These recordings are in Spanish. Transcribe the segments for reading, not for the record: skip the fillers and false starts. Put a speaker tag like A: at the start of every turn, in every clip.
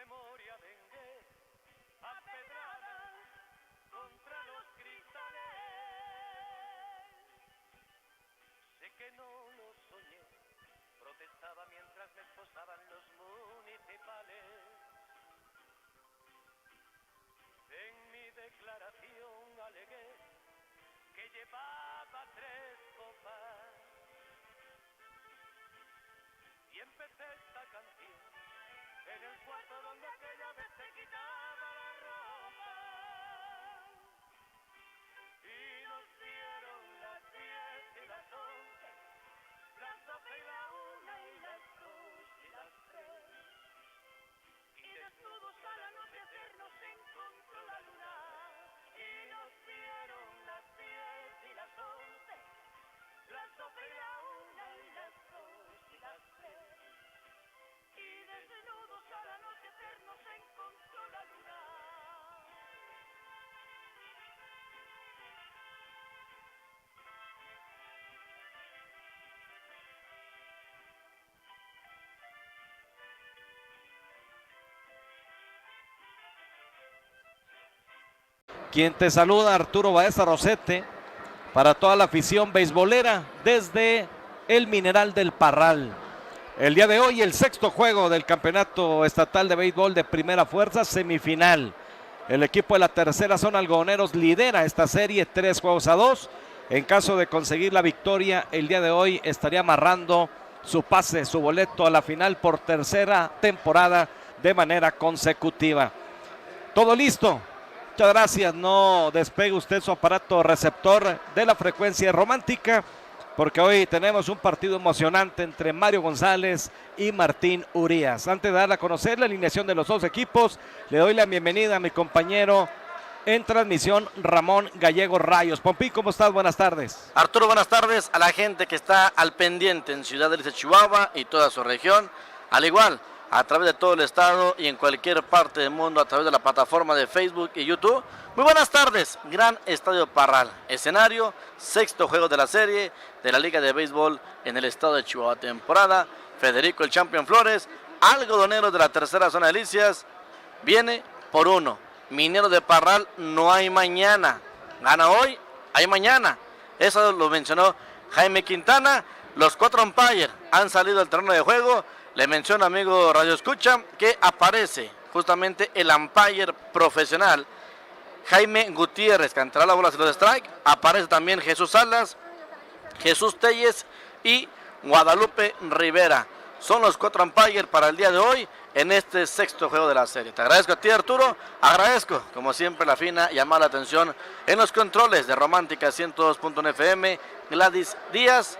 A: memoria vengué a pedradas contra los cristales. Sé que no lo soñé, protestaba mientras me esposaban los municipales. En mi declaración alegué que llevaba 3 copas y empecé esta canción en el cuarto donde aquella vez te quitaba la ropa. Y nos dieron las 10 y las 11, las 12 y la 1 y las 2 y las 3. Y desnudos a la noche nos encontró la luna. Y nos dieron las 10 y las 11, las 12 y la 1 y las 2 y las 3. Y desnudos a la noche nos encontró la luna.
B: Quien te saluda, Arturo Baeza Rosete, para toda la afición beisbolera desde el Mineral del Parral. El día de hoy el 6º juego del Campeonato Estatal de Béisbol de Primera Fuerza, semifinal. El equipo de la tercera zona Algodoneros lidera esta serie 3-2. En caso de conseguir la victoria, el día de hoy estaría amarrando su pase, su boleto a la final por tercera temporada de manera consecutiva. Todo listo. Muchas gracias, no despegue usted su aparato receptor de la frecuencia romántica, porque hoy tenemos un partido emocionante entre Mario González y Martín Urías. Antes de dar a conocer la alineación de los dos equipos, le doy la bienvenida a mi compañero en transmisión, Ramón Gallego Rayos. Pompi, ¿cómo estás? Buenas tardes.
C: Arturo, buenas tardes a la gente que está al pendiente en Ciudad de Chihuahua y toda su región, al igual a través de todo el estado y en cualquier parte del mundo a través de la plataforma de Facebook y YouTube. Muy buenas tardes, Gran Estadio Parral, escenario, 6º juego de la serie de la Liga de Béisbol en el estado de Chihuahua, temporada. Federico el Champion Flores, Algodoneros de la tercera zona de Delicias, viene por 1. Minero de Parral, no hay mañana, gana hoy, hay mañana. Eso lo mencionó Jaime Quintana. Los 4 umpires han salido al terreno de juego. Le menciono, amigo Radio Escucha, que aparece justamente el umpire profesional Jaime Gutiérrez, que entrará la bola si lo de strike. Aparece también Jesús Salas, Jesús Telles y Guadalupe Rivera. Son los 4 umpires para el día de hoy en este 6º juego de la serie. Te agradezco a ti, Arturo. Agradezco, como siempre, la fina y amable atención en los controles de Romántica 102.1 FM. Gladys Díaz,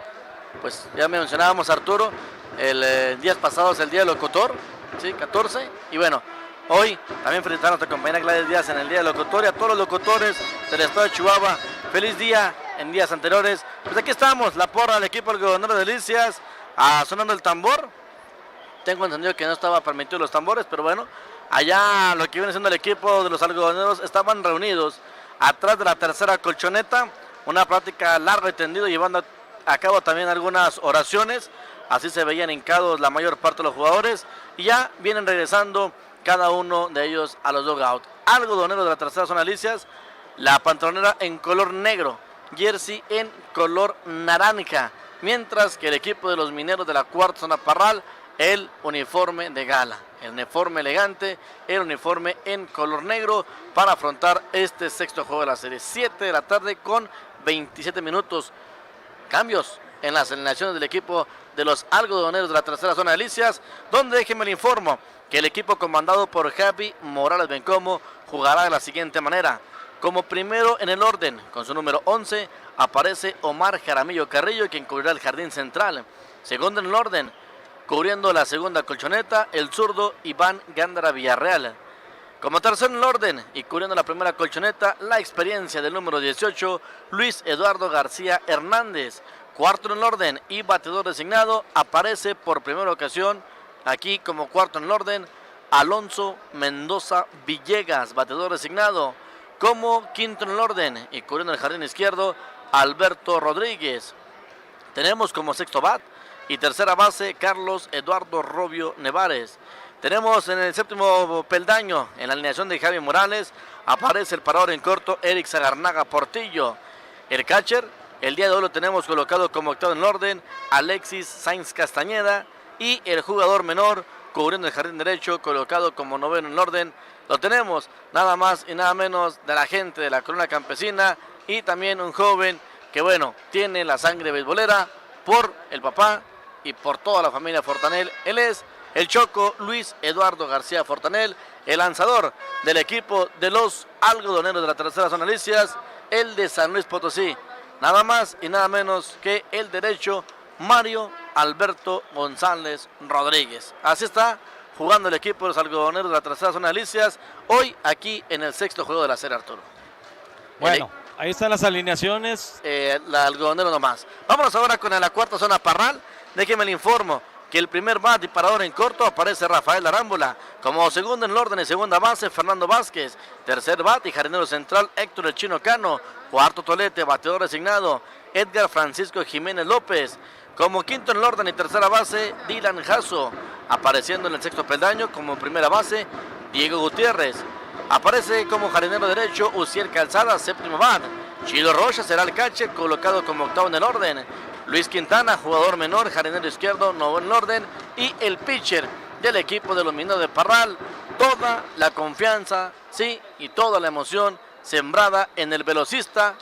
C: pues ya mencionábamos, Arturo, el días pasados, el día del locutor, ¿sí? 14, y bueno, hoy también felicitar a nuestra compañera Gladys Díaz en el día del locutor y a todos los locutores del estado de Chihuahua. Feliz día en días anteriores. Pues aquí estamos, la porra del equipo Algodonero de Delicias, sonando el tambor. Tengo entendido que no estaba permitido los tambores, pero bueno, allá lo que viene siendo el equipo de los algodoneros estaban reunidos atrás de la tercera colchoneta, una plática larga y tendida, llevando a cabo también algunas oraciones. Así se veían hincados la mayor parte de los jugadores y ya vienen regresando cada uno de ellos a los dugouts. Algodoneros de la tercera zona Delicias, la pantalonera en color negro, jersey en color naranja, mientras que el equipo de los mineros de la cuarta zona Parral, el uniforme de gala, el uniforme elegante, el uniforme en color negro para afrontar este 6º juego de la serie. 7 de la tarde con 27 minutos. Cambios en las alineaciones del equipo de los algodoneros de la tercera zona de Delicias, donde déjenme le informo que el equipo comandado por Javi Morales Bencomo jugará de la siguiente manera. Como primero en el orden, con su número 11, aparece Omar Jaramillo Carrillo, quien cubrirá el jardín central. Segundo en el orden, cubriendo la segunda colchoneta, el zurdo Iván Gándara Villarreal. Como tercero en el orden y cubriendo la primera colchoneta, la experiencia del número 18, Luis Eduardo García Hernández. Cuarto en el orden y bateador designado, aparece por primera ocasión aquí como cuarto en el orden, Alonso Mendoza Villegas, bateador designado. Como quinto en el orden y cubriendo el jardín izquierdo, Alberto Rodríguez. Tenemos como sexto bat y tercera base Carlos Eduardo Robio Nevares. Tenemos en el séptimo peldaño, en la alineación de Javi Morales, aparece el parador en corto, Eric Zagarnaga Portillo. El catcher, el día de hoy lo tenemos colocado como octavo en el orden, Alexis Sainz Castañeda. Y el jugador menor, cubriendo el jardín derecho, colocado como noveno en el orden, lo tenemos nada más y nada menos de la gente de la Corona Campesina y también un joven que, bueno, tiene la sangre beisbolera por el papá y por toda la familia Fortanel. Él es el Choco Luis Eduardo García Fortanel, el lanzador del equipo de los algodoneros de la tercera zona Alicias, el de San Luis Potosí. Nada más y nada menos que el derecho Mario Alberto González Rodríguez. Así está jugando el equipo de los algodoneros de la tercera zona Alicias, hoy aquí en el sexto juego de la serie, Arturo.
B: Bueno, ahí están las alineaciones.
C: La algodonero nomás. Vámonos ahora con la cuarta zona Parral. Déjeme le informo que el primer bat y parador en corto aparece Rafael Arámbula. Como segundo en el orden y segunda base, Fernando Vázquez. Tercer bat y jardinero central, Héctor El Chino Cano. Cuarto tolete, bateador designado, Edgar Francisco Jiménez López. Como quinto en el orden y tercera base, Dylan Jasso. Apareciendo en el sexto peldaño como primera base, Diego Gutiérrez. Aparece como jardinero derecho, Uciel Calzada, séptimo bat. Chilo Rocha será el catcher, colocado como octavo en el orden. Luis Quintana, jugador menor, jardinero izquierdo, noveno en el orden. Y el pitcher del equipo de los Mineros de Parral. Toda la confianza, sí, y toda la emoción sembrada en el velocista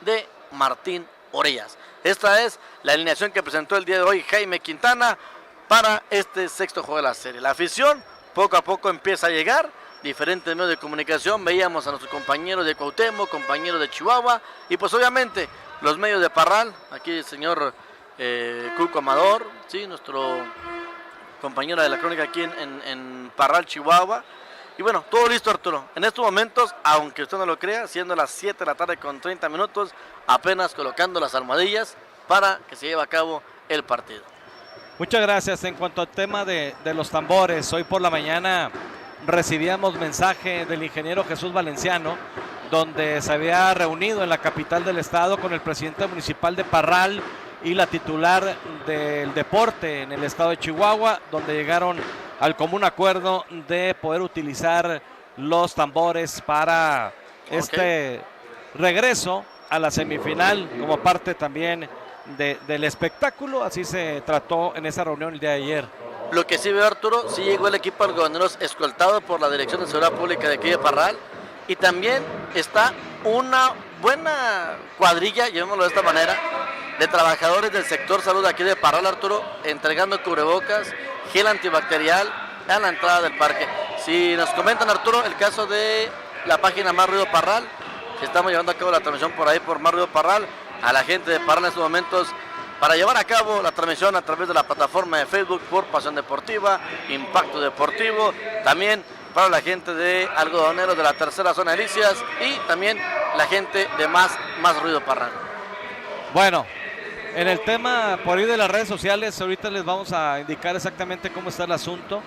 C: de Martín Orillas. Esta es la alineación que presentó el día de hoy Jaime Quintana para este sexto juego de la serie. La afición poco a poco empieza a llegar, diferentes medios de comunicación, veíamos a nuestros compañeros de Cuauhtémoc, compañeros de Chihuahua, y pues obviamente los medios de Parral, aquí el señor Cuco Amador, ¿sí? Nuestro compañero de la crónica aquí en Parral, Chihuahua. Y bueno, todo listo, Arturo. En estos momentos, aunque usted no lo crea, siendo las 7 de la tarde con 30 minutos, apenas colocando las almohadillas para que se lleve a cabo el partido.
B: Muchas gracias. En cuanto al tema de los tambores, hoy por la mañana recibíamos mensaje del ingeniero Jesús Valenciano, donde se había reunido en la capital del estado con el presidente municipal de Parral y la titular del deporte en el estado de Chihuahua, donde llegaron al común acuerdo de poder utilizar los tambores para este regreso a la semifinal como parte también del espectáculo. Así se trató en esa reunión el día de ayer.
C: Lo que sí veo, Arturo, sí llegó el equipo algodoneros escoltado por la Dirección de Seguridad Pública de aquí de Parral, y también está una buena cuadrilla, llamémoslo de esta manera, de trabajadores del sector salud aquí de Parral, Arturo, entregando cubrebocas, gel antibacterial a la entrada del parque. Si nos comentan, Arturo, el caso de la página Más Ruido Parral, que estamos llevando a cabo la transmisión por ahí por Más Ruido Parral, a la gente de Parral en estos momentos, para llevar a cabo la transmisión a través de la plataforma de Facebook por Pasión Deportiva, Impacto Deportivo, también para la gente de algodoneros de la tercera zona de Alicias y también la gente de Más Ruido Parral.
B: Bueno, en el tema por ahí de las redes sociales, ahorita les vamos a indicar exactamente cómo está el asunto,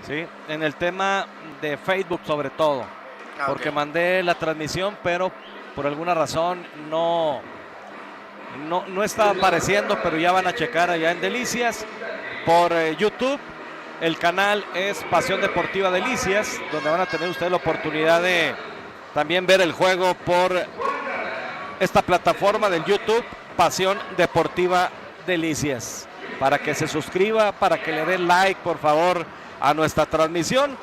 B: ¿sí? En el tema de Facebook sobre todo, porque mandé la transmisión, pero por alguna razón no está apareciendo, pero ya van a checar allá en Delicias. Por YouTube, el canal es Pasión Deportiva Delicias, donde van a tener ustedes la oportunidad de también ver el juego por esta plataforma del YouTube, Pasión Deportiva Delicias. Para que se suscriba, para que le den like, por favor, a nuestra transmisión.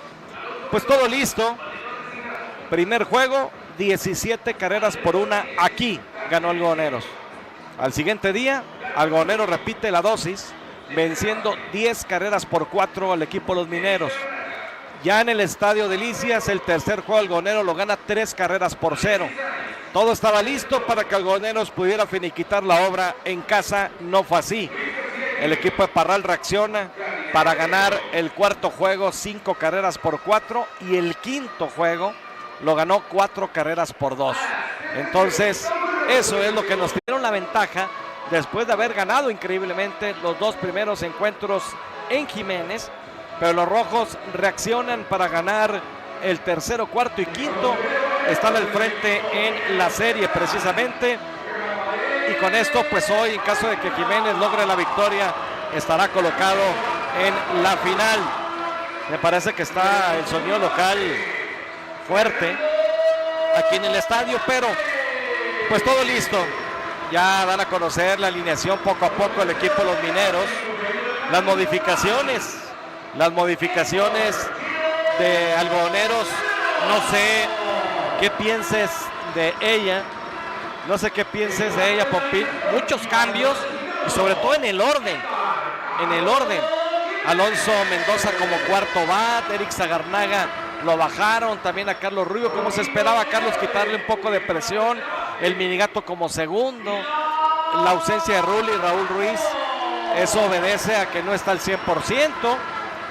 B: Pues todo listo. Primer juego, 17 carreras por 1 aquí ganó Algodoneros. Al siguiente día, Algodoneros repite la dosis, venciendo 10 carreras por 4 al equipo de los Mineros. Ya en el Estadio Delicias, el tercer juego Algodonero lo gana 3 carreras por 0. Todo estaba listo para que Algodoneros pudiera finiquitar la obra en casa, no fue así. El equipo de Parral reacciona para ganar el cuarto juego 5 carreras por 4 y el quinto juego lo ganó 4 carreras por 2. Entonces, eso es lo que nos dieron la ventaja después de haber ganado increíblemente los 2 primeros encuentros en Jiménez, pero los rojos reaccionan para ganar el tercero, cuarto y quinto. Están al frente en la serie precisamente, y con esto pues hoy, en caso de que Jiménez logre la victoria, estará colocado en la final. Me parece que está el sonido local fuerte aquí en el estadio, pero pues todo listo. Ya dan a conocer la alineación poco a poco el equipo de los mineros. Las modificaciones de Algodoneros, no sé qué pienses de ella. No sé qué pienses de ella, Pompín. Muchos cambios y sobre todo en el orden. Alonso Mendoza como cuarto bat, Eric Zagarnaga lo bajaron, también a Carlos Rubio, como se esperaba, Carlos quitarle un poco de presión, el Minigato como segundo, la ausencia de Rulli y Raúl Ruiz, eso obedece a que no está al 100%,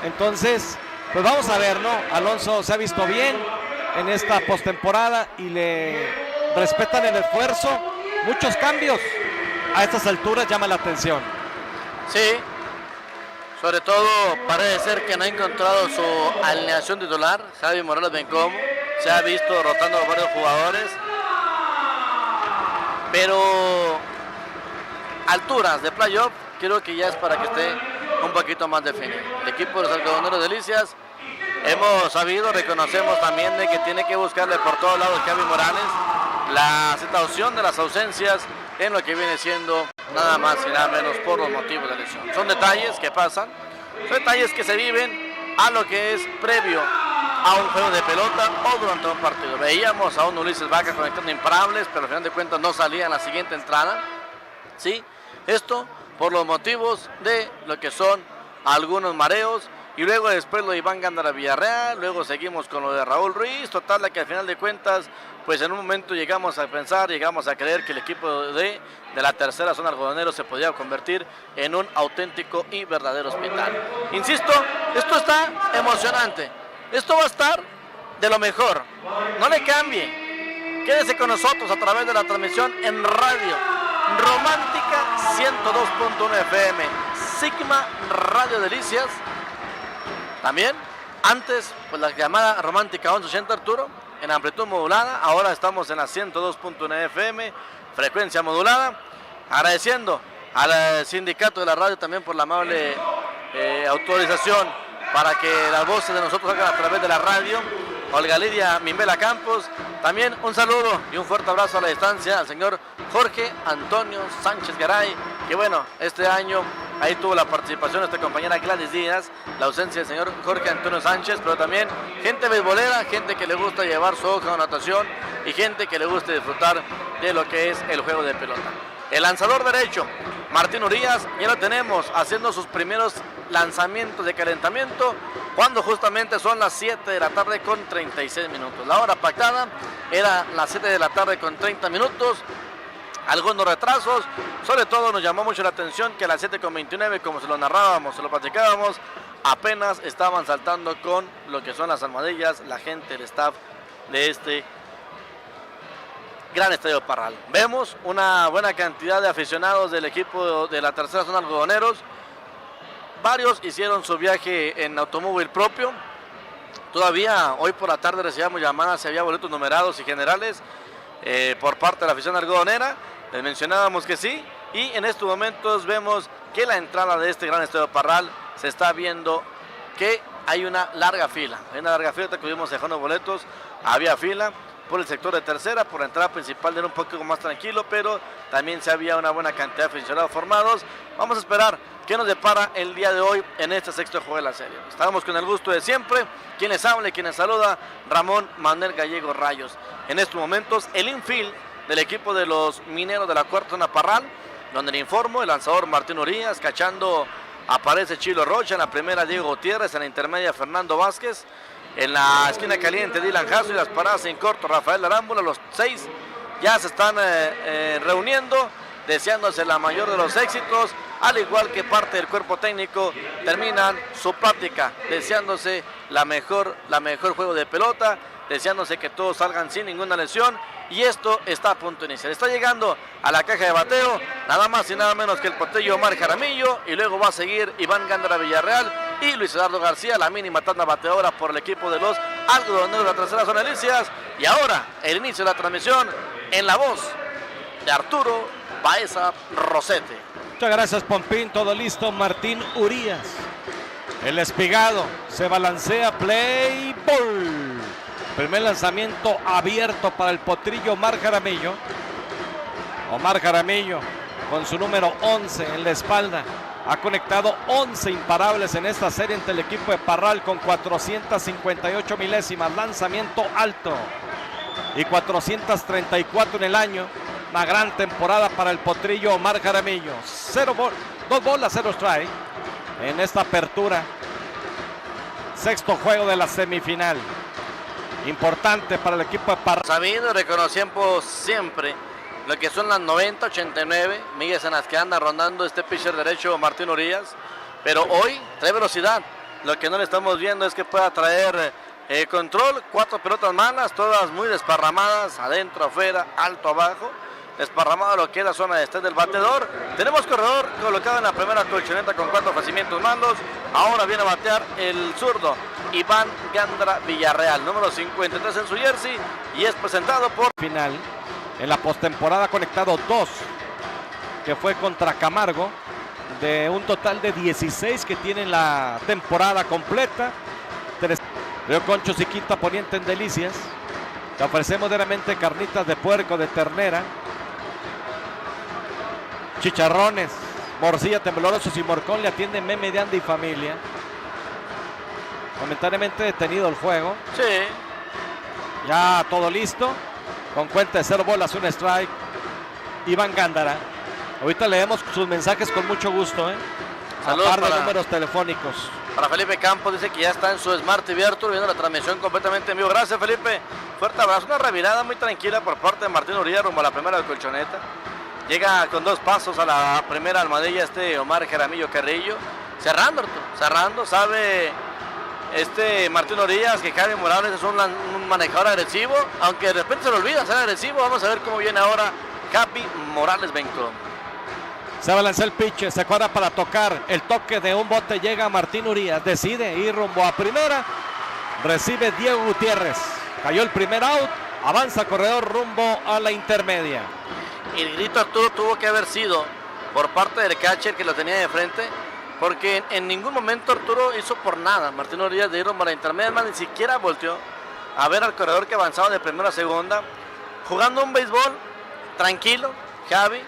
B: entonces, pues vamos a ver, ¿no? Alonso se ha visto bien en esta postemporada y le respetan el esfuerzo, muchos cambios a estas alturas llama la atención.
C: Sí, sobre todo parece ser que no ha encontrado su alineación titular, Javi Morales Bencomo, se ha visto rotando a varios jugadores, pero alturas de playoff creo que ya es para que esté un poquito más definido. El equipo de los Algodoneros Delicias, hemos sabido, reconocemos también de que tiene que buscarle por todos lados Javi Morales la situación de las ausencias en lo que viene siendo nada más y nada menos por los motivos de lesión. Son detalles que pasan, son detalles que se viven a lo que es previo a un juego de pelota o durante un partido. Veíamos a un Ulises Vaca conectando imparables, pero al final de cuentas no salía en la siguiente entrada. ¿Sí? Esto por los motivos de lo que son algunos mareos. Y luego después lo de Iván Gándara Villarreal, luego seguimos con lo de Raúl Ruiz, total que al final de cuentas, pues en un momento llegamos a pensar, llegamos a creer que el equipo de la tercera zona Algodonero se podía convertir en un auténtico y verdadero hospital. Insisto, esto está emocionante, esto va a estar de lo mejor, no le cambie, quédese con nosotros a través de la transmisión en radio, Romántica 102.1 FM, Sigma Radio Delicias. También, antes, pues la llamada Romántica 1180 Arturo, en amplitud modulada, ahora estamos en la 102.1 FM, frecuencia modulada, agradeciendo al sindicato de la radio también por la amable autorización para que las voces de nosotros salgan a través de la radio. Olga Lidia Mimbela Campos, también un saludo y un fuerte abrazo a la distancia al señor Jorge Antonio Sánchez Garay, que bueno, este año ahí tuvo la participación de esta compañera Gladys Díaz, la ausencia del señor Jorge Antonio Sánchez, pero también gente beisbolera, gente que le gusta llevar su hoja de anotación y gente que le gusta disfrutar de lo que es el juego de pelota. El lanzador derecho, Martín Urías, ya lo tenemos haciendo sus primeros lanzamientos de calentamiento, cuando justamente son las 7 de la tarde con 36 minutos. La hora pactada era las 7 de la tarde con 30 minutos. Algunos retrasos, sobre todo nos llamó mucho la atención que a las 7:29, como se lo narrábamos, se lo platicábamos, apenas estaban saltando con lo que son las almohadillas, la gente, el staff de este gran estadio Parral. Vemos una buena cantidad de aficionados del equipo de la tercera zona Algodoneros, varios hicieron su viaje en automóvil propio, todavía hoy por la tarde recibíamos llamadas si había boletos numerados y generales por parte de la afición algodonera. Les mencionábamos que sí, y en estos momentos vemos que la entrada de este gran estadio Parral se está viendo que hay una larga fila. Hay una larga fila, que estuvimos dejando boletos, había fila por el sector de tercera, por la entrada principal era un poco más tranquilo, pero también se había una buena cantidad de aficionados formados. Vamos a esperar qué nos depara el día de hoy en este sexto juego de la serie. Estamos con el gusto de siempre, quienes habla y quienes saluda, Ramón Manuel Gallego Rayos. En estos momentos, el infield del equipo de los mineros de la cuarta zona Parral, donde le informo, el lanzador Martín Urías, cachando aparece Chilo Rocha, en la primera Diego Gutiérrez, en la intermedia Fernando Vázquez, en la esquina caliente Dylan Jasso y las paradas en corto Rafael Arámbula. Los 6 ya se están reuniendo, deseándose la mayor de los éxitos, al igual que parte del cuerpo técnico, terminan su práctica, deseándose la mejor juego de pelota, deseándose que todos salgan sin ninguna lesión, y esto está a punto de iniciar. Está llegando a la caja de bateo, nada más y nada menos que el porteño Omar Jaramillo, y luego va a seguir Iván Gándara Villarreal y Luis Eduardo García, la mínima tanda bateadora por el equipo de los Algodoneros de la tercera zona Delicias. Y ahora el inicio de la transmisión en la voz de Arturo Baeza Rosete.
B: Muchas gracias, Pompín, todo listo. Martín Urías El Espigado se balancea, play ball. Primer lanzamiento abierto para el potrillo Omar Jaramillo. Omar Jaramillo con su número 11 en la espalda. Ha conectado 11 imparables en esta serie ante el equipo de Parral con 458 milésimas. Lanzamiento alto y 434 en el año. Una gran temporada para el potrillo Omar Jaramillo. 2 bolas, 0 strike en esta apertura. Sexto juego de la semifinal. Importante para el equipo de Parral.
C: Sabido y reconociendo siempre lo que son las 90, 89 millas en las que anda rondando este pitcher derecho Martín Urias. Pero hoy trae velocidad. Lo que no le estamos viendo es que pueda traer control. 4 pelotas malas, todas muy desparramadas, adentro, afuera, alto, abajo. Desparramado lo que es la zona de este del batedor. Tenemos corredor colocado en la primera colchoneta con 4 facimientos malos. Ahora viene a batear el zurdo Iván Gandra Villarreal, número 53 en su jersey, y es presentado por
B: final. En la postemporada ha conectado 2, que fue contra Camargo, de un total de 16 que tienen la temporada completa. 3 Río Conchos y Quinta Poniente en Delicias. Te ofrecemos diariamente carnitas de puerco, de ternera, chicharrones, morcilla, temblorosos y morcón. Le atiende Meme de Andy y familia. Momentáneamente detenido el juego.
C: Sí.
B: Ya todo listo. Con cuenta de 0 bolas, 1 strike. Iván Gándara. Ahorita leemos sus mensajes con mucho gusto.
C: Saludos
B: a par de
C: para
B: números telefónicos.
C: Para Felipe Campos, dice que ya está en su Smart TV Arturo, viendo la transmisión completamente en vivo. Gracias, Felipe. Fuerte abrazo. Una revirada muy tranquila por parte de Martín Urias rumbo a la primera de colchoneta. Llega con 2 pasos a la primera almohadilla Omar Jaramillo Carrillo. Cerrando, Arturo. Cerrando, sabe Martín Urias que Javi Morales es un manejador agresivo, aunque de repente se le olvida ser agresivo. Vamos a ver cómo viene ahora Javi Morales Benco.
B: Se balanza el pitch, se cuadra para tocar. El toque de un bote llega a Martín Urias. Decide ir rumbo a primera. Recibe Diego Gutiérrez. Cayó el primer out. Avanza corredor rumbo a la intermedia.
C: El grito, Arturo, tuvo que haber sido por parte del catcher que lo tenía de frente, porque en ningún momento Arturo hizo por nada Martín Urias de ir rumbo a la intermedia. Más, ni siquiera volteó a ver al corredor que avanzaba de primera a segunda. Jugando un béisbol tranquilo, Javi,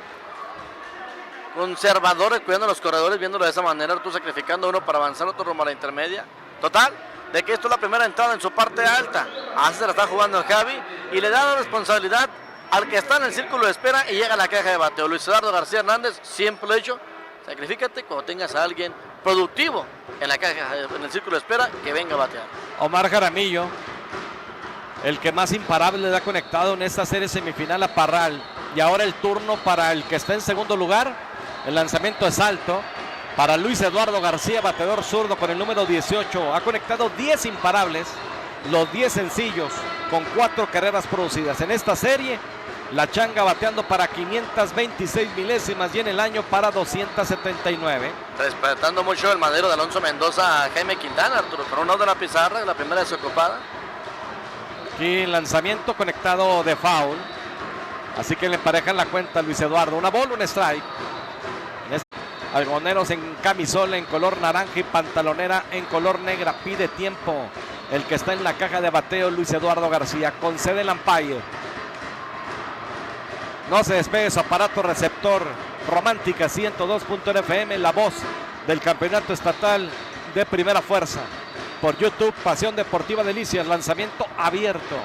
C: conservador, cuidando a los corredores, viéndolo de esa manera, Arturo sacrificando uno para avanzar, otro rumbo a la intermedia. Total, de que esto es la primera entrada en su parte alta. Así se la está jugando Javi y le da la responsabilidad al que está en el círculo de espera y llega a la caja de bateo. Luis Eduardo García Hernández, siempre lo he dicho, sacrifícate cuando tengas a alguien productivo en la caja, en el círculo de espera, que venga a batear.
B: Omar Jaramillo, el que más imparable le ha conectado en esta serie semifinal a Parral. Y ahora el turno para el que está en segundo lugar. El lanzamiento es alto para Luis Eduardo García, bateador zurdo con el número 18. Ha conectado 10 imparables, los 10 sencillos, con 4 carreras producidas. En esta serie, la Changa bateando para 526 milésimas y en el año para 279.
C: Respetando mucho el madero de Alonso Mendoza a Jaime Quintana, Arturo, con un out de la pizarra, la primera desocupada.
B: Aquí lanzamiento conectado de foul. Así que le emparejan la cuenta a Luis Eduardo. Una bola, un strike. Algoneros en camisola en color naranja y pantalonera en color negra. Pide tiempo el que está en la caja de bateo, Luis Eduardo García. Concede el umpire. No se despegue su aparato receptor. Romántica 102.fm, la voz del campeonato estatal de primera fuerza. Por YouTube, Pasión Deportiva Delicias, lanzamiento abierto.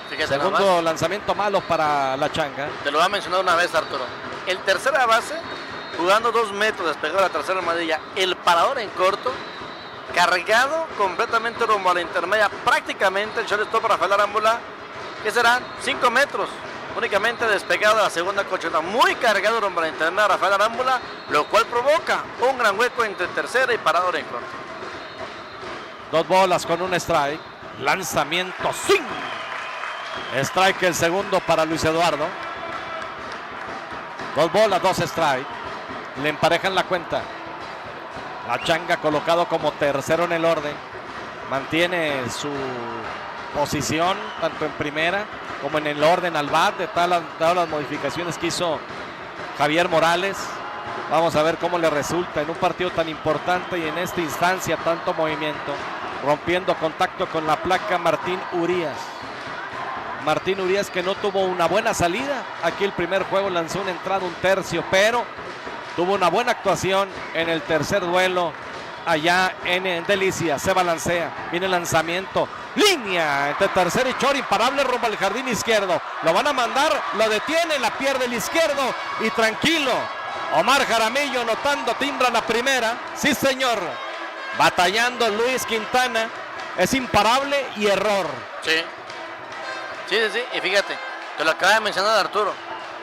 C: Fíjate,
B: segundo lanzamiento malo para la Changa.
C: Te lo voy a mencionar una vez, Arturo. El tercera base, jugando 2 metros despegado de la tercera almohadilla, el parador en corto, cargado completamente rumbo a la intermedia, prácticamente el shortstop Rafael Arámbula, que serán 5 metros, únicamente despegado de la segunda colchoneta, muy cargado rumbo a la intermedia Rafael Arámbula, lo cual provoca un gran hueco entre tercera y parador en corto.
B: 2 bolas con un strike, lanzamiento ¡swing! Strike el segundo para Luis Eduardo. 2 bolas, 2 strike. Le emparejan la cuenta. La Changa colocado como tercero en el orden. Mantiene su posición tanto en primera como en el orden al bat de todas las modificaciones que hizo Javier Morales. Vamos a ver cómo le resulta en un partido tan importante y en esta instancia tanto movimiento. Rompiendo contacto con la placa Martín Urías. Martín Urías, que no tuvo una buena salida. Aquí el primer juego lanzó una entrada, un tercio, pero tuvo una buena actuación en el tercer duelo allá en Delicia. Se balancea, viene el lanzamiento, línea entre tercer y short, imparable rumbo al jardín izquierdo. Lo van a mandar, lo detiene, la pierde el izquierdo y tranquilo. Omar Jaramillo notando, timbra la primera. Sí, señor. Batallando Luis Quintana. Es imparable y error.
C: Sí. Sí. Y fíjate, te lo acaba de mencionar Arturo.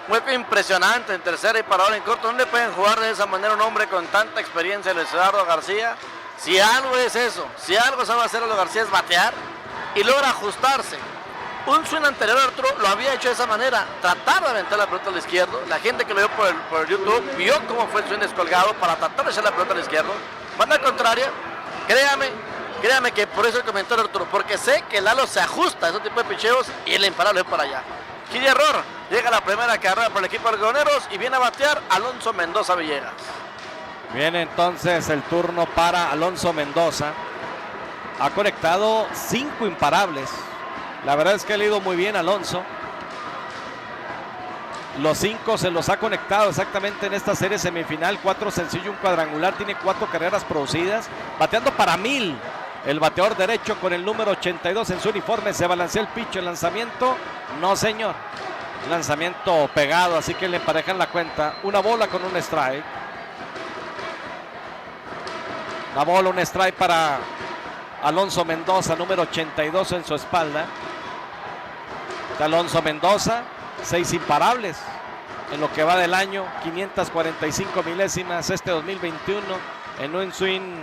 C: Hueco impresionante en tercera y parador en corto. No le pueden jugar de esa manera un hombre con tanta experiencia, Luis Eduardo García. Si algo es eso, si algo sabe hacer Eduardo García es batear y logra ajustarse. Un swing anterior, Arturo, lo había hecho de esa manera, tratar de aventar la pelota al izquierdo. La gente que lo vio por YouTube vio cómo fue el swing descolgado para tratar de echar la pelota al izquierdo. Banda contraria, créame que por eso el comentario, Arturo, porque sé que Lalo se ajusta a ese tipo de picheos y el imparable es para allá. Aquí de error, llega la primera carrera por el equipo de los Algodoneros y viene a batear Alonso Mendoza Villegas.
B: Viene entonces el turno para Alonso Mendoza. Ha conectado 5 imparables. La verdad es que ha ido muy bien Alonso. Los 5 se los ha conectado exactamente en esta serie semifinal. 4 sencillo, un cuadrangular. Tiene 4 carreras producidas. Bateando para 1000. El bateador derecho con el número 82 en su uniforme. Se balancea el pitch, el lanzamiento. No, señor. Lanzamiento pegado, así que le emparejan la cuenta. Una bola con un strike. Una bola, un strike para Alonso Mendoza, número 82 en su espalda. De Alonso Mendoza, 6 imparables en lo que va del año, 545 milésimas este 2021 en un swing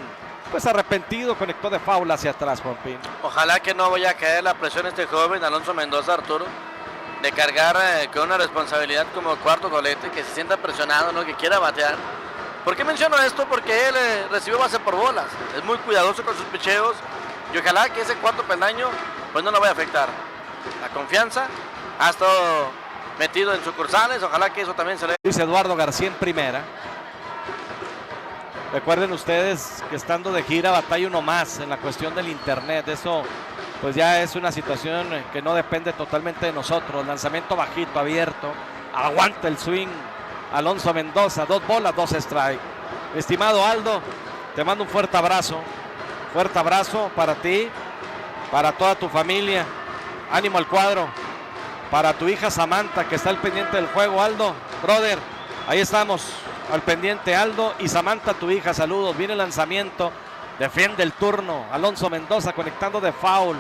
B: pues arrepentido, conectó de foul hacia atrás, Juanpín.
C: Ojalá que no vaya a caer la presión este joven Alonso Mendoza, Arturo, de cargar con una responsabilidad como cuarto dolete, que se sienta presionado, ¿no? Que quiera batear. ¿Por qué menciono esto? Porque él recibió base por bolas, es muy cuidadoso con sus picheos y ojalá que ese cuarto peldaño pues no lo vaya a afectar. La confianza ha estado metido en sucursales, ojalá que eso también se le...
B: Luis Eduardo García en primera. Recuerden ustedes que estando de gira batalla uno más en la cuestión del internet. Eso pues ya es una situación que no depende totalmente de nosotros. Lanzamiento bajito, abierto. Aguanta el swing Alonso Mendoza. 2 bolas, 2 strike. Estimado Aldo, te mando un fuerte abrazo. Fuerte abrazo para ti, para toda tu familia. Ánimo al cuadro. Para tu hija Samantha, que está al pendiente del juego, Aldo. Brother, ahí estamos. Al pendiente Aldo y Samantha, tu hija, saludos. Viene el lanzamiento, defiende el turno. Alonso Mendoza conectando de foul.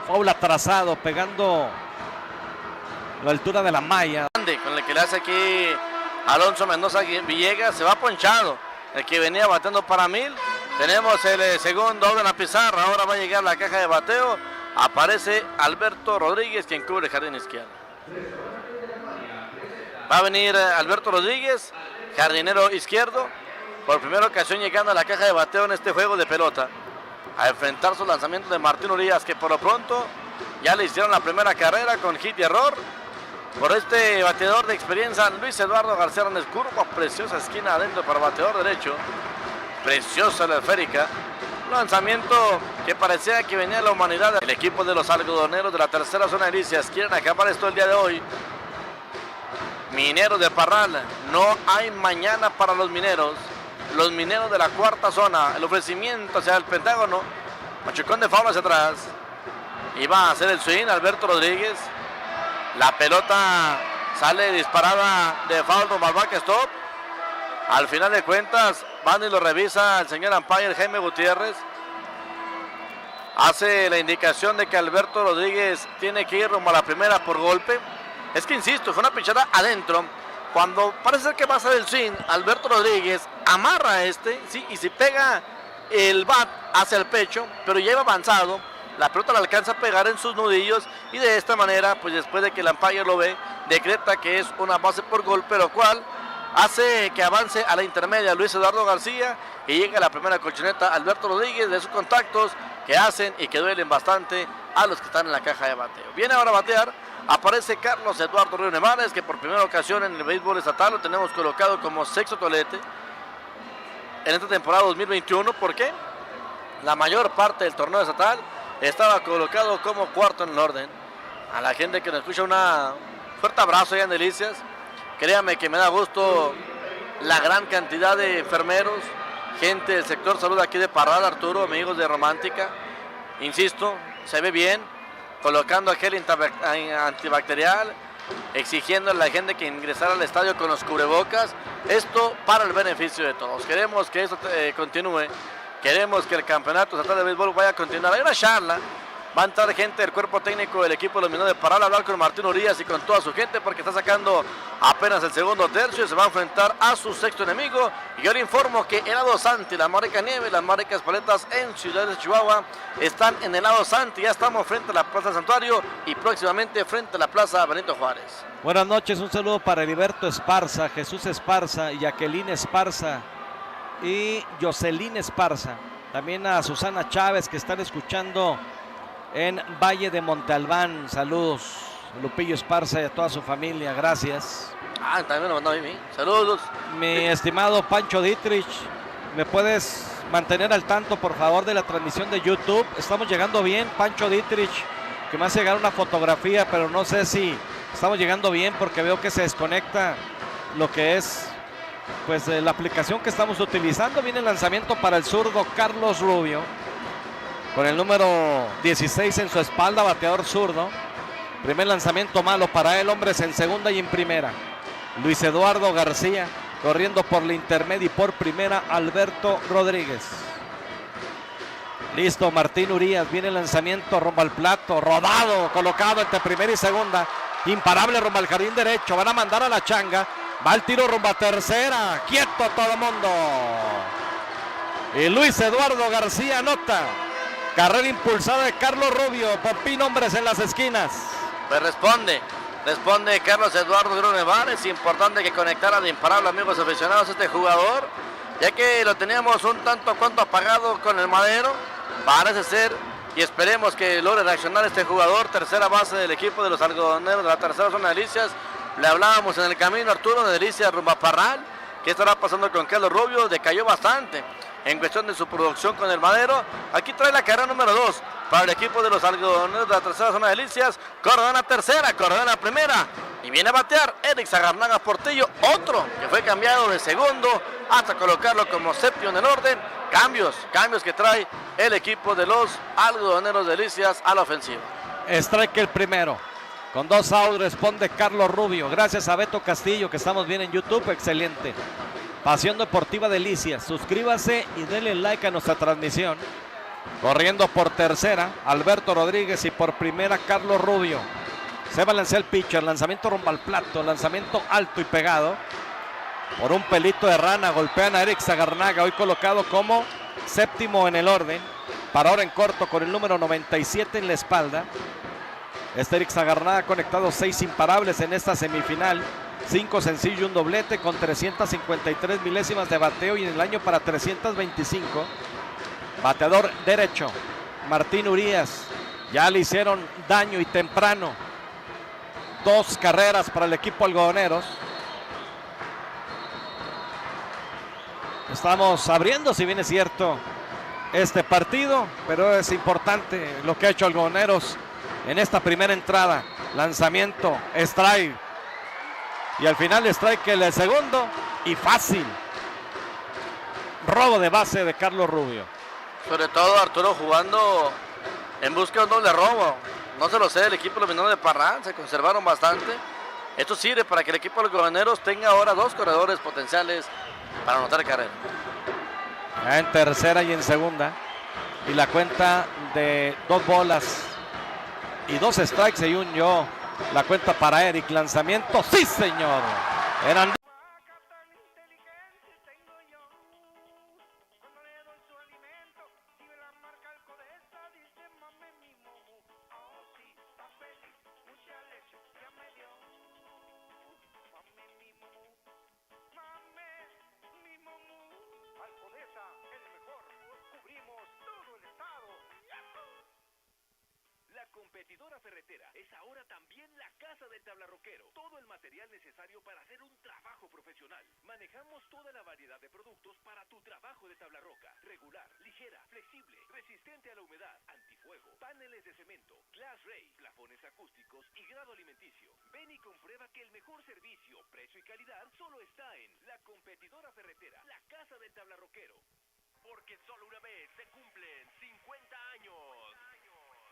B: Foul atrasado, pegando la altura de la malla.
C: Con el que le hace aquí Alonso Mendoza Villegas, se va ponchado. El que venía bateando para 1000. Tenemos el segundo doble en la pizarra. Ahora va a llegar la caja de bateo. Aparece Alberto Rodríguez, quien cubre el jardín izquierdo. Va a venir Alberto Rodríguez, jardinero izquierdo, por primera ocasión llegando a la caja de bateo en este juego de pelota, a enfrentar su lanzamiento de Martín Urías, que por lo pronto ya le hicieron la primera carrera con hit y error. Por este bateador de experiencia, Luis Eduardo García Hernández, curva preciosa, esquina adentro para bateador derecho, preciosa la esférica. Lanzamiento que parecía que venía de la humanidad. El equipo de los algodoneros de la tercera zona de Delicias quieren acabar esto el día de hoy. Mineros de Parral, no hay mañana para los mineros. Los mineros de la cuarta zona, el ofrecimiento hacia el Pentágono. Machucón de foul hacia atrás. Y va a hacer el swing Alberto Rodríguez. La pelota sale disparada de foul rumbo al backstop. Al final de cuentas, van y lo revisa el señor umpire Jaime Gutiérrez. Hace la indicación de que Alberto Rodríguez tiene que ir rumbo a la primera por golpe. Es que insisto, fue una pichada adentro. Cuando parece ser que va a ser el swing, Alberto Rodríguez amarra a sí, y si pega el bat hacia el pecho, pero ya iba avanzado, la pelota le alcanza a pegar en sus nudillos y de esta manera, pues después de que el umpire lo ve, decreta que es una base por golpe, lo cual hace que avance a la intermedia Luis Eduardo García y llega a la primera colchoneta Alberto Rodríguez, de sus contactos que hacen y que duelen bastante a los que están en la caja de bateo. Viene ahora a batear Aparece Carlos Eduardo Río Nevares, que por primera ocasión en el béisbol estatal lo tenemos colocado como sexto tolete en esta temporada 2021. ¿Por qué? La mayor parte del torneo estatal estaba colocado como cuarto en el orden. A la gente que nos escucha, un fuerte abrazo allá en Delicias. Créame que me da gusto la gran cantidad de enfermeros, gente del sector salud aquí de Parral, Arturo, amigos de Romántica. Insisto, se ve bien, colocando gel antibacterial, exigiendo a la gente que ingresara al estadio con los cubrebocas. Esto para el beneficio de todos. Queremos que esto continúe. Queremos que el campeonato estatal de béisbol vaya a continuar. Hay una charla. Va a entrar gente del cuerpo técnico del equipo de los Mineros de Parral a hablar con Martín Urias y con toda su gente, porque está sacando apenas el segundo tercio y se va a enfrentar a su sexto enemigo. Y yo le informo que el lado Santi, la Marca Nieve, las Marcas Paletas en Ciudad de Chihuahua están en el lado Santi. Ya estamos frente a la Plaza Santuario y próximamente frente a la Plaza Benito Juárez.
B: Buenas noches, un saludo para Heriberto Esparza, Jesús Esparza, Jacqueline Esparza y Jocelyn Esparza. También a Susana Chávez, que están escuchando en Valle de Monte Albán. Saludos, Lupillo Esparza y a toda su familia, gracias.
C: También lo mandó a mí. Saludos.
B: Mi estimado Pancho Dietrich, ¿me puedes mantener al tanto, por favor, de la transmisión de YouTube? Estamos llegando bien, Pancho Dietrich, que me hace llegar una fotografía, pero no sé si estamos llegando bien, porque veo que se desconecta lo que es pues la aplicación que estamos utilizando. Viene el lanzamiento para el zurdo Carlos Rubio, con el número 16 en su espalda, bateador zurdo. Primer lanzamiento malo para él, hombres en segunda y en primera. Luis Eduardo García corriendo por la intermedia y por primera Alberto Rodríguez. Listo, Martín Urias, viene el lanzamiento rumbo al plato, rodado, colocado entre primera y segunda. Imparable rumbo al jardín derecho, van a mandar a la changa. Va el tiro rumbo a tercera, quieto todo el mundo. Y Luis Eduardo García anota. Carrera impulsada de Carlos Rubio, Popín, hombres en las esquinas.
C: Pues responde Carlos Eduardo Río Nevares. Es importante que conectara de imparable, amigos aficionados, este jugador, ya que lo teníamos un tanto cuanto apagado con el Madero. Parece ser, y esperemos que logre reaccionar este jugador, tercera base del equipo de los algodoneros de la tercera zona de Delicias. Le hablábamos en el camino, Arturo, de Delicias rumbo a Parral. ¿Qué estará pasando con Carlos Rubio? Decayó bastante en cuestión de su producción con el Madero. Aquí trae la carrera número 2 para el equipo de los algodoneros de la tercera zona de Delicias. Cordona tercera, Cordona primera. Y viene a batear Eric Zagarnaga Portillo, otro que fue cambiado de segundo hasta colocarlo como séptimo en el orden. Cambios que trae el equipo de los algodoneros de Delicias a la ofensiva.
B: Strike el primero. Con 2 outs responde Carlos Rubio. Gracias a Beto Castillo, que estamos bien en YouTube. Excelente. Pasión Deportiva Delicias. Suscríbase y denle like a nuestra transmisión. Corriendo por tercera, Alberto Rodríguez, y por primera, Carlos Rubio. Se balancea el pitcher. Lanzamiento rumbo al plato. Lanzamiento alto y pegado. Por un pelito de rana golpean a Eric Zagarnaga, hoy colocado como séptimo en el orden. Para ahora en corto con el número 97 en la espalda. Eric Zagarnaga ha conectado 6 imparables en esta semifinal. 5 sencillos y un doblete con 353 milésimas de bateo y en el año para 325. Bateador derecho, Martín Urias. Ya le hicieron daño y temprano. 2 carreras para el equipo algodoneros. Estamos abriendo, si bien es cierto, este partido, pero es importante lo que ha hecho algodoneros en esta primera entrada. Lanzamiento, strike. Y al final strike el segundo y fácil. Robo de base de Carlos Rubio.
C: Sobre todo Arturo jugando en busca de un doble robo. No se lo sé, el equipo de los Mineros de Parral se conservaron bastante. Esto sirve para que el equipo de los algodoneros tenga ahora 2 corredores potenciales para anotar carrera.
B: Ya en tercera y en segunda. Y la cuenta de 2 bolas y 2 strikes y un yo. La cuenta para Eric. Lanzamiento. ¡Sí, señor! Eran
A: La
D: Competidora Ferretera es ahora también la casa del tablarroquero. Todo el material necesario para hacer un trabajo profesional. Manejamos toda la variedad de productos para tu trabajo de tablarroca. Regular, ligera, flexible, resistente a la humedad, antifuego, paneles de cemento, glass rail, plafones acústicos y grado alimenticio. Ven y comprueba que el mejor servicio, precio y calidad solo está en la Competidora Ferretera, la casa del tablarroquero. Porque solo una vez se cumplen 50 años.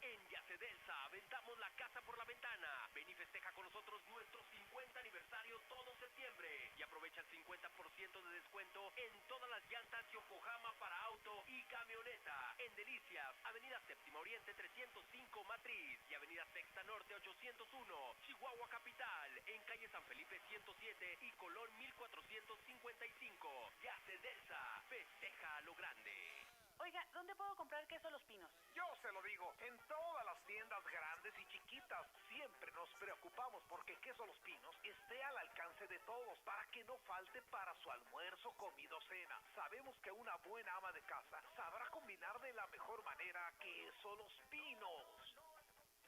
D: En Yacedelsa aventamos la casa por la ventana. Ven y festeja con nosotros nuestro 50 aniversario todo septiembre. Y aprovecha el 50% de descuento en todas las llantas Yokohama para auto y camioneta. En Delicias, Avenida Séptima Oriente 305 Matriz y Avenida Sexta Norte 801, Chihuahua Capital. En calle San Felipe 107 y Colón 1455. Yacedelsa, festeja a lo grande.
E: Oiga, ¿dónde puedo comprar queso Los Pinos?
F: Yo se lo digo, en todas las tiendas grandes y chiquitas, siempre nos preocupamos porque Queso Los Pinos esté al alcance de todos para que no falte para su almuerzo, comida o cena. Sabemos que una buena ama de casa sabrá combinar de la mejor manera Queso Los Pinos.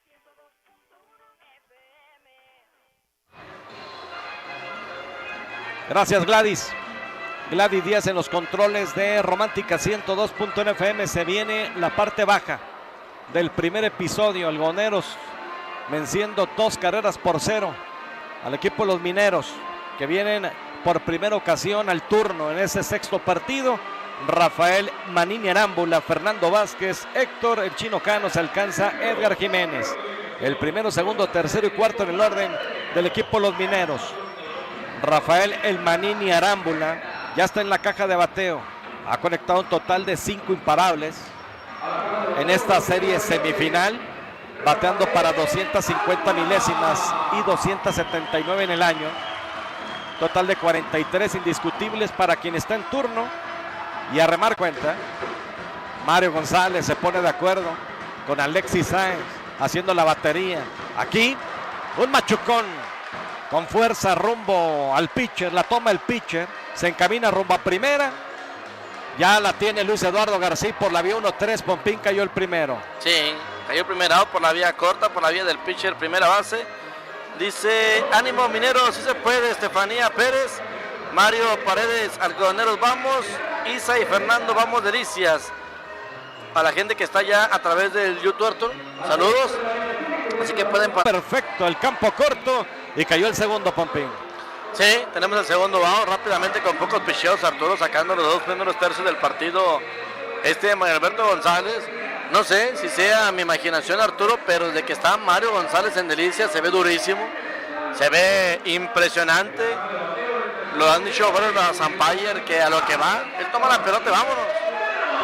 A: 102.1 FM.
B: Gracias, Gladys. Gladys Díaz en los controles de Romántica 102.1 FM. Se viene la parte baja del primer episodio. Algoneros venciendo 2-0 al equipo de los Mineros, que vienen por primera ocasión al turno en ese sexto partido. Rafael Manini Arámbula, Fernando Vázquez, Héctor El Chino Cano, se alcanza Edgar Jiménez. El primero, segundo, tercero y cuarto en el orden del equipo de los Mineros. Rafael El Manini Arámbula ya está en la caja de bateo. Ha conectado un total de 5 imparables en esta serie semifinal, bateando para 250 milésimas y 279 en el año. Total de 43 indiscutibles para quien está en turno. Y a remar cuenta, Mario González se pone de acuerdo con Alexis Sáenz haciendo la batería. Aquí un machucón con fuerza rumbo al pitcher, la toma el pitcher, se encamina rumbo a primera, ya la tiene Luis Eduardo García por la vía 1-3, Pompín cayó el primero.
C: Sí, cayó el primer out por la vía corta, por la vía del pitcher, primera base. Dice, ánimo Mineros, si se puede, Estefanía Pérez, Mario Paredes, Algodoneros vamos, Isa y Fernando vamos, Delicias. A la gente que está ya a través del YouTube, Arturo, saludos. Así que pueden...
B: Perfecto, el campo corto y cayó el segundo, Pompín.
C: Sí, tenemos el segundo bajo rápidamente con pocos picheos, Arturo sacando los dos primeros tercios del partido. Mario Alberto González, no sé si sea mi imaginación, Arturo, pero desde que está Mario González en Delicias se ve durísimo, se ve impresionante. Lo han dicho varios de los umpires que a lo que va, él toma la pelota y vámonos.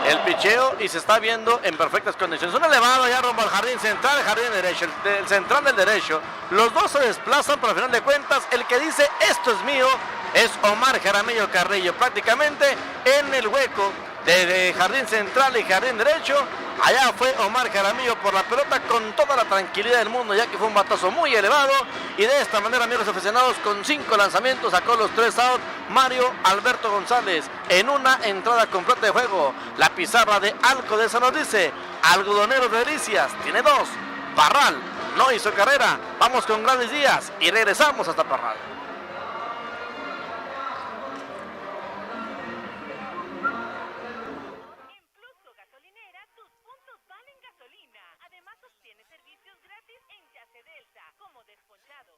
C: El picheo y se está viendo en perfectas condiciones. Un elevado ya rumbo al jardín central, el jardín derecho, el central del derecho. Los dos se desplazan, pero al final de cuentas, el que dice esto es mío es Omar Jaramillo Carrillo. Prácticamente en el hueco de jardín central y jardín derecho. Allá fue Omar Jaramillo por la pelota con toda la tranquilidad del mundo, ya que fue un batazo muy elevado. Y de esta manera, amigos aficionados, con 5 lanzamientos sacó los 3 outs Mario Alberto González en una entrada completa de juego. La pizarra de Alcodesa nos dice, Algodoneros de Delicias tiene 2, Parral no hizo carrera. Vamos con Gladys Díaz y regresamos hasta Parral.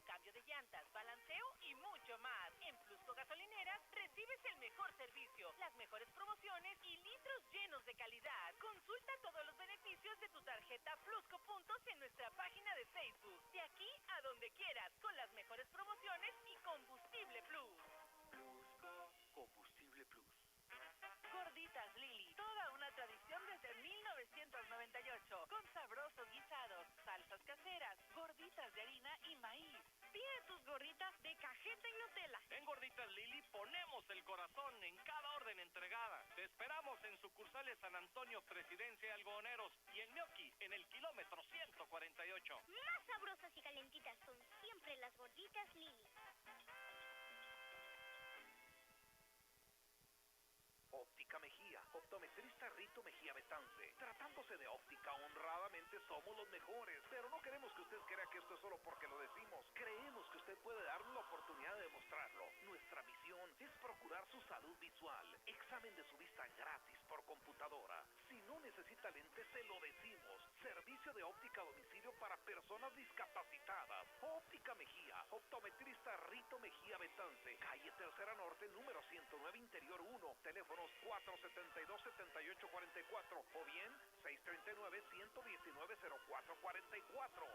E: Cambio de llantas, balanceo y mucho más. En Plusco Gasolineras recibes el mejor servicio, las mejores promociones y litros llenos de calidad. Consulta todos los beneficios de tu tarjeta Plusco Puntos en nuestra página de Facebook. De aquí a donde quieras, con las mejores promociones y Combustible Plus.
D: Plusco, Combustible Plus.
E: Gorditas Lili, toda una tradición desde 1998, con sabrosos guisados, salsas caseras, gorditas de harina y maíz. Pide tus gorditas de cajeta y Nutella.
D: En Gorditas Lili ponemos el corazón en cada orden entregada. Te esperamos en sucursales San Antonio, Presidencia y Algodoneros y en Gnocchi en el kilómetro 148.
G: Más sabrosas y calentitas son siempre las Gorditas Lili.
F: Óptica Mejía, optometrista Rito Mejía Betance. Tratándose de óptica, honradamente somos los mejores, pero no que usted crea que esto es solo porque lo decimos. Creemos que usted puede darnos la oportunidad de demostrarlo. Nuestra misión es procurar su salud visual. Examen de su vista gratis por computadora. Si no necesita lentes, se lo decimos. Servicio de óptica a domicilio para personas discapacitadas. Óptica Mejía. Optometrista Rito Mejía Betance. Calle Tercera Norte, número 109, Interior 1. Teléfonos 472-7844 o bien 639-119-0444.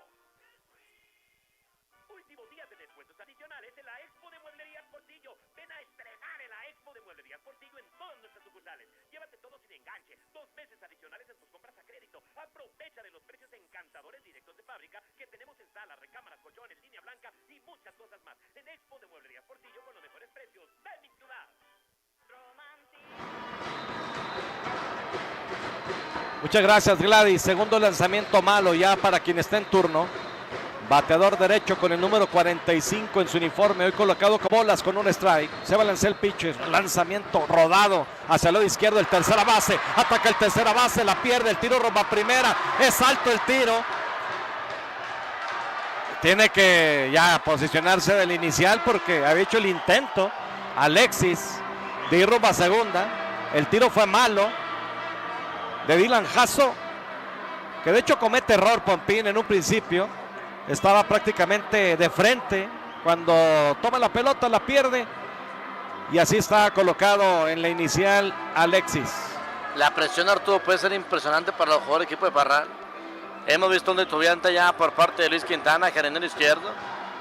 D: Último día de descuentos adicionales en la Expo de Mueblerías Portillo. Ven a estrenar en la Expo de Mueblerías Portillo en todas nuestras sucursales. Llévate todo sin enganche, 2 meses adicionales en tus compras a crédito. Aprovecha de los precios encantadores directos de fábrica que tenemos en salas, recámaras, colchones, línea blanca y muchas cosas más. En Expo de Mueblerías Portillo con los mejores precios de mi ciudad.
B: Muchas gracias, Gladys. Segundo lanzamiento malo ya para quien está en turno. Bateador derecho con el número 45 en su uniforme, hoy colocado con bolas con un strike. Se va a lanzar el pitcher, lanzamiento rodado hacia el lado izquierdo, el tercera base, ataca el tercera base, la pierde, el tiro rumbo a primera, es alto el tiro. Tiene que ya posicionarse del inicial porque había hecho el intento Alexis de ir rumbo a segunda. El tiro fue malo de Dylan Jasso, que de hecho comete error Pompín en un principio. Estaba prácticamente de frente, cuando toma la pelota la pierde y así está colocado en la inicial Alexis.
C: La presión, Arturo, puede ser impresionante para los jugadores del equipo de Parral. Hemos visto un detuviante ya por parte de Luis Quintana, jardinero izquierdo.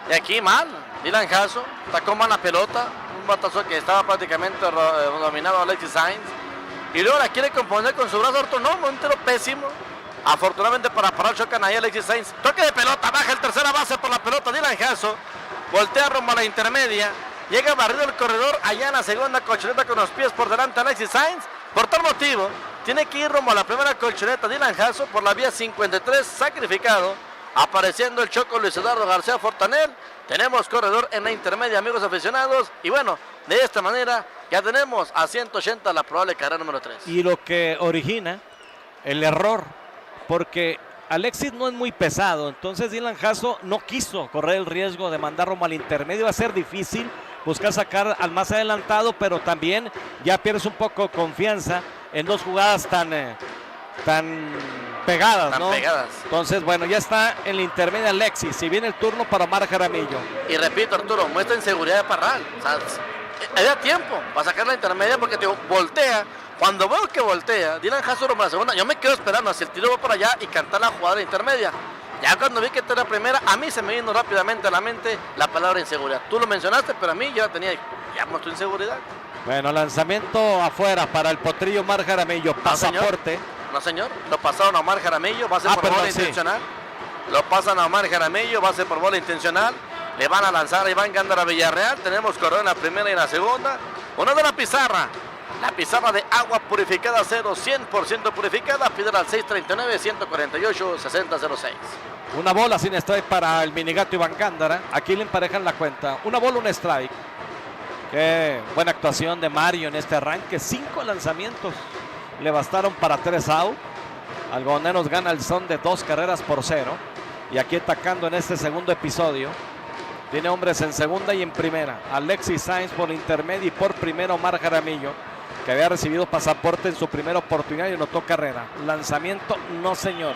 C: Y aquí mal, Dylan Jasso sacó mal la pelota, un batazo que estaba prácticamente dominado a Alexis Sainz. Y luego la quiere componer con su brazo, Arturo, no, un tiro pésimo. Afortunadamente para Parral chocan ahí Alexis Sainz. Toque de pelota, baja el tercera base por la pelota, Dylan Jasso. Voltea rumbo a la intermedia. Llega barrido el corredor allá en la segunda colchoneta con los pies por delante Alexis Sainz. Por tal motivo, tiene que ir rumbo a la primera colchoneta Dylan Jasso por la vía 53, sacrificado. Apareciendo el choco Luis Eduardo García Fortanel. Tenemos corredor en la intermedia, amigos aficionados. Y bueno, de esta manera ya tenemos a 180 la probable carrera número 3.
B: Y lo que origina el error, porque Alexis no es muy pesado, entonces Dylan Jasso no quiso correr el riesgo de mandar rumbo al intermedio. Va a ser difícil buscar sacar al más adelantado, pero también ya pierdes un poco confianza en dos jugadas tan pegadas, ¿no?
C: Pegadas.
B: Entonces, bueno, ya está en la intermedia Alexis, si viene el turno para Omar Jaramillo.
C: Y repito, Arturo, muestra inseguridad de Parral. O sea, había tiempo para sacar la intermedia porque te voltea. Cuando veo que voltea, Dylan Jasso rumbo a la segunda, yo me quedo esperando si el tiro va para allá y cantar la jugada de intermedia. Ya cuando vi que esta era primera, a mí se me vino rápidamente a la mente la palabra inseguridad. Tú lo mencionaste, pero a mí yo la tenía, ya mostró inseguridad.
B: Bueno, lanzamiento afuera para el potrillo Omar Jaramillo, pasaporte.
C: No, señor, lo pasaron a Omar Jaramillo, va a ser por bola intencional. Lo pasan a Omar Jaramillo, va a ser por bola intencional. Le van a lanzar a Iván Gándara Villarreal. Tenemos corredor en la primera y en la segunda. Uno de la pizarra. La pizarra de agua purificada cero, 100% purificada. Pídela al 639-148-6006.
B: Una bola sin strike para el minigato Iván Gándara. Aquí le emparejan la cuenta. Una bola, un strike. Qué buena actuación de Mario en este arranque. 5 lanzamientos le bastaron para 3 out. Algodoneros gana el son de 2 carreras por 0. Y aquí atacando en este segundo episodio. Tiene hombres en segunda y en primera. Alexis Sainz por intermedio y por primera Omar Jaramillo, que había recibido pasaporte en su primera oportunidad y anotó carrera. Lanzamiento, no señor.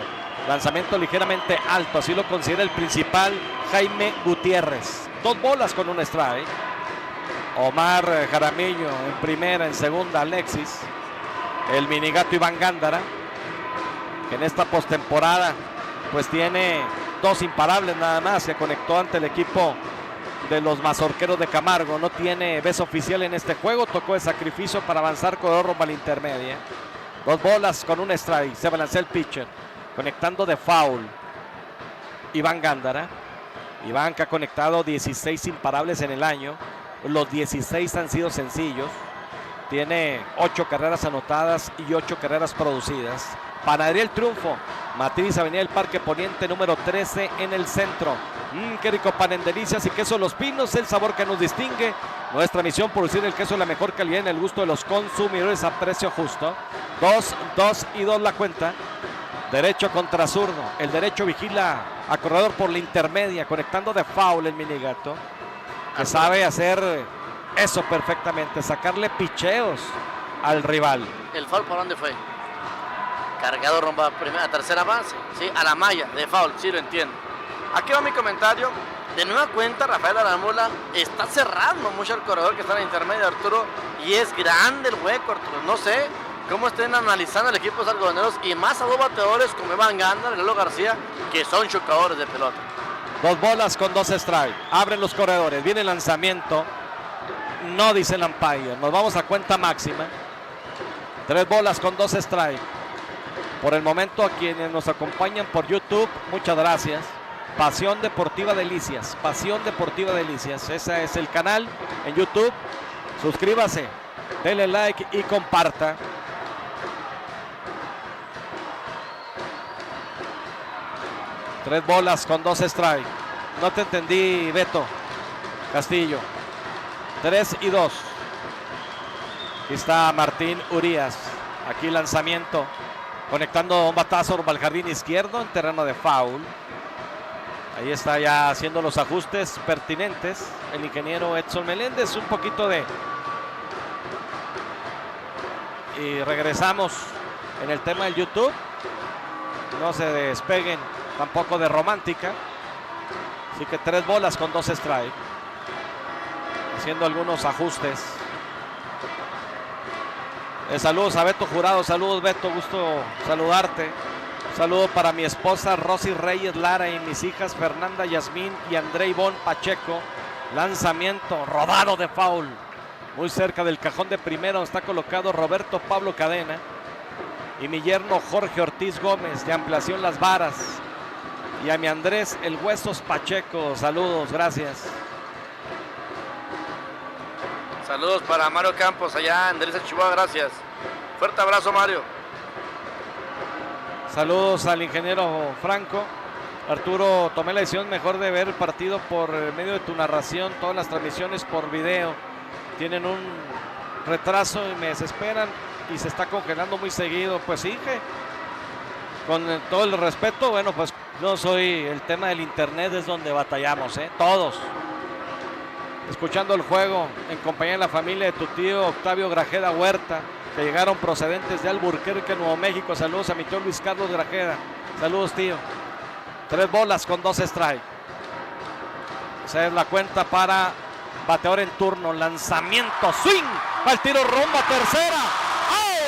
B: Lanzamiento ligeramente alto, así lo considera el principal Jaime Gutiérrez. 2 bolas con un strike. Omar Jaramillo en primera, en segunda Alexis. El minigato Iván Gándara, que en esta postemporada pues tiene 2 imparables nada más. Se conectó ante el equipo de los Mazorqueros de Camargo. No tiene vez oficial en este juego. Tocó de sacrificio para avanzar con rumbo a la intermedia. 2 bolas con un strike. Se balancea el pitcher, conectando de foul Iván Gándara. Iván, que ha conectado 16 imparables en el año. Los 16 han sido sencillos. Tiene 8 carreras anotadas y 8 carreras producidas. Panadería El Triunfo, Matriz, Avenida del Parque Poniente, número 13 en el centro. Qué rico pan en delicias y queso Los Pinos, el sabor que nos distingue. Nuestra misión, producir el queso de la mejor calidad en el gusto de los consumidores a precio justo. 2 y 2 la cuenta Derecho contra zurdo. El derecho vigila a corredor por la intermedia, conectando de foul el Minigato, que sabe hacer eso perfectamente, sacarle picheos al rival.
C: ¿El foul por dónde fue? Cargado rumbo a primera, tercera base, sí, a la malla de foul, sí lo entiendo. Aquí va mi comentario. De nueva cuenta, Rafael Arámbula está cerrando mucho el corredor que está en la intermedia, Arturo, y es grande el hueco, Arturo. No sé cómo estén analizando el equipo de los algodoneros y más a dos bateadores como Evan Gandar y Lalo García, que son chocadores de pelota.
B: 2 bolas con 2 strikes. Abren los corredores. Viene el lanzamiento. No dice el umpire. Nos vamos a cuenta máxima. 3 bolas con 2 strikes. Por el momento, a quienes nos acompañan por YouTube, muchas gracias. Pasión Deportiva Delicias. Pasión Deportiva Delicias. Ese es el canal en YouTube. Suscríbase, dele like y comparta. Tres bolas con 2 strikes. No te entendí, Beto Castillo. 3-2. Aquí está Martín Urías. Aquí lanzamiento. Conectando un batazo al jardín izquierdo en terreno de foul. Ahí está ya haciendo los ajustes pertinentes el ingeniero Edson Meléndez. Un poquito de... Y regresamos en el tema del YouTube. No se despeguen tampoco de romántica. Así que 3 bolas con 2 strikes. Haciendo algunos ajustes. Saludos a Beto Jurado. Saludos, Beto. Gusto saludarte. Saludo para mi esposa Rosy Reyes Lara y mis hijas Fernanda Yasmín y André Ivonne Pacheco. Lanzamiento rodado de foul. Muy cerca del cajón de primera donde está colocado Roberto Pablo Cadena. Y mi yerno Jorge Ortiz Gómez de Ampliación Las Varas. Y a mi Andrés El Huesos Pacheco. Saludos, gracias.
C: Saludos para Mario Campos allá en Delicias, Chihuahua, gracias. Fuerte abrazo, Mario.
B: Saludos al ingeniero Franco. Arturo, tomé la decisión mejor de ver el partido por medio de tu narración. Todas las transmisiones por video tienen un retraso y me desesperan y se está congelando muy seguido. Pues sí, que con todo el respeto, bueno, pues no soy, el tema del internet es donde batallamos, todos. Escuchando el juego en compañía de la familia de tu tío Octavio Grajeda Huerta, que llegaron procedentes de Alburquerque, Nuevo México. Saludos a mi tío Luis Carlos Grajeda. Saludos, tío. 3 bolas con 2 strikes. Esa es la cuenta para bateador en turno. Lanzamiento, swing. Va el tiro rumbo a tercera.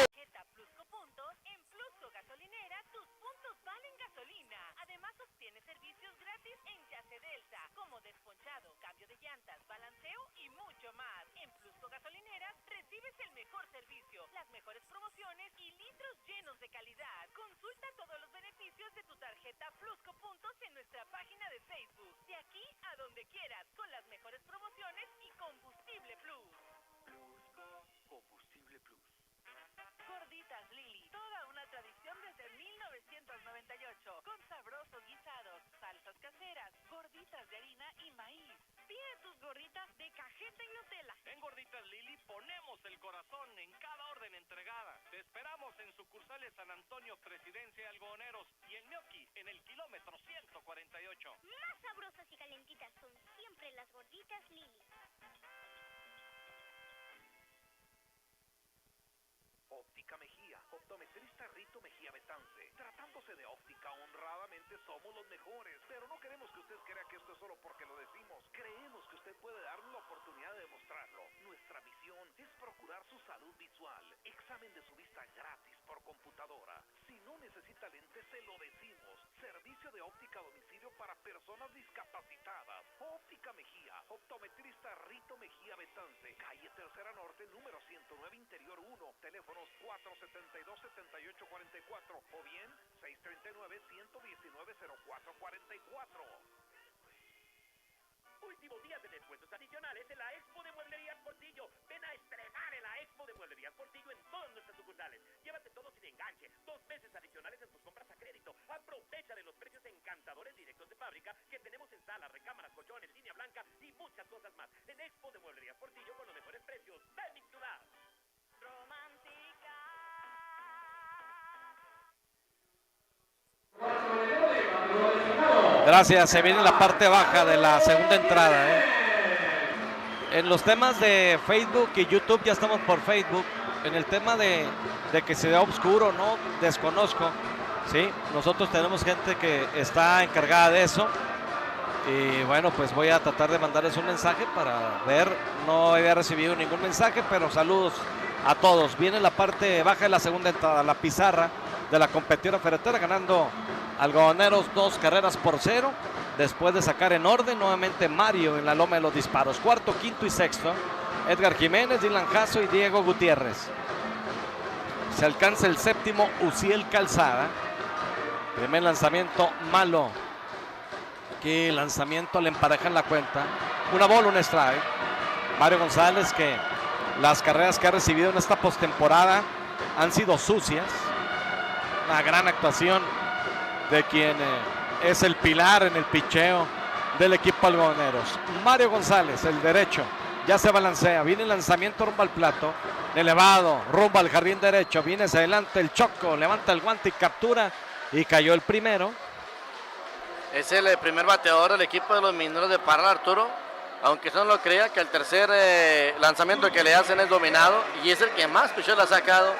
E: Tarjeta Plusco Puntos en Plusco Gasolinera, tus puntos valen gasolina. Además obtienes servicios gratis en Yase Delta, como desponchado, cambio de llantas, balanceo y mucho más. En Plusco Gasolinera recibes el mejor servicio, las mejores promociones y litros llenos de calidad. Consulta todos los beneficios de tu tarjeta Plusco Puntos en nuestra página de Facebook. De aquí a donde quieras, con las mejores promociones y combustible Plus.
D: Plusco Combustible Plus.
E: Gorditas Lili, toda una tradición desde 1998, con sabrosos guisados, salsas caseras, gorditas de harina y maíz. Pide tus gorditas de cajeta y Nutella.
D: En Gorditas Lili ponemos el corazón en cada orden entregada. Te esperamos en sucursales San Antonio, Presidencia y Algodoneros y en Gnocchi en el kilómetro 148.
G: Más sabrosas y calentitas son siempre las gorditas Lili.
F: Óptica Mejía, optometrista Rito Mejía Betance. Tratándose de óptica, honradamente somos los mejores, pero no queremos que usted crea que esto es solo porque lo decimos. Creemos que usted puede darnos la oportunidad de demostrarlo. Nuestra misión es procurar su salud visual. Examen de su vista gratis por computadora. Si no necesita lentes, se lo decimos. Servicio de óptica a domicilio para personas discapacitadas. Óptica Mejía, optometrista Rito Mejía Betance. Calle Tercera Norte, número 109, Interior 1. Teléfonos 472-7844 o bien 639-119-0444.
D: Últimos días de descuentos adicionales en la Expo de Mueblerías Portillo. Ven a estrenar en la Expo de Mueblerías Portillo en todas nuestras sucursales. Llévate todo sin enganche, 2 meses adicionales en tus compras a crédito. Aprovecha de los precios encantadores directos de fábrica que tenemos en salas, recámaras, colchones, línea blanca y muchas cosas más. En Expo de Mueblerías Portillo con los mejores precios. ¡Ven mi ciudad!
E: Romántica.
B: Gracias, se viene la parte baja de la segunda entrada. En los temas de Facebook y YouTube, ya estamos por Facebook. En el tema de que se vea oscuro, no, desconozco. Sí, nosotros tenemos gente que está encargada de eso. Y bueno, pues voy a tratar de mandarles un mensaje para ver. No había recibido ningún mensaje, pero saludos a todos. Viene la parte baja de la segunda entrada, la pizarra de la competidora ferretera, ganando Algodoneros 2-0, después de sacar en orden nuevamente Mario en la loma de los disparos. Cuarto, quinto y sexto, Edgar Jiménez, Dylan Jasso y Diego Gutiérrez. Se alcanza el séptimo, Uciel Calzada. Primer lanzamiento malo. Qué lanzamiento, le emparejan la cuenta. Una bola, un strike. Mario González, que las carreras que ha recibido en esta postemporada han sido sucias. Una gran actuación de quien es el pilar en el picheo del equipo Algodoneros. Mario González, el derecho, ya se balancea. Viene el lanzamiento rumbo al plato. Elevado, rumbo al jardín derecho. Viene hacia adelante el Choco, levanta el guante y captura. Y cayó el primero.
C: Es el primer bateador del equipo de los Mineros de Parral, Arturo. Aunque usted no lo crea, que el tercer lanzamiento que le hacen es dominado. Y es el que más picheos le ha sacado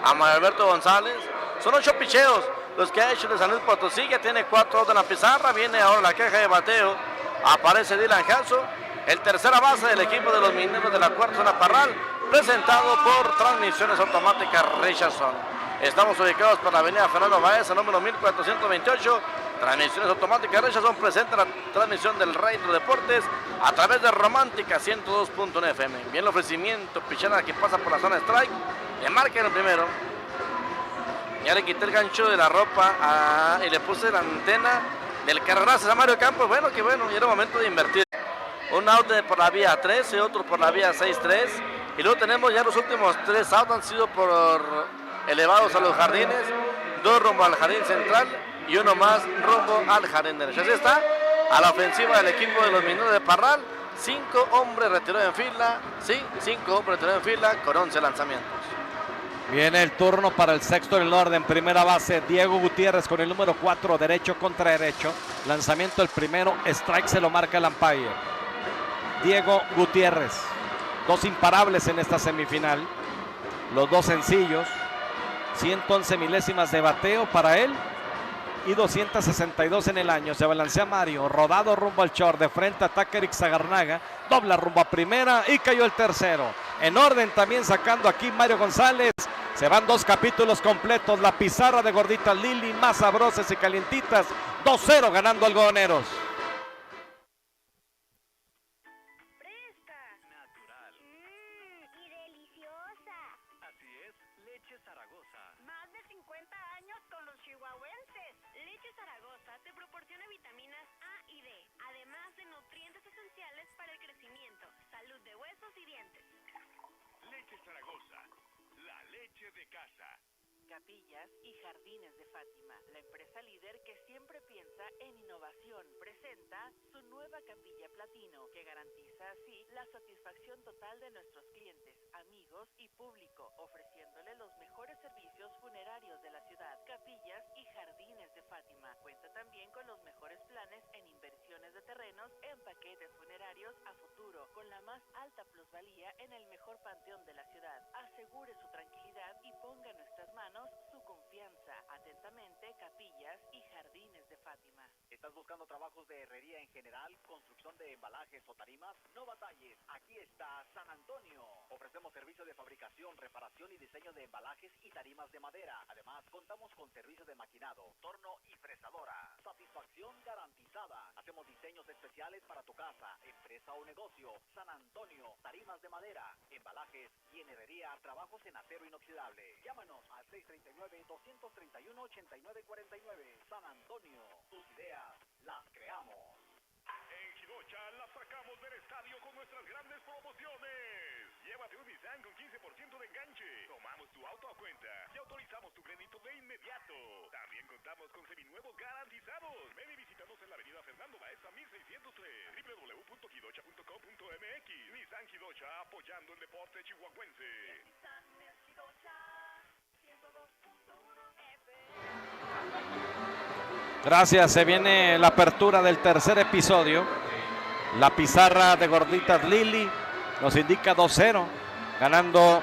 C: a Mario Alberto González. Son 8 picheos los que ha hecho de San Luis Potosí. Ya tiene 4 de la pizarra. Viene ahora la caja de bateo. Aparece Dylan Jasso, el tercera base del equipo de los Mineros de la cuarta zona Parral, presentado por Transmisiones Automáticas Richardson. Estamos ubicados por la avenida Fernando Baeza, número 1428. Transmisiones Automáticas Richardson presenta la transmisión del Rey de los Deportes a través de Romántica 102.1 FM. Bien el ofrecimiento, pichada que pasa por la zona strike. Le marca en el primero. Ya le quité el gancho de la ropa y le puse la antena del carrerazo a Mario Campos. Bueno, que bueno, y era momento de invertir. Un out por la vía 13, otro por la vía 6-3. Y luego tenemos ya los últimos 3 outs han sido por elevados a los jardines. 2 rumbo al jardín central y 1 más rumbo al jardín derecho. Así está, a la ofensiva del equipo de los Mineros de Parral. 5 hombres retirados en fila. Sí, 5 hombres retirados en fila con 11 lanzamientos.
B: Viene el turno para el sexto en el orden. Primera base, Diego Gutiérrez con el número 4, derecho contra derecho. Lanzamiento el primero, strike se lo marca el umpire. Diego Gutiérrez, 2 imparables en esta semifinal. Los 2 sencillos. 111 milésimas de bateo para él y 262 en el año. Se balancea Mario, rodado rumbo al short, de frente ataca Eric Zagarnaga, dobla rumbo a primera y cayó el tercero. En orden también sacando aquí Mario González. Se van 2 capítulos completos, la pizarra de gorditas Lili, más sabrosas y calientitas. 2-0 ganando Algodoneros.
G: Fresca.
D: Natural.
G: Y deliciosa.
D: Así es, leche Zaragoza.
E: Más de 50 años con los chihuahuenses.
G: Leche Zaragoza te proporciona vitaminas A y D, además de nutrientes esenciales para el crecimiento, salud de huesos y dientes.
D: Leche Zaragoza, la leche de casa.
E: Capillas y Jardines de Fátima, la empresa líder que siempre piensa en innovación, presenta su nueva capilla platino, que garantiza así la satisfacción total de nuestros clientes, amigos y público, ofreciéndole los mejores servicios funerarios de la ciudad. Capillas y Jardines de Fátima cuenta también con los mejores planes en inversiones de terrenos en paquetes funerarios a futuro, con la más alta plusvalía en el mejor panteón de la ciudad. Asegure su tranquilidad y ponga en nuestras manos su confianza. Atentamente, Capillas y Jardines de Fátima.
H: ¿Estás buscando trabajos de herrería en general, construcción de embalajes o tarimas? No batalles, aquí está San Antonio. Ofrecemos servicio de fabricación, reparación y diseño de embalajes y tarimas de madera. Además, contamos con servicio de maquinado, torno y fresadora. Satisfacción garantizada. Hacemos diseños especiales para tu casa, empresa o negocio. San Antonio, tarimas de madera, embalajes y en herrería, trabajos en acero inoxidable. Llámanos al 639-231-8949. San Antonio, tus ideas las creamos.
D: En Jidocha la sacamos del estadio con nuestras grandes promociones. Llévate un Nissan con 15% de enganche. Tomamos tu auto a cuenta y autorizamos tu crédito de inmediato. También contamos con seminuevos garantizados. Ven y visítanos en la avenida Fernando Baeza 1603. www.jidocha.com.mx. Nissan Jidocha, apoyando el deporte chihuahuense.
E: Nissan Jidocha 102.1 FM.
B: Gracias, se viene la apertura del tercer episodio. La pizarra de Gorditas Lili nos indica 2-0, ganando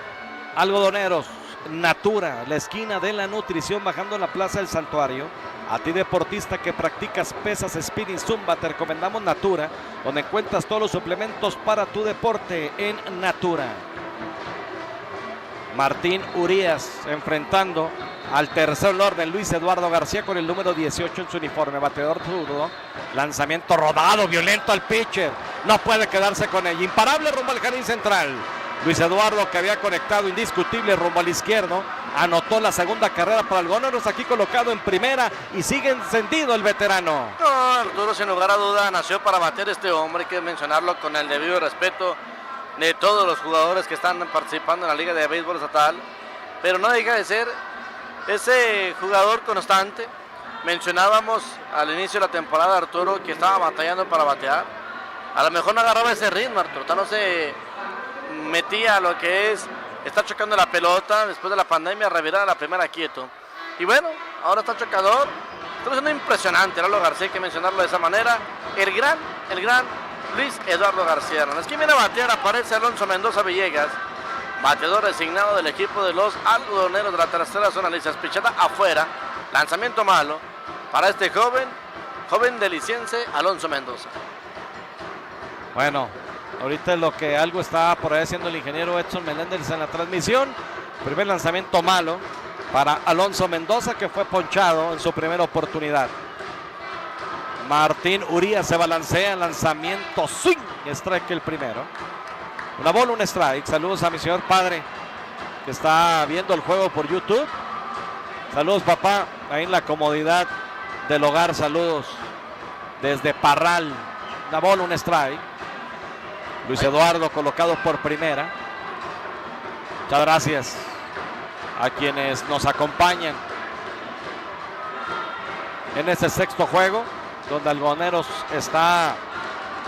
B: Algodoneros. Natura, la esquina de la nutrición, bajando en la Plaza del Santuario. A ti, deportista que practicas pesas, spinning, zumba, te recomendamos Natura, donde encuentras todos los suplementos para tu deporte en Natura. Martín Urías enfrentando al tercer orden, Luis Eduardo García, con el número 18 en su uniforme, bateador zurdo. Lanzamiento rodado, violento al pitcher, no puede quedarse con ella, imparable rumbo al jardín central. Luis Eduardo, que había conectado indiscutible rumbo al izquierdo, anotó la segunda carrera para Algodoneros, aquí colocado en primera, y sigue encendido el veterano.
C: No, Arturo, sin lugar a duda, nació para bater este hombre, hay que mencionarlo con el debido respeto de todos los jugadores que están participando en la Liga de Béisbol Estatal, pero no deja de ser ese jugador constante. Mencionábamos al inicio de la temporada, Arturo, que estaba batallando para batear. A lo mejor no agarraba ese ritmo, Arturo, no se metía a lo que es estar chocando la pelota después de la pandemia, revirar a la primera quieto. Y bueno, ahora está chocador. Está siendo impresionante, Lalo García, hay que mencionarlo de esa manera. El gran Luis Eduardo García. En la esquina viene a batear, aparece Alonso Mendoza Villegas, bateador designado del equipo de los Algodoneros de la tercera zona. Lizas, pichada afuera, lanzamiento malo para este joven deliciense Alonso Mendoza.
B: Bueno, ahorita lo que algo está por ahí haciendo el ingeniero Edson Meléndez en la transmisión. Primer lanzamiento malo para Alonso Mendoza, que fue ponchado en su primera oportunidad. Martín Urías se balancea, lanzamiento swing, strike el primero. Una bola, un strike. Saludos a mi señor padre, que está viendo el juego por YouTube. Saludos, papá, ahí en la comodidad del hogar. Saludos desde Parral. Una bola, un strike. Luis Eduardo colocado por primera. Muchas gracias a quienes nos acompañan en este sexto juego, donde Algodoneros está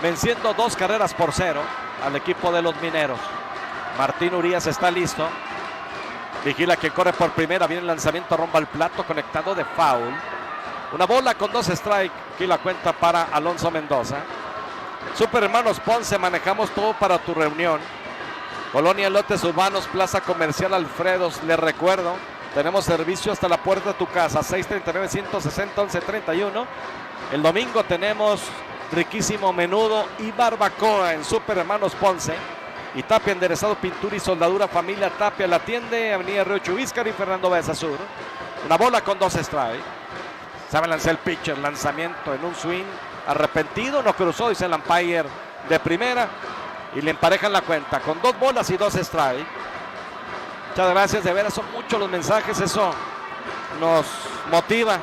B: venciendo 2-0 al equipo de los Mineros. Martín Urías está listo. Vigila que corre por primera. Viene el lanzamiento rumbo al plato, conectado de foul. Una bola con 2 strikes. Aquí la cuenta para Alonso Mendoza. Super Hermanos Ponce, manejamos todo para tu reunión. Colonia Lotes Urbanos, Plaza Comercial Alfredos. Les recuerdo, tenemos servicio hasta la puerta de tu casa. 639-160-1131. El domingo tenemos riquísimo menudo y barbacoa en Super Hermanos Ponce. Y Tapia Enderezado, Pintura y Soldadura, familia Tapia la atiende. Avenida Río Chubíscar y Fernando Beza Sur. Una bola con 2 strikes. Sabe lanzar el pitcher, lanzamiento en un swing arrepentido, no cruzó, dice el umpire de primera, y le emparejan la cuenta con 2 bolas y 2 strikes. Muchas gracias, de veras son muchos los mensajes, eso nos motiva,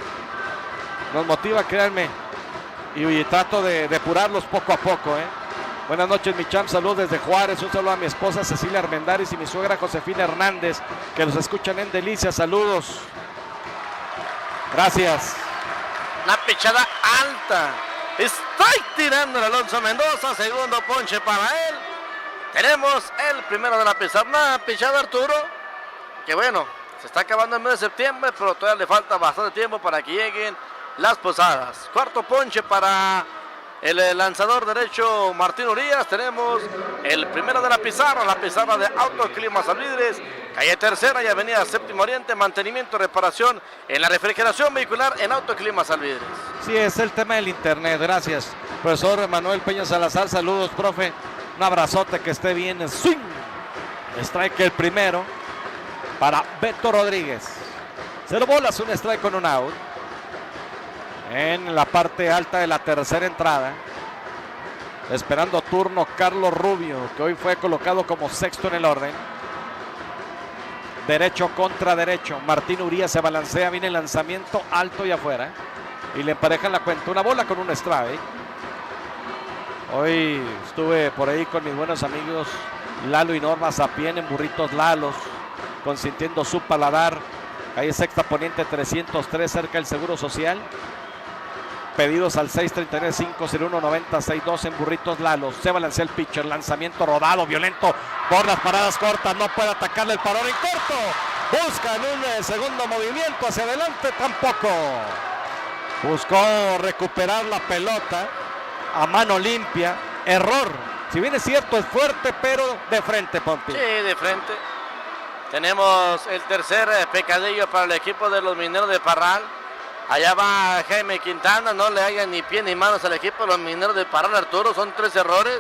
B: créanme, y trato de depurarlos poco a poco. Buenas noches, mi champ, saludos desde Juárez, un saludo a mi esposa Cecilia Armendáriz y mi suegra Josefina Hernández, que los escuchan en Delicia, saludos. Gracias.
C: Una pichada alta. Strike tirando el Alonso Mendoza. Segundo ponche para él. Tenemos el primero de la pizarra. Una pichada, Arturo, que bueno, se está acabando el mes de septiembre, pero todavía le falta bastante tiempo para que lleguen las posadas. Cuarto ponche para el lanzador derecho Martín Urías. Tenemos el primero de la pizarra de Autoclimas Alvidres, calle Tercera y avenida Séptimo Oriente. Mantenimiento, reparación en la refrigeración vehicular en Autoclimas Alvidres.
B: Sí, es el tema del internet. Gracias, profesor Manuel Peña Salazar. Saludos, profe. Un abrazote, que esté bien. Swing. Strike el primero para Beto Rodríguez. 0 bolas, un strike con un out. En la parte alta de la tercera entrada, esperando turno Carlos Rubio, que hoy fue colocado como sexto en el orden. Derecho contra derecho. Martín Urías se balancea, viene el lanzamiento alto y afuera, y le emparejan la cuenta. Una bola con un strike. Hoy estuve por ahí con mis buenos amigos Lalo y Norma Sapien en Burritos Lalos, consintiendo su paladar. Calle Sexta Poniente 303, cerca del Seguro Social. Pedidos al 639-501-9062 en Burritos Lalos. Se balancea el pitcher, lanzamiento rodado, violento por las paradas cortas. No puede atacarle el parón en corto. Buscan un segundo movimiento hacia adelante, tampoco. Buscó recuperar la pelota a mano limpia. Error. Si bien es cierto, es fuerte, pero de frente, Pompi.
C: Sí, de frente. Tenemos el tercer pecadillo para el equipo de los Mineros de Parral. Allá va Jaime Quintana, no le hagan ni pie ni manos al equipo de los Mineros de Parral, Arturo. Son 3 errores.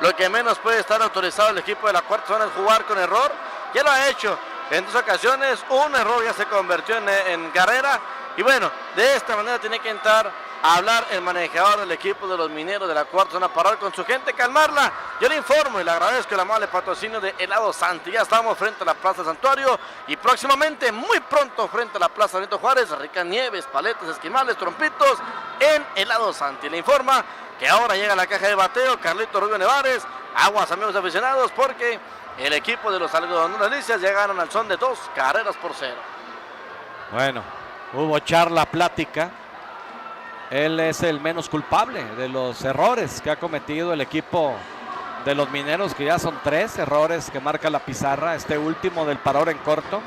C: Lo que menos puede estar autorizado el equipo de la cuarta zona es jugar con error. Ya lo ha hecho en 2 ocasiones. Un error ya se convirtió en carrera. Y bueno, de esta manera tiene que entrar a hablar el manejador del equipo de los Mineros de la cuarta zona Parral con su gente, calmarla. Yo le informo y le agradezco el amable patrocinio de Helado Santi. Ya estamos frente a la Plaza Santuario y próximamente, muy pronto, frente a la Plaza Benito Juárez, ricas nieves, paletas, esquimales, trompitos en Helado Santi. Le informa que ahora llega la caja de bateo Carlito Rubio Nevares. Aguas, amigos aficionados, porque el equipo de los Algodoneros Delicias llegaron al son de 2 carreras por 0.
B: Bueno, hubo charla, plática. Él es el menos culpable de los errores que ha cometido el equipo de los Mineros, que ya son 3 errores que marca la pizarra. Este último del parador en corto.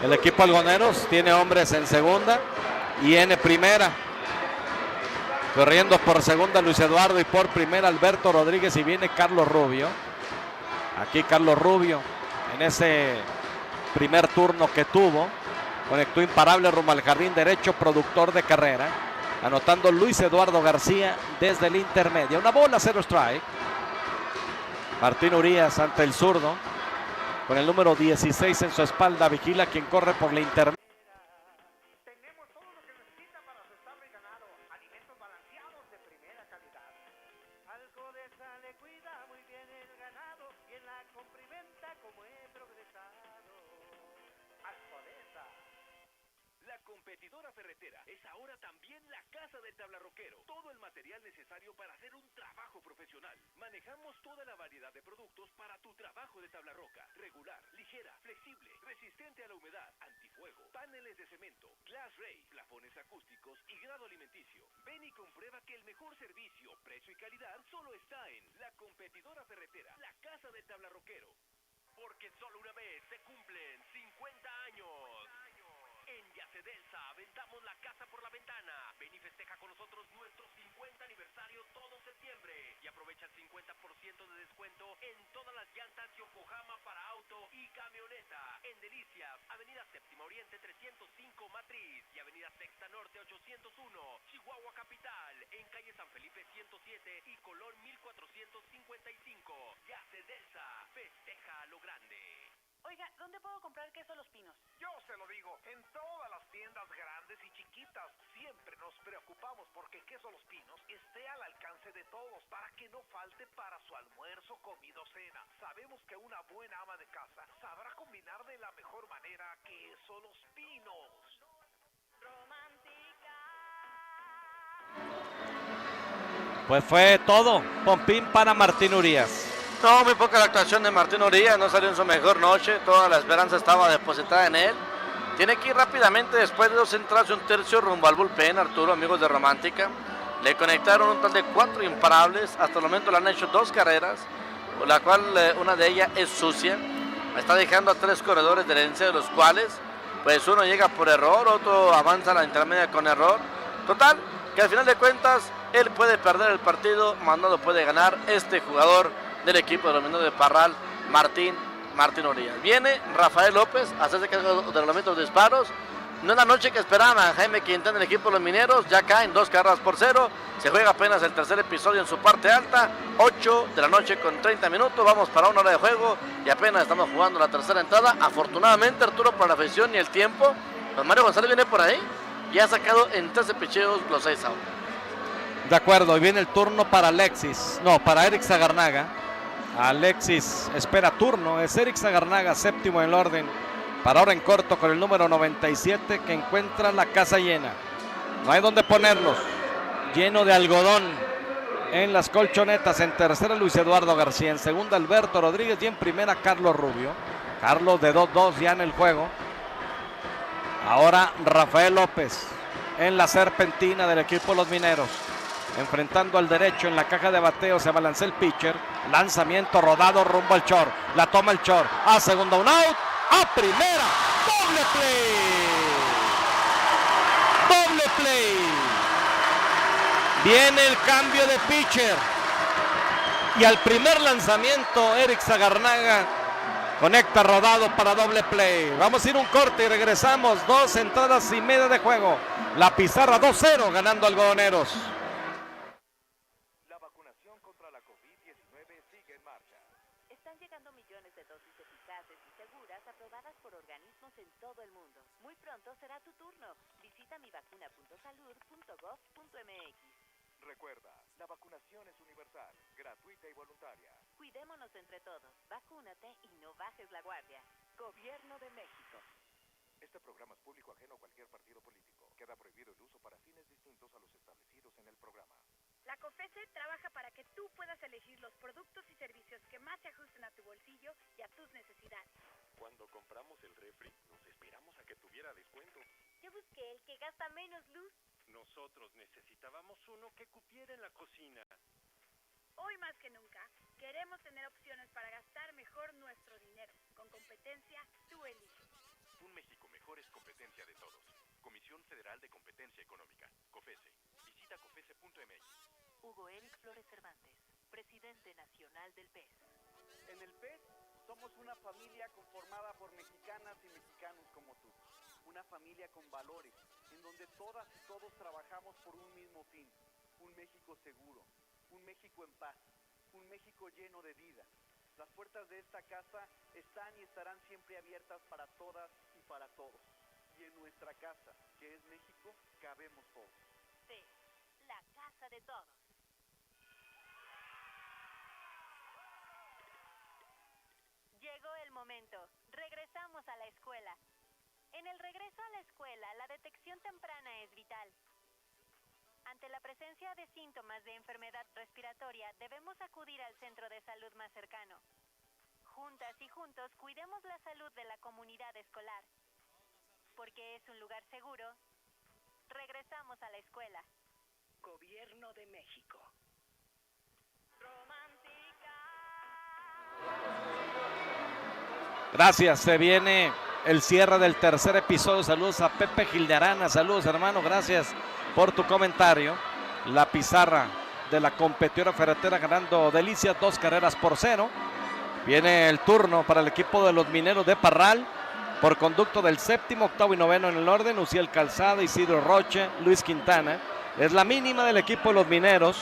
B: El equipo Algoneros tiene hombres en segunda y en primera. Corriendo por segunda Luis Eduardo y por primera Alberto Rodríguez, y viene Carlos Rubio. Aquí Carlos Rubio en ese primer turno que tuvo. Conectó imparable rumbo al jardín derecho, productor de carrera. Anotando Luis Eduardo García desde el intermedio. Una bola, 0 strike. Martín Urias ante el zurdo. Con el número 16 en su espalda. Vigila quien corre por la intermedia.
F: Tenemos todo lo que necesita para su estable ganado. Alimentos balanceados de primera calidad.
A: Alcodesa le cuida muy bien el ganado y en la compra y venta como he progresado.
F: Alcodesa.
D: La competidora ferretera es ahora también la casa del tablarroquero. Todo el material necesario para hacer un trabajo profesional. Manejamos toda la variedad de productos para tu trabajo de tablarroca. Regular, ligera, flexible, resistente a la humedad, antifuego, paneles de cemento, glass ray, plafones acústicos y grado alimenticio. Ven y comprueba que el mejor servicio, precio y calidad solo está en la competidora ferretera, la casa del tablarroquero.
I: Porque solo una vez se cumplen 50 años. En Yacedelsa aventamos la casa por la ventana. Ven y festeja con nosotros nuestro 50 aniversario todo septiembre. Y aprovecha el 50% de descuento en todas las llantas Yokohama para auto y camioneta. En Delicias, Avenida Séptima Oriente 305 Matriz y Avenida Sexta Norte 801, Chihuahua Capital. En calle San Felipe 107 y Colón 1455. Yacedelsa, festeja a lo grande.
E: Oiga, ¿dónde puedo comprar queso Los Pinos?
F: Yo se lo digo, en todas las tiendas grandes y chiquitas siempre nos preocupamos porque Queso Los Pinos esté al alcance de todos para que no falte para su almuerzo, comida o cena. Sabemos que una buena ama de casa sabrá combinar de la mejor manera Queso Los Pinos.
B: Pues fue todo, Pompín, para Martín Urias.
C: No, muy poca la actuación de Martín Urias, no salió en su mejor noche, toda la esperanza estaba depositada en él. Tiene que ir rápidamente después de 2 entradas y 1/3 rumbo al bullpen, Arturo, amigos de Romántica. Le conectaron un total de 4 imparables, hasta el momento le han hecho 2 carreras, la cual una de ellas es sucia. Está dejando a 3 corredores de herencia, de los cuales pues uno llega por error, otro avanza a la intermedia con error. Total, que al final de cuentas él puede perder el partido, más no lo puede ganar este jugador del equipo de los Mineros de Parral, Martín Urias. Viene Rafael López a hacerse cargo de los momentos de disparos. No es la noche que esperaban Jaime Quintana, el equipo de los Mineros. Ya caen 2 carreras por 0. Se juega apenas el tercer episodio en su parte alta. 8 de la noche con 30 minutos. Vamos para 1 hora de juego y apenas estamos jugando la tercera entrada. Afortunadamente, Arturo, para la afición y el tiempo, pues Mario González viene por ahí y ha sacado en 13 picheos los 6 outs.
B: De acuerdo, y viene el turno para para Eric Zagarnaga. Alexis espera turno, es Eric Zagarnaga, séptimo en el orden. Para ahora en corto con el número 97, que encuentra la casa llena. No hay donde ponerlos. Lleno de algodón en las colchonetas. En tercera Luis Eduardo García, en segunda Alberto Rodríguez y en primera Carlos Rubio. Carlos de 2-2 ya en el juego. Ahora Rafael López en la serpentina del equipo de los Mineros. Enfrentando al derecho en la caja de bateo, se balancea el pitcher. Lanzamiento rodado rumbo al short. La toma el short. A segunda un out. A primera. Doble play. Doble play. Viene el cambio de pitcher. Y al primer lanzamiento, Eric Zagarnaga conecta rodado para doble play. Vamos a ir un corte y regresamos. 2 entradas y media de juego. La pizarra 2-0 ganando Algodoneros.
D: La vacunación contra la COVID-19 sigue en marcha.
E: Están llegando millones de dosis eficaces y seguras aprobadas por organismos en todo el mundo. Muy pronto será tu turno. Visita mivacuna.salud.gov.mx.
D: Recuerda, la vacunación es universal, gratuita y voluntaria.
E: Cuidémonos entre todos. Vacúnate y no bajes la guardia. Gobierno de México.
D: Este programa es público ajeno a cualquier partido político. Queda prohibido el uso para fines distintos a los establecidos en el programa.
G: La COFESE trabaja para que tú puedas elegir los productos y servicios que más se ajusten a tu bolsillo y a tus necesidades.
I: Cuando compramos el refri, nos esperamos a que tuviera descuento.
G: Yo busqué el que gasta menos luz.
I: Nosotros necesitábamos uno que cupiera en la cocina.
G: Hoy más que nunca, queremos tener opciones para gastar mejor nuestro dinero. Con competencia, tú eliges.
D: Un México mejor es competencia de todos. Comisión Federal de Competencia Económica, COFESE. Visita COFESE.mx.
E: Hugo Eric Flores Cervantes, presidente nacional del PES.
H: En el PES somos una familia conformada por mexicanas y mexicanos como tú. Una familia con valores, en donde todas y todos trabajamos por un mismo fin. Un México seguro, un México en paz, un México lleno de vida. Las puertas de esta casa están y estarán siempre abiertas para todas y para todos. Y en nuestra casa, que es México, cabemos todos.
E: PES, la casa de todos. Llegó el momento. Regresamos a la escuela. En el regreso a la escuela, la detección temprana es vital. Ante la presencia de síntomas de enfermedad respiratoria, debemos acudir al centro de salud más cercano. Juntas y juntos, cuidemos la salud de la comunidad escolar. Porque es un lugar seguro, regresamos a la escuela.
A: Gobierno de México.
B: Gracias, se viene el cierre del tercer episodio. Saludos a Pepe Gildarana, saludos hermano, gracias por tu comentario. La pizarra de la competidora ferretera ganando Delicias 2-0. Viene el turno para el equipo de los Mineros de Parral. Por conducto del séptimo, octavo y noveno en el orden, Uciel Calzada, Isidro Roche, Luis Quintana. Es la mínima del equipo de los Mineros.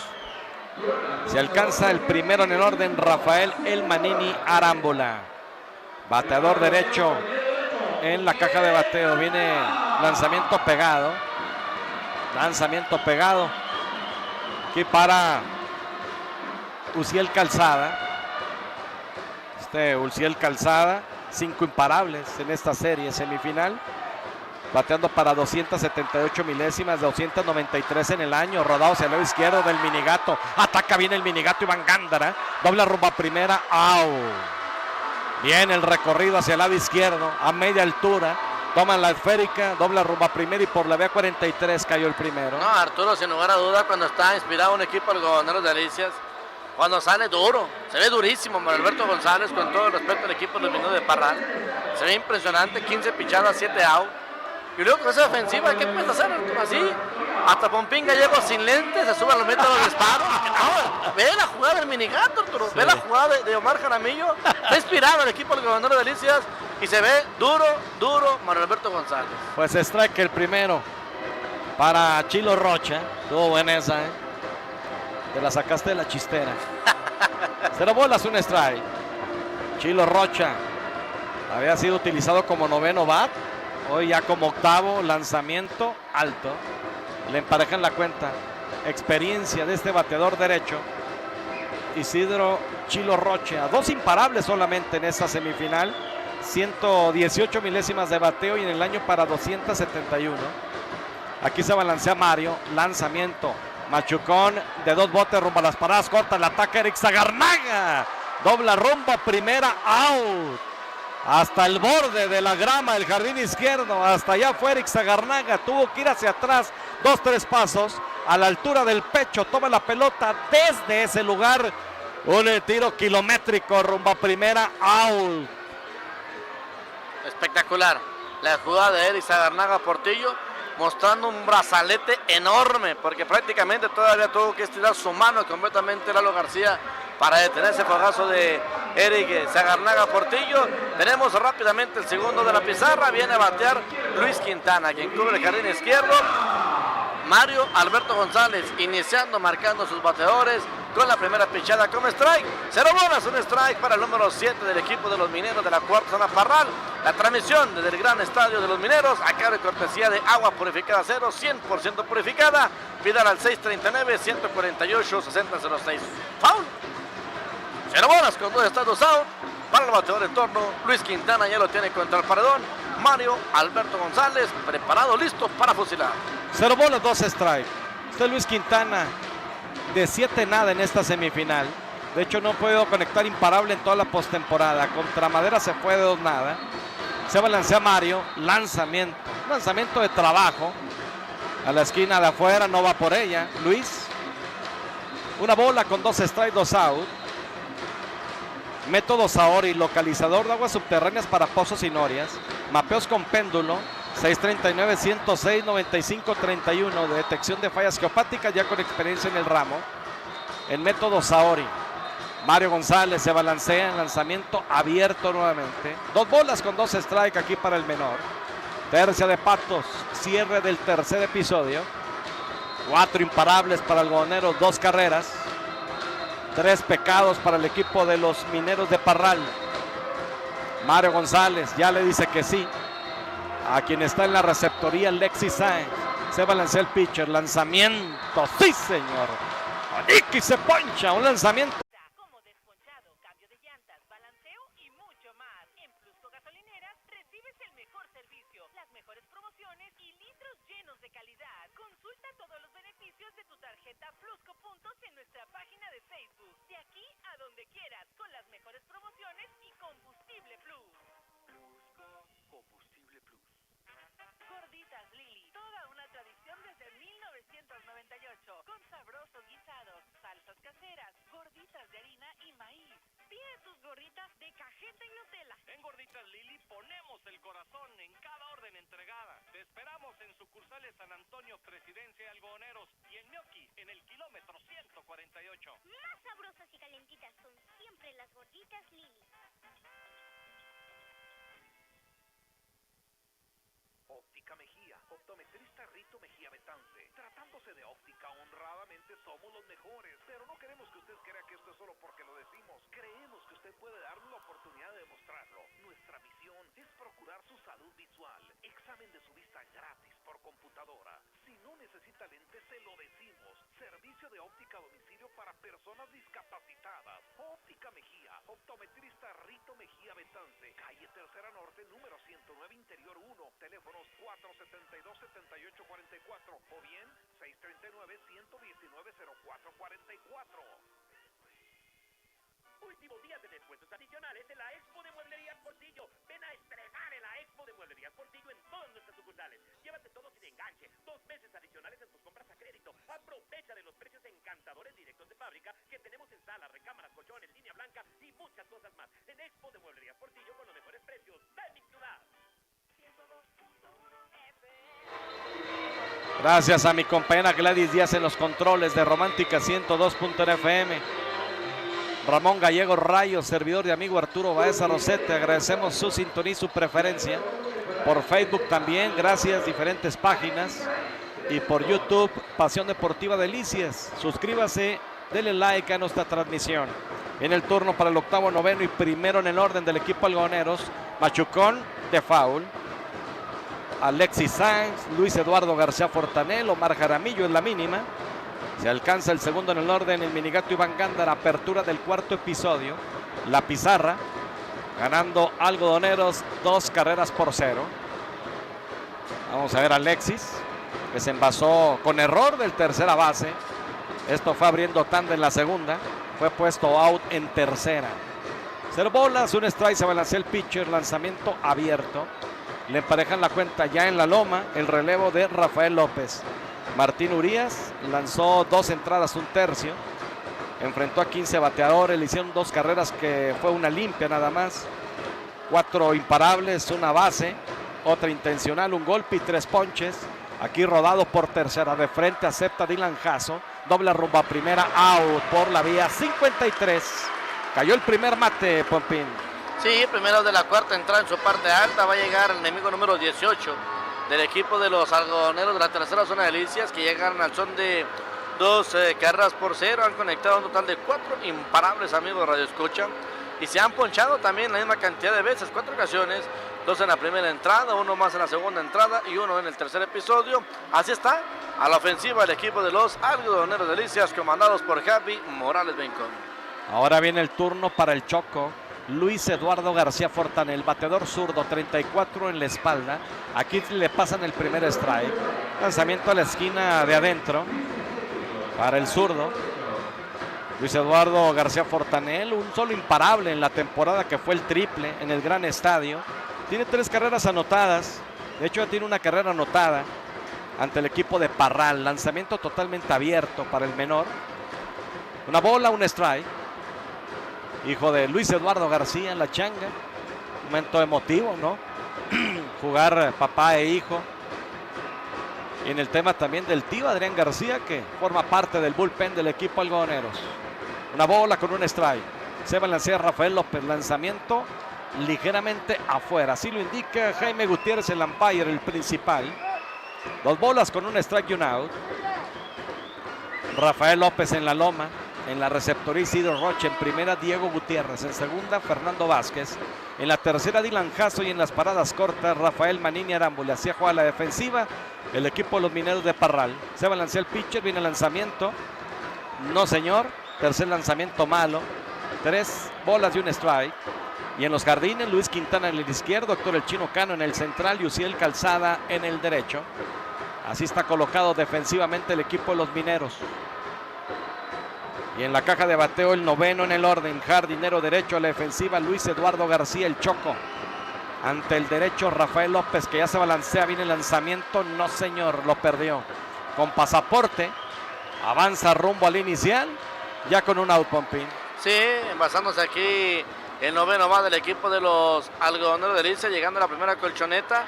B: Se alcanza el primero en el orden, Rafael El Manini Arámbola. Bateador derecho en la caja de bateo. Viene lanzamiento pegado. Lanzamiento pegado. Aquí para Uciel Calzada. Uciel Calzada, 5 imparables en esta serie semifinal. Bateando para 278 milésimas, 293 en el año. Rodado hacia el lado izquierdo del Minigato. Ataca bien el Minigato Iván Gándara. Doble rumbo a primera. ¡Au! Bien el recorrido hacia el lado izquierdo, a media altura. Toman la esférica, doble rumbo a primera y por la vía 43 cayó el primero.
C: No, Arturo, sin lugar a dudas, cuando está inspirado un equipo del Algodoneros de Delicias, cuando sale duro, se ve durísimo Manuel Alberto González, con todo el respeto al equipo de los Mineros de Parral. Se ve impresionante, 15 pichadas, 7 out. Y luego con esa ofensiva, ¿qué puedes hacer, Arturo? Así, hasta Pompín Gallego sin lentes, se sube a los metros de los disparos. No, ve la jugada del Minigato, Arturo, sí. Ve la jugada de Omar Jaramillo. Está inspirado el equipo del Algodoneros de Delicias y se ve duro Manuel Alberto González.
B: Pues strike el primero para Chilo Rocha. Estuvo buena esa, ¿eh? Te la sacaste de la chistera. 0 bolas, un strike. Chilo Rocha había sido utilizado como noveno bat. Hoy ya como octavo, lanzamiento alto. Le emparejan la cuenta. Experiencia de este bateador derecho, Isidro Chilo Rocha. 2 imparables solamente en esta semifinal. 118 milésimas de bateo y en el año para 271. Aquí se balancea Mario. Lanzamiento. Machucón de 2 botes rumbo a las paradas cortas. El ataque Eric Zagarnaga. Dobla rumbo a primera, out. Hasta el borde de la grama del jardín izquierdo. Hasta allá fue Eric Zagarnaga. Tuvo que ir hacia atrás 2-3 pasos. A la altura del pecho. Toma la pelota desde ese lugar. Un tiro kilométrico rumbo a primera, out.
C: Espectacular. La jugada de Eric Zagarnaga Portillo. mostrando un brazalete enorme, porque prácticamente todavía tuvo que estirar su mano completamente Lalo García para detener ese fogazo de Eric Zagarnaga Portillo. Tenemos rápidamente el segundo de la pizarra, viene a batear Luis Quintana, quien cubre el jardín izquierdo. Mario Alberto González iniciando, marcando sus bateadores con la primera pichada como strike. 0 bolas, un strike para el número 7 del equipo de los Mineros de la cuarta zona Parral. La transmisión desde el gran estadio de los Mineros, a cargo de cortesía de Agua Purificada Cero, 100% purificada. Pidan al 639-148-6006. Foul. 0 bolas con 2 estados out para el bateador en torno. Luis Quintana ya lo tiene contra el paredón. Mario Alberto González preparado, listo para fusilar.
B: 0 bolas, 2 strike. Este Luis Quintana de 7-0 en esta semifinal. De hecho, no ha podido conectar imparable en toda la postemporada. Contra Madera se fue de 2-0. Se balancea Mario. Lanzamiento de trabajo. A la esquina de afuera, no va por ella. Luis. Una bola con 2 strikes, 2 out. Método Saori, localizador de aguas subterráneas para pozos y norias. Mapeos con péndulo. 639-106-9531 de detección de fallas geopáticas, ya con experiencia en el ramo. El método Saori. Mario González se balancea en lanzamiento abierto nuevamente. 2 bolas con 2 strikes aquí para el menor. Tercia de patos, cierre del tercer episodio. 4 imparables para Algodoneros, 2 carreras. 3 pecados para el equipo de los Mineros de Parral. Mario González ya le dice que sí a quien está en la receptoría, Alexis Sáenz. Se balancea el pitcher, lanzamiento, sí señor. Nicky se poncha, un lanzamiento.
E: Como desconchado, cambio de llantas, balanceo y mucho más. En Plusco Gasolineras recibes el mejor servicio, las mejores promociones y litros llenos de calidad. Consulta todos los beneficios de tu tarjeta Plusco Puntos en nuestra página de Facebook. De aquí a donde quieras, con las mejores promociones y combustible Plus.
D: Plusco Combustible Plus.
E: Gorditas Lili, toda una tradición desde 1998, con sabrosos guisados, salsas caseras, gorditas de harina y maíz. Pide tus gorditas de cajeta y Nutella.
D: En Gorditas Lili ponemos el corazón en cada orden entregada. Te esperamos en sucursales San Antonio, Presidencia y Algodoneros, y en Gnocchi en el kilómetro 148.
G: Más sabrosas y calentitas son siempre las gorditas Lili.
F: Óptica Mejía, optometrista Rito Mejía Betance. Tratándose de óptica, honradamente somos los mejores, pero no queremos que usted crea que esto es solo porque lo decimos. Creemos que usted puede darnos la oportunidad de demostrarlo. Nuestra misión es procurar su salud visual. Examen de su vista gratis por computadora. Si no necesita lentes, se lo decimos. Servicio de óptica a domicilio para personas discapacitadas. Óptica Mejía, optometrista Rito Mejía Betance. Calle Tercera Norte, número 109, Interior 1. Teléfonos 472-7844 o bien 639-119-0444.
I: Último día de descuentos adicionales en la Expo de Mueblerías Portillo. Ven a estrenar en la Expo de Mueblerías Portillo en todas nuestras sucursales. Llévate todo sin enganche, 2 meses adicionales en tus compras a crédito. Aprovecha de los precios encantadores directos de fábrica que tenemos en salas, recámaras, colchones, línea blanca y muchas cosas más. En Expo de Mueblerías Portillo con los mejores precios de mi ciudad.
B: Gracias a mi compañera Gladys Díaz en los controles de Romántica 102.fm. Ramón Gallego Rayo, servidor de amigo Arturo Baeza Rosete. Agradecemos su sintonía y su preferencia. Por Facebook también, gracias, diferentes páginas. Y por YouTube, Pasión Deportiva Delicias. Suscríbase, denle like a nuestra transmisión. Viene el turno para el octavo, noveno y primero en el orden del equipo Algodoneros. Machucón de foul. Alexis Sáenz, Luis Eduardo García Fortanel, Omar Jaramillo en la mínima. Se alcanza el segundo en el orden, el Minigato Iván Gándara, apertura del cuarto episodio. La pizarra, ganando Algodoneros 2 carreras por 0. Vamos a ver a Alexis, que se envasó con error del tercera base. Esto fue abriendo tanda en la segunda. Fue puesto out en tercera. 0 bolas, un strike, se balancea el pitcher, lanzamiento abierto. Le emparejan la cuenta ya en la loma, el relevo de Rafael López. Martín Urías lanzó 2 entradas, 1 tercio. Enfrentó a 15 bateadores, le hicieron 2 carreras que fue una limpia nada más. 4 imparables, 1 base, otra intencional, 1 golpe y 3 ponches. Aquí rodado por tercera, de frente acepta Dylan Jasso, doble rumbo a primera, out por la vía 53. Cayó el primer mate, Pompín.
C: Sí, primero de la cuarta entrada en su parte alta, va a llegar el enemigo número 18 del equipo de los algodoneros de la tercera zona de Delicias, que llegaron al son de 2 carreras por 0, han conectado un total de 4 imparables, amigos Radio Escucha, y se han ponchado también la misma cantidad de veces, 4 ocasiones, 2 en la primera entrada, 1 más en la segunda entrada y 1 en el tercer episodio. Así está, a la ofensiva el equipo de los algodoneros de Delicias, comandados por Javi Morales Bencón.
B: Ahora viene el turno para el Choco, Luis Eduardo García Fortanel, bateador zurdo, 34 en la espalda. Aquí le pasan el primer strike. Lanzamiento a la esquina de adentro para el zurdo. Luis Eduardo García Fortanel, un solo imparable en la temporada que fue el triple en el Gran Estadio. Tiene 3 carreras anotadas. De hecho, ya tiene una carrera anotada ante el equipo de Parral. Lanzamiento totalmente abierto para el menor. Una bola, un strike. Hijo de Luis Eduardo García en la changa. Un momento emotivo, ¿no? Jugar papá e hijo. Y en el tema también del tío Adrián García, que forma parte del bullpen del equipo algodoneros. Una bola con un strike. Se balancea Rafael López. Lanzamiento ligeramente afuera. Así lo indica Jaime Gutiérrez, el umpire, el principal. 2 bolas con un strike y un out. Rafael López en la loma. En la receptoría Isidro Rocha, en primera Diego Gutiérrez, en segunda Fernando Vázquez, en la tercera Dylan Jasso y en las paradas cortas Rafael Manini Arámbula. Hacía jugar la defensiva el equipo de los Mineros de Parral. Se balancea el pitcher, viene el lanzamiento, no señor, tercer lanzamiento malo, 3 bolas y un strike. Y en los jardines Luis Quintana en el izquierdo, Héctor el Chino Cano en el central y Uciel Calzada en el derecho. Así está colocado defensivamente el equipo de los Mineros. Y en la caja de bateo el noveno en el orden, jardinero derecho a la defensiva Luis Eduardo García, el Choco. Ante el derecho Rafael López, que ya se balancea, viene el lanzamiento, no señor, lo perdió. Con pasaporte, avanza rumbo al inicial, ya con un out, Pompín.
C: Sí, basándose aquí el noveno va del equipo de los algodoneros de Delicias, llegando a la primera colchoneta.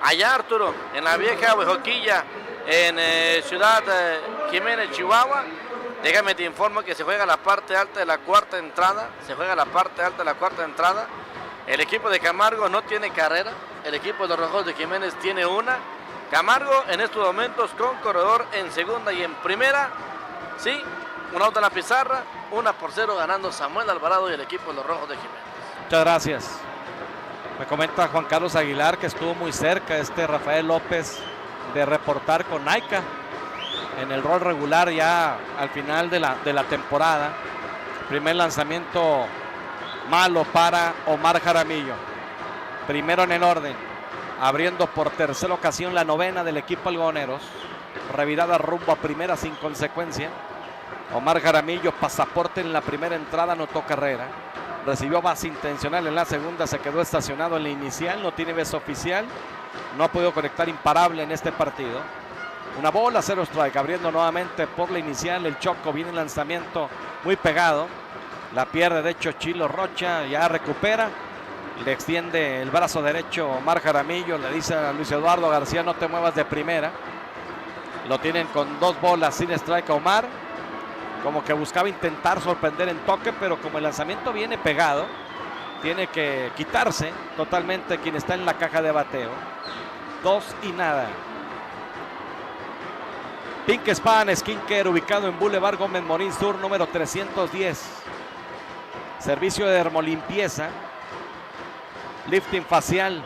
C: Allá, Arturo, en la vieja Huejoquilla, en Ciudad Jiménez, Chihuahua. Déjame te informo que se juega la parte alta de la cuarta entrada. El equipo de Camargo no tiene carrera. El equipo de los Rojos de Jiménez tiene una. Camargo en estos momentos con corredor en segunda y en primera. Sí, un auto en la pizarra. 1-0 ganando Samuel Alvarado y el equipo de los Rojos de Jiménez.
B: Muchas gracias. Me comenta Juan Carlos Aguilar que estuvo muy cerca Rafael López de reportar con Naica en el rol regular ya al final de la temporada. Primer lanzamiento malo para Omar Jaramillo. Primero en el orden. Abriendo por tercera ocasión la novena del equipo algodoneros. Revirada rumbo a primera sin consecuencia. Omar Jaramillo, pasaporte en la primera entrada, anotó carrera. Recibió base intencional en la segunda, se quedó estacionado en la inicial, no tiene base oficial. No ha podido conectar imparable en este partido. Una bola, 0 strike, abriendo nuevamente por la inicial el Choco, viene el lanzamiento muy pegado, la pierde de hecho Chilo Rocha, ya recupera, le extiende el brazo derecho Omar Jaramillo, le dice a Luis Eduardo García no te muevas de primera, lo tienen con 2 bolas sin strike a Omar, como que buscaba intentar sorprender en toque, pero como el lanzamiento viene pegado, tiene que quitarse totalmente quien está en la caja de bateo. 2-0. Pink Span Skincare, ubicado en Boulevard Gómez Morín Sur, número 310. Servicio de dermolimpieza, lifting facial,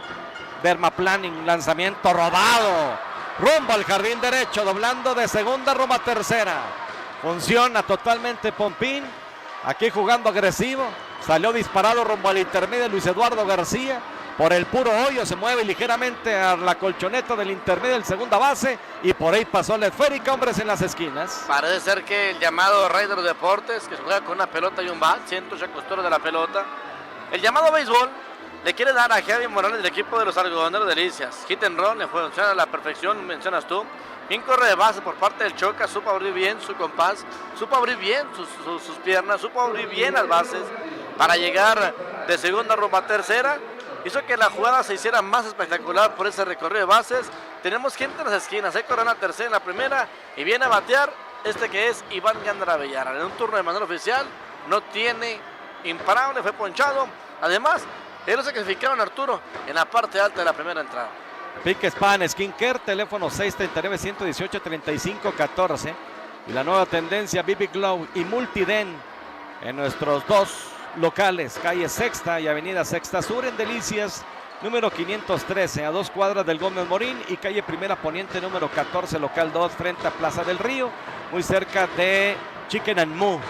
B: dermaplaning, lanzamiento rodado, rumbo al jardín derecho, doblando de segunda rumbo a tercera. Funciona totalmente Pompín, aquí jugando agresivo, salió disparado rumbo al intermedio Luis Eduardo García. Por el puro hoyo se mueve ligeramente a la colchoneta del intermedio del segunda base y por ahí pasó la esférica, hombres en las esquinas.
C: Parece ser que el llamado Rey de los Deportes, que juega con una pelota y un bat, siento esa costura de la pelota. El llamado béisbol le quiere dar a Javi Morales del equipo de los algodoneros de Delicias. Hit and run, le funciona a la perfección, mencionas tú. Bien corre de base por parte del Choca, supo abrir bien su compás, supo abrir bien sus piernas, supo abrir bien las bases para llegar de segunda rumbo a tercera. Hizo que la jugada se hiciera más espectacular por ese recorrido de bases, tenemos gente en las esquinas, Corona tercera en la primera y viene a batear este que es Iván Gándara Villarreal. En un turno de manera oficial, no tiene imparable, fue ponchado. Además, ellos se clasificaron, Arturo, en la parte alta de la primera entrada.
B: Pique Span, Skincare, teléfono 639-118-3514. Y la nueva tendencia, BB Glow y Multiden en nuestros dos locales, calle Sexta y avenida Sexta Sur en Delicias, número 513, a 2 cuadras del Gómez Morín, y calle Primera Poniente, número 14, local 2, frente a Plaza del Río, muy cerca de Chicken and Moo.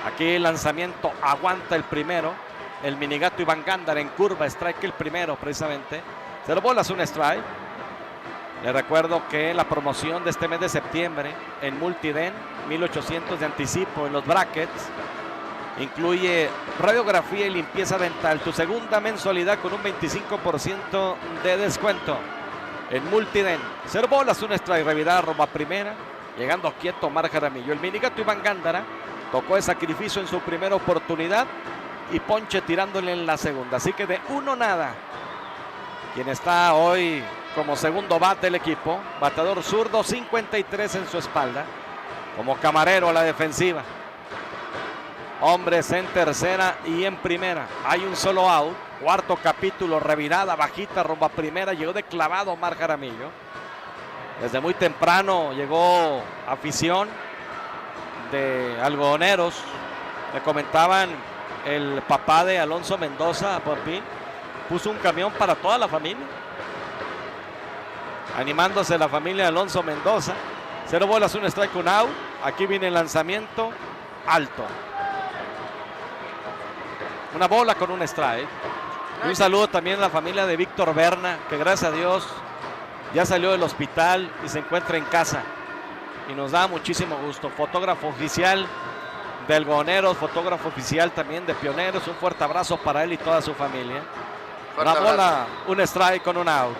B: Aquí el lanzamiento, aguanta el primero, el minigato Iván Gándara en curva, strike el primero precisamente. 0 bolas, 1 strike. Le recuerdo que la promoción de este mes de septiembre en Multiden, 1800 de anticipo en los brackets, incluye radiografía y limpieza dental. Tu segunda mensualidad con un 25% de descuento en Multiden. 0 bolas, 1 strike, revirada rumbo a primera, llegando quieto Omar Jaramillo. El minigato Iván Gándara tocó de sacrificio en su primera oportunidad y ponche tirándole en la segunda, así que de 1 nada. Quien está hoy como segundo bate del equipo, bateador zurdo, 53 en su espalda, como camarero a la defensiva. Hombres en tercera y en primera. Hay un solo out. Cuarto capítulo, revirada bajita rumbo a primera. Llegó de clavado Omar Jaramillo. Desde muy temprano llegó afición de algodoneros. Le comentaban el papá de Alonso Mendoza, Popín, puso un camión para toda la familia. Animándose la familia de Alonso Mendoza. 0 bolas, 1 strike, 1 out. Aquí viene el lanzamiento alto. 1 bola con 1 strike. Y un saludo también a la familia de Víctor Berna, que gracias a Dios ya salió del hospital y se encuentra en casa. Y nos da muchísimo gusto. Fotógrafo oficial de Algodoneros, fotógrafo oficial también de Pioneros. Un fuerte abrazo para él y toda su familia. 1 bola, 1 strike con 1 out.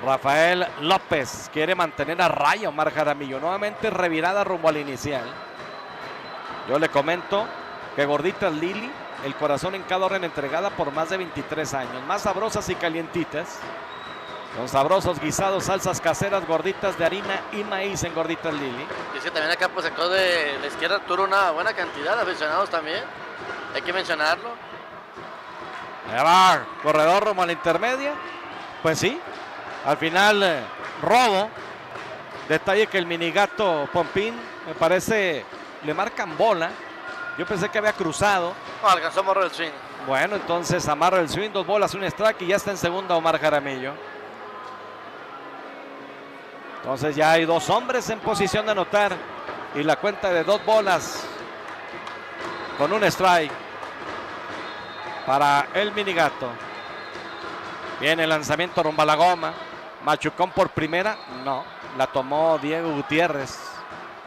B: Rafael López quiere mantener a raya a Omar Jaramillo. Nuevamente revirada rumbo al inicial. Yo le comento que Gorditas Lili, el corazón en cada orden entregada por más de 23 años. Más sabrosas y calientitas. Con sabrosos guisados, salsas caseras, gorditas de harina y maíz en Gorditas Lili.
C: Y sí, también acá pues sacó de la izquierda Arturo una buena cantidad de aficionados también. Hay que mencionarlo.
B: Allá va, corredor rumbo a la intermedia. Pues sí. Al final, robo. Detalle que el minigato Pompín, me parece, le marcan bola. Yo pensé que había cruzado.
C: No, alcanzó a amarrar el swing.
B: Bueno, entonces amarra el swing, 2 bolas, 1 strike y ya está en segunda Omar Jaramillo. Entonces ya hay 2 hombres en posición de anotar. Y la cuenta de 2 bolas con 1 strike para el minigato. Viene el lanzamiento rumbo a la goma. Machucón por primera, no, la tomó Diego Gutiérrez.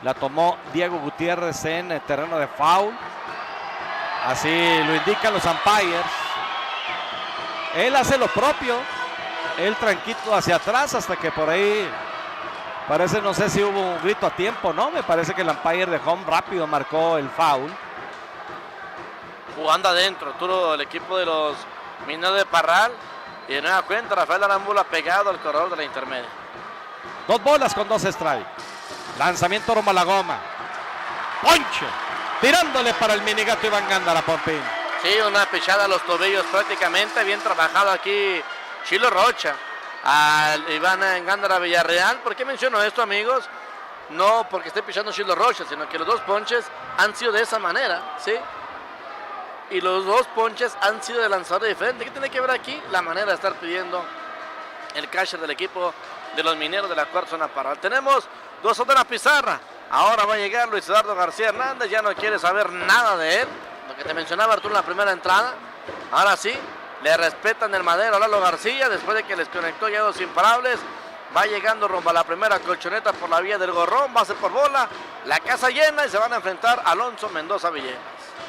B: La tomó Diego Gutiérrez en el terreno de foul. Así lo indican los umpires. Él hace lo propio. Él tranquilo hacia atrás hasta que por ahí parece, no sé si hubo un grito a tiempo, ¿no? Me parece que el umpire de home rápido marcó el foul.
C: Jugando adentro, Arturo, el equipo de los Mineros de Parral. Y de nueva cuenta, Rafael Arámbula pegado al corredor de la intermedia.
B: 2 bolas con 2 strikes. Lanzamiento rumbo a la goma. Ponche. Tirándole para el minigato Iván Gándara, Pompín.
C: Sí, una pichada a los tobillos prácticamente. Bien trabajado aquí Chilo Rocha al Iván Gándara Villarreal. ¿Por qué menciono esto, amigos? No porque esté pichando Chilo Rocha, sino que los 2 ponches han sido de esa manera, ¿sí? Y los 2 ponches han sido de lanzador diferente. ¿Qué tiene que ver aquí? La manera de estar pidiendo el catcher del equipo de los Mineros de la cuarta zona Parral. Tenemos 2 de la pizarra. Ahora va a llegar Luis Eduardo García Hernández. Ya no quiere saber nada de él. Lo que te mencionaba Arturo en la primera entrada. Ahora sí, le respetan el madero a Lalo García. Después de que les conectó ya 2 imparables. Va llegando rumbo a la primera colchoneta por la vía del Gorrón. Base por bola. La casa llena y se van a enfrentar Alonso Mendoza Villegas.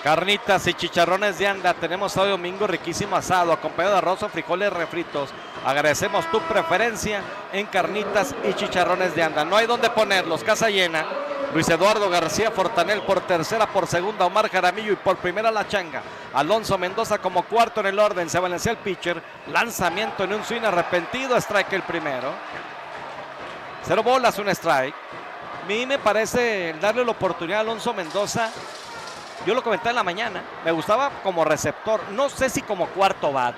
B: Carnitas y chicharrones de anda. Tenemos hoy domingo riquísimo asado, acompañado de arroz o frijoles refritos. Agradecemos tu preferencia en carnitas y chicharrones de anda. No hay donde ponerlos, casa llena. Luis Eduardo García Fortanel por tercera, por segunda Omar Jaramillo y por primera La Changa. Alonso Mendoza como cuarto en el orden. Se balancea el pitcher. Lanzamiento en un swing arrepentido. Strike el primero. 0 bolas, un strike. A mí me parece el darle la oportunidad a Alonso Mendoza. Yo lo comenté en la mañana. Me gustaba como receptor. No sé si como cuarto bat.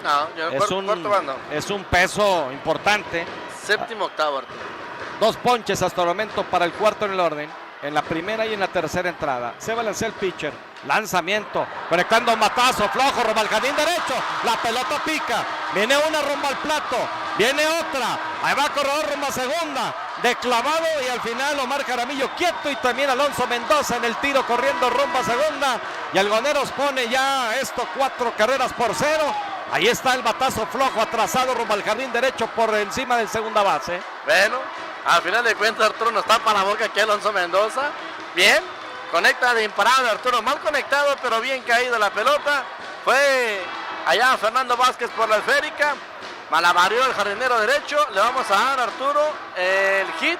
C: No, yo cuarto bando.
B: Es un peso importante.
C: Séptimo, octavo, Arturo.
B: 2 ponches hasta el momento para el cuarto en el orden. En la primera y en la tercera entrada. Se balancea el pitcher. Lanzamiento. Conectando un matazo flojo. Rumbo al jardín derecho. La pelota pica. Viene una rumbo al plato. Viene otra. Ahí va corredor rumbo a segunda. De clavado y al final Omar Jaramillo quieto y también Alonso Mendoza en el tiro corriendo rumbo a segunda. Y Algoneros pone ya esto 4 carreras por 0. Ahí está el batazo flojo atrasado rumbo al jardín derecho por encima del segunda base.
C: Bueno, al final de cuentas Arturo nos tapa la boca aquí Alonso Mendoza. Bien, conecta de imparable Arturo, mal conectado pero bien caída la pelota. Fue allá Fernando Vázquez por la esférica. Malabareó el jardinero derecho. Le vamos a dar a Arturo el hit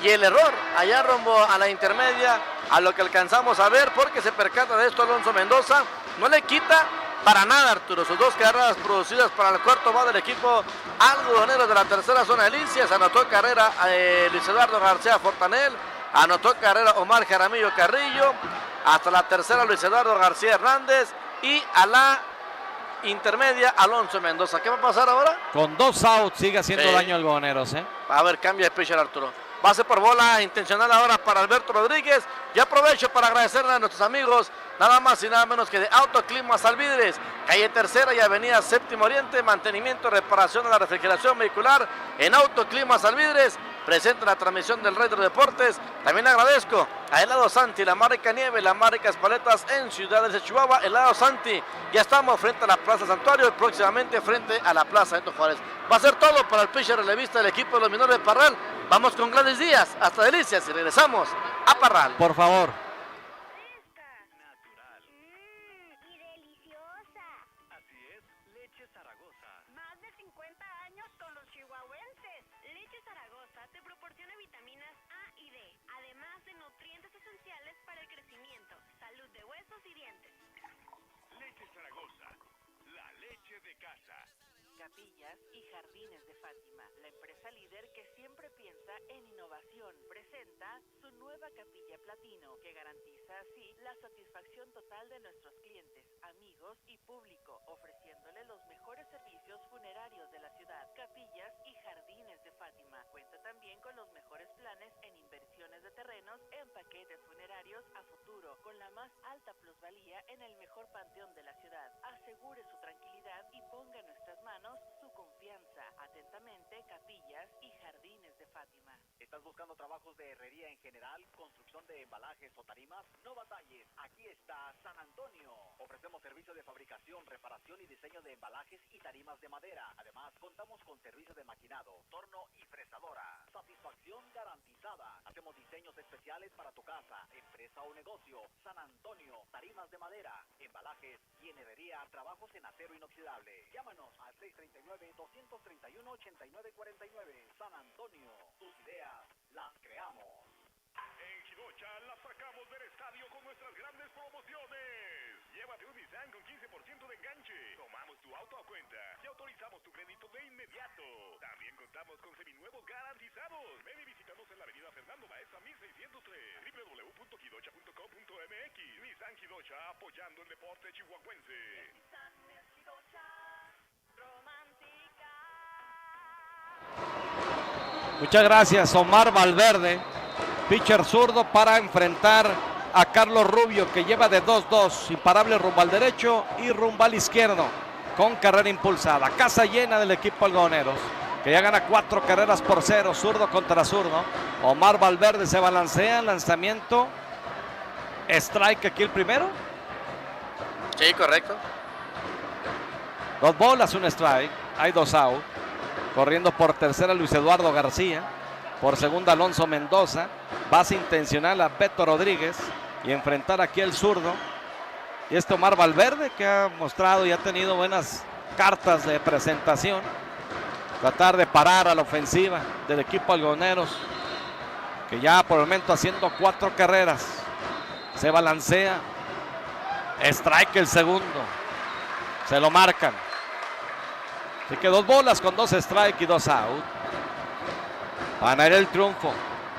C: y el error allá rumbo a la intermedia, a lo que alcanzamos a ver, porque se percata de esto Alonso Mendoza. No le quita para nada Arturo sus 2 carreras producidas para el cuarto bat del equipo algodonero de la tercera zona de Licias. Anotó carrera Luis Eduardo García Fortanel, anotó carrera Omar Jaramillo Carrillo, hasta la tercera Luis Eduardo García Hernández y a la intermedia Alonso Mendoza. ¿Qué va a pasar ahora?
B: Con 2 outs sigue haciendo daño algodoneros.
C: A ver, cambia de pitcher Arturo. Base por bola intencional ahora para Alberto Rodríguez. Y aprovecho para agradecerle a nuestros amigos, nada más y nada menos que de Autoclimas Alvidres, calle Tercera y avenida Séptimo Oriente. Mantenimiento y reparación de la refrigeración vehicular en Autoclimas Alvidres. Presente la transmisión del Retro Deportes. También agradezco a Helado Santi, la marca Nieve, la marca Paletas en Ciudad de Chihuahua. Helado Santi, ya estamos frente a la Plaza Santuario y próximamente frente a la Plaza Benito Juárez. Va a ser todo para el pitcher relevista del equipo de los menores de Parral. Vamos con Gladys Díaz hasta Delicias y regresamos a Parral.
B: Por favor.
I: Natural.
G: Y deliciosa.
I: Así es, leche Zaragoza.
G: Más de 50 años con los chihuahuenses. Leche Zaragoza te proporciona vitaminas A y D, además de nutrientes esenciales para el crecimiento, salud de huesos y dientes.
D: Leche Zaragoza, la leche de casa.
E: Capillas y Jardines de Fátima, la empresa líder que siempre piensa en innovación, presenta su nueva capilla platino, que garantiza así la satisfacción total de nuestros clientes, amigos y público, ofreciéndole los mejores servicios funerarios de la ciudad. Capillas y Jardines de Fátima cuenta también con los mejores planes en inversiones de terrenos en paquetes funerarios a futuro, con la más alta plusvalía en el mejor panteón de la ciudad. Asegure su tranquilidad y ponga en nuestras manos su confianza. Atentamente, Capillas y Jardines de Fátima.
H: ¿Estás buscando trabajos de herrería en general, construcción de embalajes o tarimas? No batalles, aquí está San Antonio. Ofrecemos servicio de fabricación, reparación y diseño de embalajes y tarimas de madera. Además, contamos con servicio de maquinado, torno y fresadora. Satisfacción garantizada. Hacemos diseños especiales para tu casa, empresa o negocio. San Antonio, tarimas de madera, embalajes y en herrería, trabajos en acero inoxidable. Llámanos al 639-231-8949. San Antonio, tus ideas las creamos.
D: En Jidocha la sacamos del estadio con nuestras grandes promociones. Llévate un Nissan con 15% de enganche. Tomamos tu auto a cuenta y autorizamos tu crédito de inmediato. También contamos con seminuevos garantizados. Ven y visítanos en la avenida Fernando Baeza 1603. www.jidocha.com.mx. Nissan Jidocha, apoyando el deporte chihuahuense.
G: Nissan Jidocha, romántica.
B: Muchas gracias, Omar Valverde, pitcher zurdo para enfrentar a Carlos Rubio, que lleva de 2-2, imparable rumbo al derecho y rumbo al izquierdo, con carrera impulsada. Casa llena del equipo algodoneros, que ya gana 4 carreras por 0, zurdo contra zurdo. Omar Valverde se balancea, lanzamiento, strike aquí el primero.
C: Sí, correcto.
B: 2 bolas, un strike, hay 2 out. Corriendo por tercera Luis Eduardo García, por segunda Alonso Mendoza, base intencional a Beto Rodríguez y enfrentar aquí el zurdo. Y este Omar Valverde, que ha mostrado y ha tenido buenas cartas de presentación. Tratar de parar a la ofensiva del equipo algodoneros, que ya por el momento haciendo 4 carreras. Se balancea. Strike el segundo. Se lo marcan. Así que 2 bolas con 2 strike y 2 out. Para el triunfo.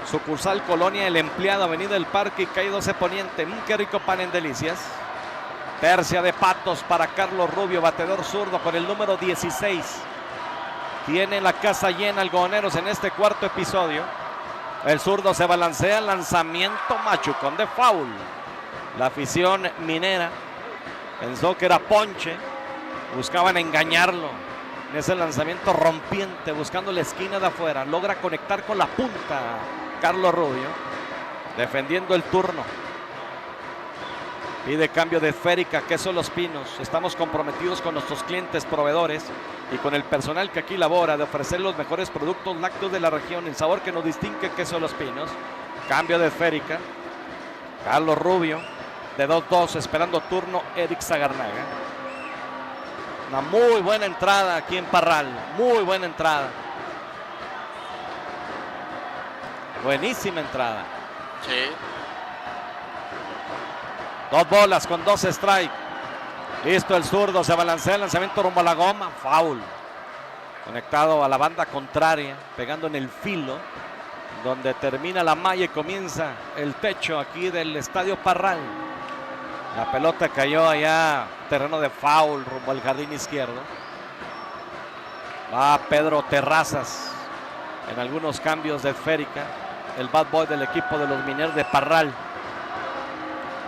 B: Sucursal Colonia El Empleado, Avenida del Parque y calle 12 Poniente. Qué rico pan en delicias. Tercia de patos para Carlos Rubio, bateador zurdo con el número 16. Tiene la casa llena Algodoneros en este cuarto episodio. El zurdo se balancea, lanzamiento machucón de foul. La afición minera pensó que era ponche. Buscaban engañarlo en ese lanzamiento rompiente, buscando la esquina de afuera. Logra conectar con la punta Carlos Rubio, defendiendo el turno. Pide cambio de esférica, Queso Los Pinos. Estamos comprometidos con nuestros clientes, proveedores y con el personal que aquí labora de ofrecer los mejores productos lácteos de la región, el sabor que nos distingue, Queso Los Pinos. Cambio de esférica. Carlos Rubio de 2-2 esperando turno Eric Zagarnaga. Una muy buena entrada aquí en Parral, muy buena entrada. Buenísima entrada.
C: Sí.
B: 2 bolas con 2 strike. Listo el zurdo, se balancea el lanzamiento rumbo a la goma. Foul. Conectado a la banda contraria, pegando en el filo, donde termina la malla y comienza el techo aquí del Estadio Parral. La pelota cayó allá, terreno de foul, rumbo al jardín izquierdo. Va Pedro Terrazas en algunos cambios de esférica. El bad boy del equipo de los Mineros de Parral.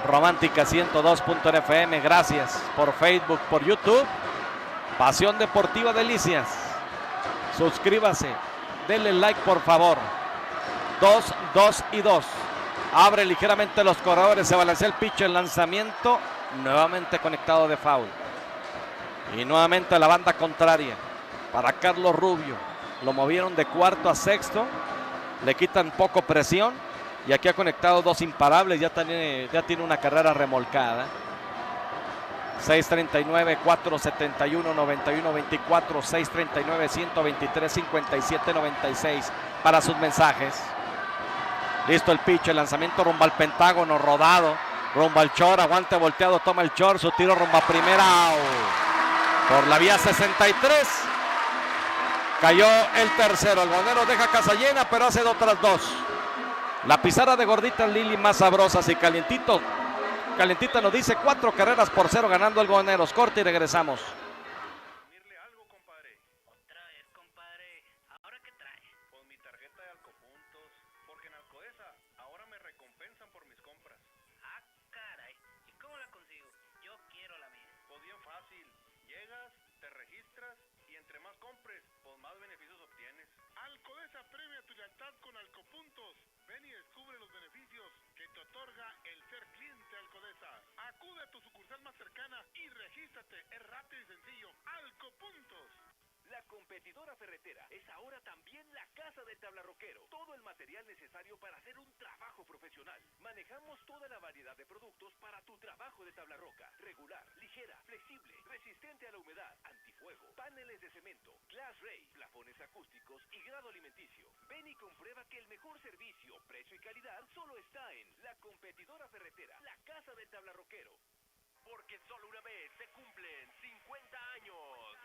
B: Romántica 102.fm, gracias por Facebook, por YouTube. Pasión Deportiva Delicias. Suscríbase, denle like por favor. 2, 2 y 2. Abre ligeramente los corredores, se balancea el pitcher, el lanzamiento, nuevamente conectado de foul. Y nuevamente la banda contraria para Carlos Rubio. Lo movieron de cuarto a sexto, le quitan poco presión y aquí ha conectado 2 imparables, ya tiene una carrera remolcada. 639, 471, 91, 24, 639, 123, 57, 96 para sus mensajes. Listo el pitch, el lanzamiento rumbo al pentágono, rodado, rumbo al short, aguante volteado, toma el short, su tiro rumbo a primera, out. Por la vía 63, cayó el tercero, el Algodoneros deja casa llena, pero hace otras 2. La pizarra de Gorditas Lili más sabrosas y calientita nos dice 4 carreras por 0 ganando Algodoneros. Corte y regresamos.
F: Premia tu lealtad con Alcopuntos. Ven y descubre los beneficios que te otorga el ser cliente Alcodesa. Acude a tu sucursal más cercana y regístrate. Es rápido y sencillo. Alcopuntos.
D: La competidora ferretera es ahora también la casa del tablarroquero. Todo el material necesario para hacer un trabajo profesional. Manejamos toda la variedad de productos para tu trabajo de tablarroca. Regular, ligera, flexible, resistente a la humedad, antifuego, paneles de cemento, glass ray, plafones acústicos y grado alimenticio. Ven y comprueba que el mejor servicio, precio y calidad solo está en la competidora ferretera, la casa del tablarroquero.
I: Porque solo una vez se cumplen 50 años.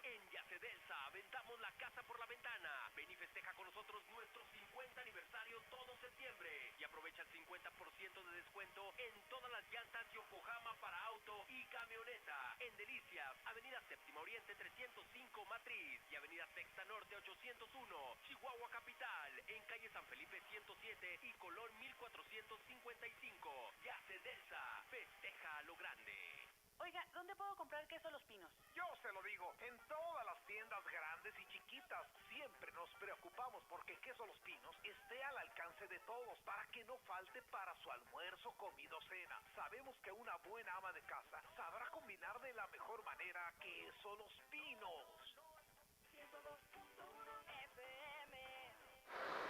I: En Yacedelsa aventamos la casa por la ventana. Ven y festeja con nosotros nuestro 50 aniversario todo septiembre. Y aprovecha el 50% de descuento en todas las llantas Yokohama para auto y camioneta. En Delicias, Avenida Séptima Oriente 305 Matriz y Avenida Sexta Norte 801, Chihuahua Capital. En calle San Felipe 107 y Colón 1455. Yacedelsa, festeja a lo grande.
E: Oiga, ¿dónde puedo comprar queso Los Pinos?
F: Yo se lo digo, en todas las tiendas grandes y chiquitas. Siempre nos preocupamos porque Queso Los Pinos esté al alcance de todos para que no falte para su almuerzo, comida o cena. Sabemos que una buena ama de casa sabrá combinar de la mejor manera Queso Los Pinos.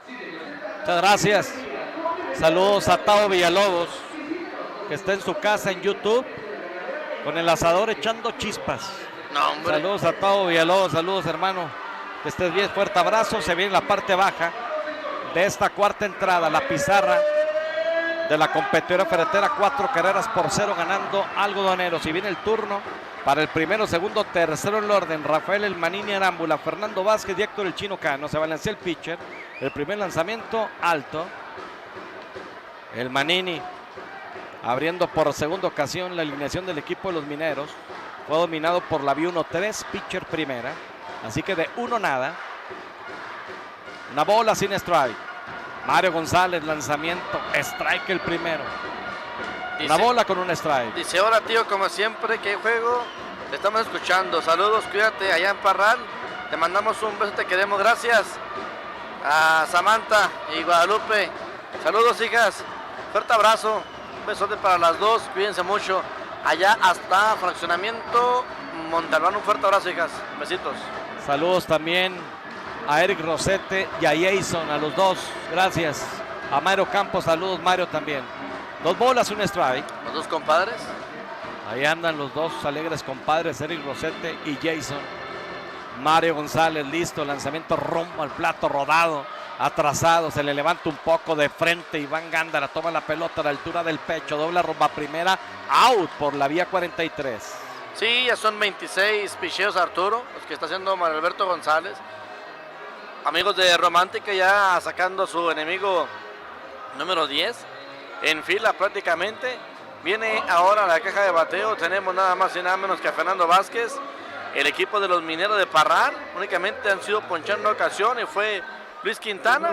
B: Muchas gracias. Saludos a Tao Villalobos, que está en su casa en YouTube con el asador echando chispas.
C: No, hombre.
B: Saludos a Tao Villalobos, saludos hermano. Que estés bien, fuerte abrazo. Se viene la parte baja de esta cuarta entrada. La pizarra de la competidora ferretera, 4-0 ganando Algodoneros. Y viene el turno para el primero, segundo, tercero en el orden. Rafael El Manini Arámbula, Fernando Vázquez y Héctor El Chino Cano. Se balancea el pitcher. El primer lanzamiento alto. El Manini abriendo por segunda ocasión la alineación del equipo de los Mineros. Fue dominado por la vía 1-3, pitcher primera. Así que de 1-0. Una bola sin strike. Mario González, lanzamiento, strike el primero. Una bola con un strike.
C: Dice, hola tío, como siempre, qué juego. Te estamos escuchando. Saludos, cuídate allá en Parral. Te mandamos un beso, te queremos, gracias. A Samantha y Guadalupe. Saludos, hijas. Fuerte abrazo. Un besote para las dos, cuídense mucho. Allá hasta Fraccionamiento Montalbán, un fuerte abrazo, hijas. Besitos.
B: Saludos también a Eric Rosete y a Jason, a los dos, gracias. A Mario Campos, saludos Mario también. 2 bolas, un strike.
C: Los dos compadres.
B: Ahí andan los dos alegres compadres, Eric Rosete y Jason. Mario González listo, lanzamiento rumbo al plato, rodado, atrasado, se le levanta un poco de frente. Iván Gándara toma la pelota a la altura del pecho, dobla rumba primera, out por la vía 43.
C: Sí, ya son 26 picheos, Arturo, los que está haciendo Mario Alberto González. Amigos de Romántica ya sacando a su enemigo número 10 en fila prácticamente. Viene ahora la caja de bateo. Tenemos nada más y nada menos que a Fernando Vázquez. El equipo de los Mineros de Parral únicamente han sido ponchados en una ocasión y fue Luis Quintana.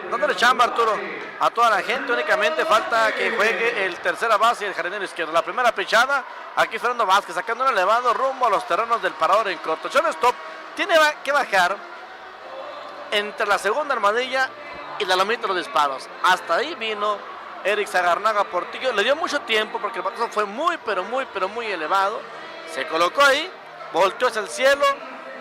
C: Dándole chamba, Arturo, a toda la gente. Únicamente falta que juegue el tercera base y el jardinero izquierdo. La primera pichada, aquí Fernando Vázquez sacando un elevado rumbo a los terrenos del parador en corto. Shortstop tiene que bajar entre la segunda armadilla y la lomita de los disparos. Hasta ahí vino Eric Sagarnaga Portillo. Le dio mucho tiempo porque el batazo fue muy elevado. Se colocó ahí, volteó hacia el cielo,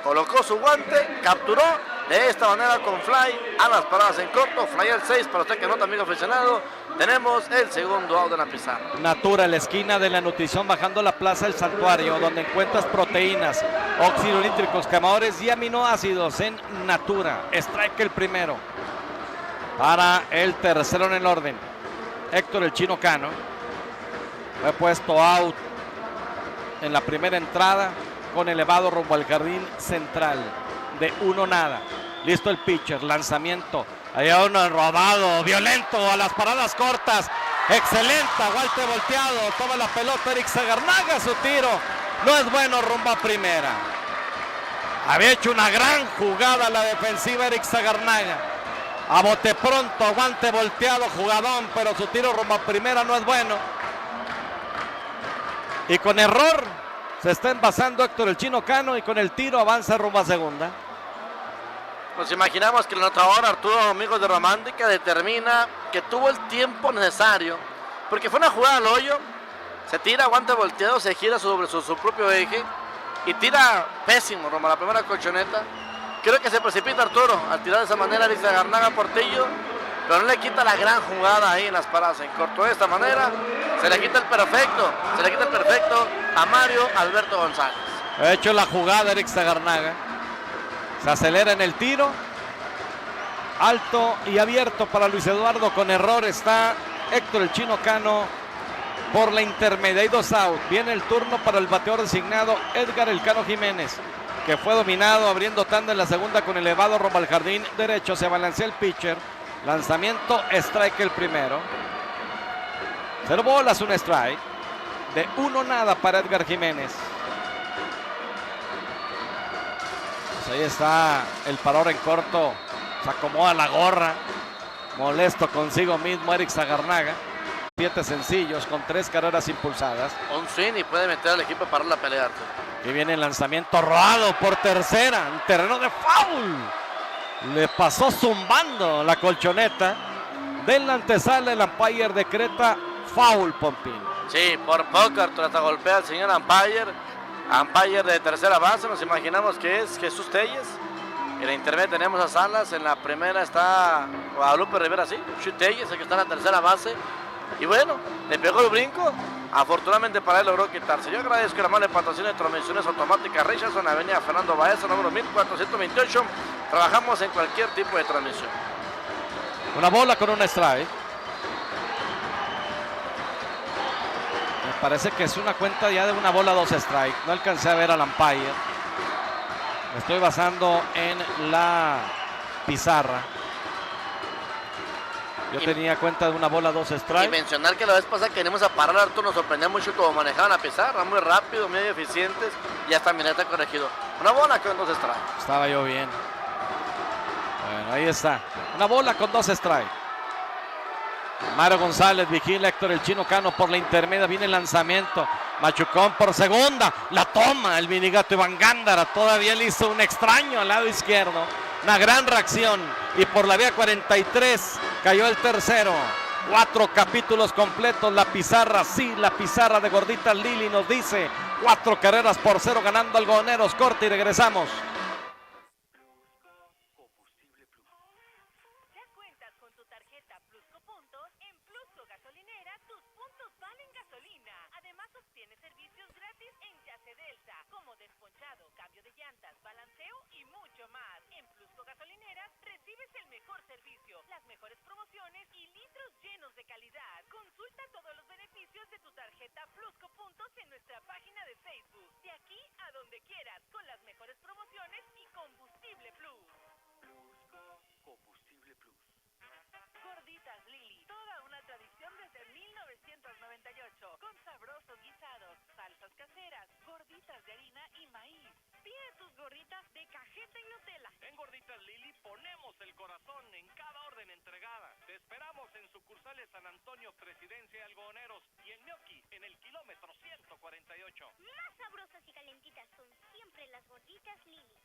C: colocó su guante, capturó de esta manera con fly a las paradas en corto. Fly al 6 para usted que nota, amigo aficionado. Tenemos el segundo out de la pizarra.
B: Natura, la esquina de la nutrición, bajando la plaza del Santuario, donde encuentras proteínas, óxidos nítricos, quemadores y aminoácidos en Natura. Strike el primero. Para el tercero en el orden, Héctor El Chino Cano. Fue puesto out en la primera entrada con elevado rumbo al jardín central. De 1-0. Listo el pitcher, lanzamiento. Allá uno rodado, violento a las paradas cortas. Excelente, aguante volteado. Toma la pelota Eric Sagarnaga, su tiro no es bueno, rumbo a primera. Había hecho una gran jugada la defensiva Eric Sagarnaga. A bote pronto, aguante volteado, jugadón, pero su tiro rumbo a primera no es bueno. Y con error se está envasando Héctor El Chino Cano y con el tiro avanza rumbo a segunda.
C: Nos imaginamos que el anotador Arturo, amigos de Romántica, determina que tuvo el tiempo necesario, porque fue una jugada al hoyo, se tira, aguante volteado, se gira sobre su propio eje y tira pésimo rumbo a la primera colchoneta. Creo que se precipita Arturo al tirar de esa manera Eric Sagarnaga Portillo, pero no le quita la gran jugada ahí en las paradas en corto. De esta manera se le quita el perfecto a Mario Alberto González.
B: Ha hecho la jugada Eric Sagarnaga. Se acelera en el tiro. Alto y abierto para Luis Eduardo. Con error está Héctor El Chino Cano por la intermedia. Hay 2 out. Viene el turno para el bateador designado Edgar El Cano Jiménez, que fue dominado abriendo tanda en la segunda con elevado rumbo al jardín derecho. Se balancea el pitcher. Lanzamiento, strike el primero. 0 bolas, un strike. De 1-0 para Edgar Jiménez. Pues ahí está el parador en corto. Se acomoda la gorra. Molesto consigo mismo Eric Sagarnaga. 7 sencillos con 3 carreras impulsadas.
C: Un swing y puede meter al equipo para la pelea.
B: Y viene el lanzamiento rodado por tercera. En terreno de foul. Le pasó zumbando la colchoneta. Del antesala el umpire decreta foul, Pompín.
C: Sí, por poco Arturo hasta golpea al señor umpire. Umpire de tercera base, nos imaginamos que es Jesús Telles. En la intermedia tenemos a Salas, en la primera está Guadalupe Rivera, sí, Jesús Telles, el que está en la tercera base. Y bueno, le pegó el brinco, afortunadamente para él logró quitarse. Yo agradezco el amable patrocinio de transmisiones automáticas Richardson, avenida Fernando Baeza, número 1428. Trabajamos en cualquier tipo de transmisión.
B: Una bola con un strike. Me parece que es una cuenta ya de una bola, 2 strike. No alcancé a ver al umpire. Me estoy basando en la pizarra. Yo tenía cuenta de una bola, 2
C: Y
B: strike.
C: mencionar que la vez pasada que venimos a parar a Arturo, nos sorprendía mucho cómo manejaban la pizarra, muy rápido, muy eficientes, y hasta también está corregido. Una bola con 2 strikes.
B: Estaba yo bien. Bueno, ahí está. Una bola con 2 strikes. Mario González vigila Héctor el Chino Cano por la intermedia. Viene el lanzamiento. Machucón por segunda. La toma el minigato Iván Gándara. Todavía le hizo un extraño al lado izquierdo. Una gran reacción. Y por la vía 43 cayó el tercero. 4 capítulos completos. La pizarra, sí, la pizarra de Gorditas Lili nos dice 4 carreras por 0 ganando Algodoneros. Corte y regresamos.
E: ¿Ya cuentas con tu tarjeta Plusco Puntos? En Plusco Gasolinera, tus puntos valen gasolina. Además, obtienes servicios gratis en Yase Delta, como desponchado, cambio de llantas, balanceo y mucho más. En Plusco Gasolinera, recibes el mejor servicio, las mejores promociones y litros llenos de calidad. Consulta todos los beneficios de tu tarjeta Plusco Puntos en nuestra página de Facebook. De aquí a donde quieras, con las mejores promociones y combustible Plus.
I: Combustible Plus.
E: Gorditas Lili, toda una tradición desde 1998, con sabrosos guisados, salsas caseras, gorditas de harina y maíz. Pide tus gorditas de cajeta y Nutella.
D: En Gorditas Lili ponemos el corazón en cada orden entregada. Te esperamos en sucursales San Antonio, Presidencia y Algodoneros, y en Gnocchi en el kilómetro 148.
G: Más sabrosas y calentitas son siempre las gorditas Lili.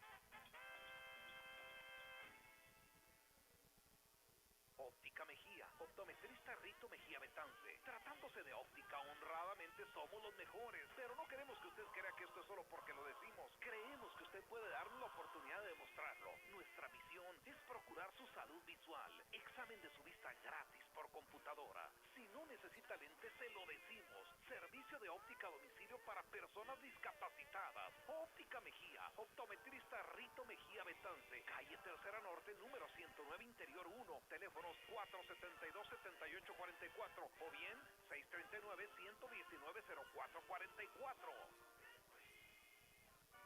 F: Óptica Mejía, optometrista Rito Mejía Betance. Tratándose de óptica, honradamente somos los mejores, pero no queremos que usted crea que esto es solo porque lo decimos. Creemos que usted puede darnos la oportunidad de demostrarlo. Nuestra misión es procurar su salud visual. Examen de su vista gratis por computadora. Si no necesita lentes, se lo decimos. Servicio de óptica a domicilio para personas discapacitadas. Óptica Mejía, optometrista Rito Mejía Betance. Calle Tercera Norte, número 109, Interior 1. Teléfonos 472-7844 o bien 639-119-0444.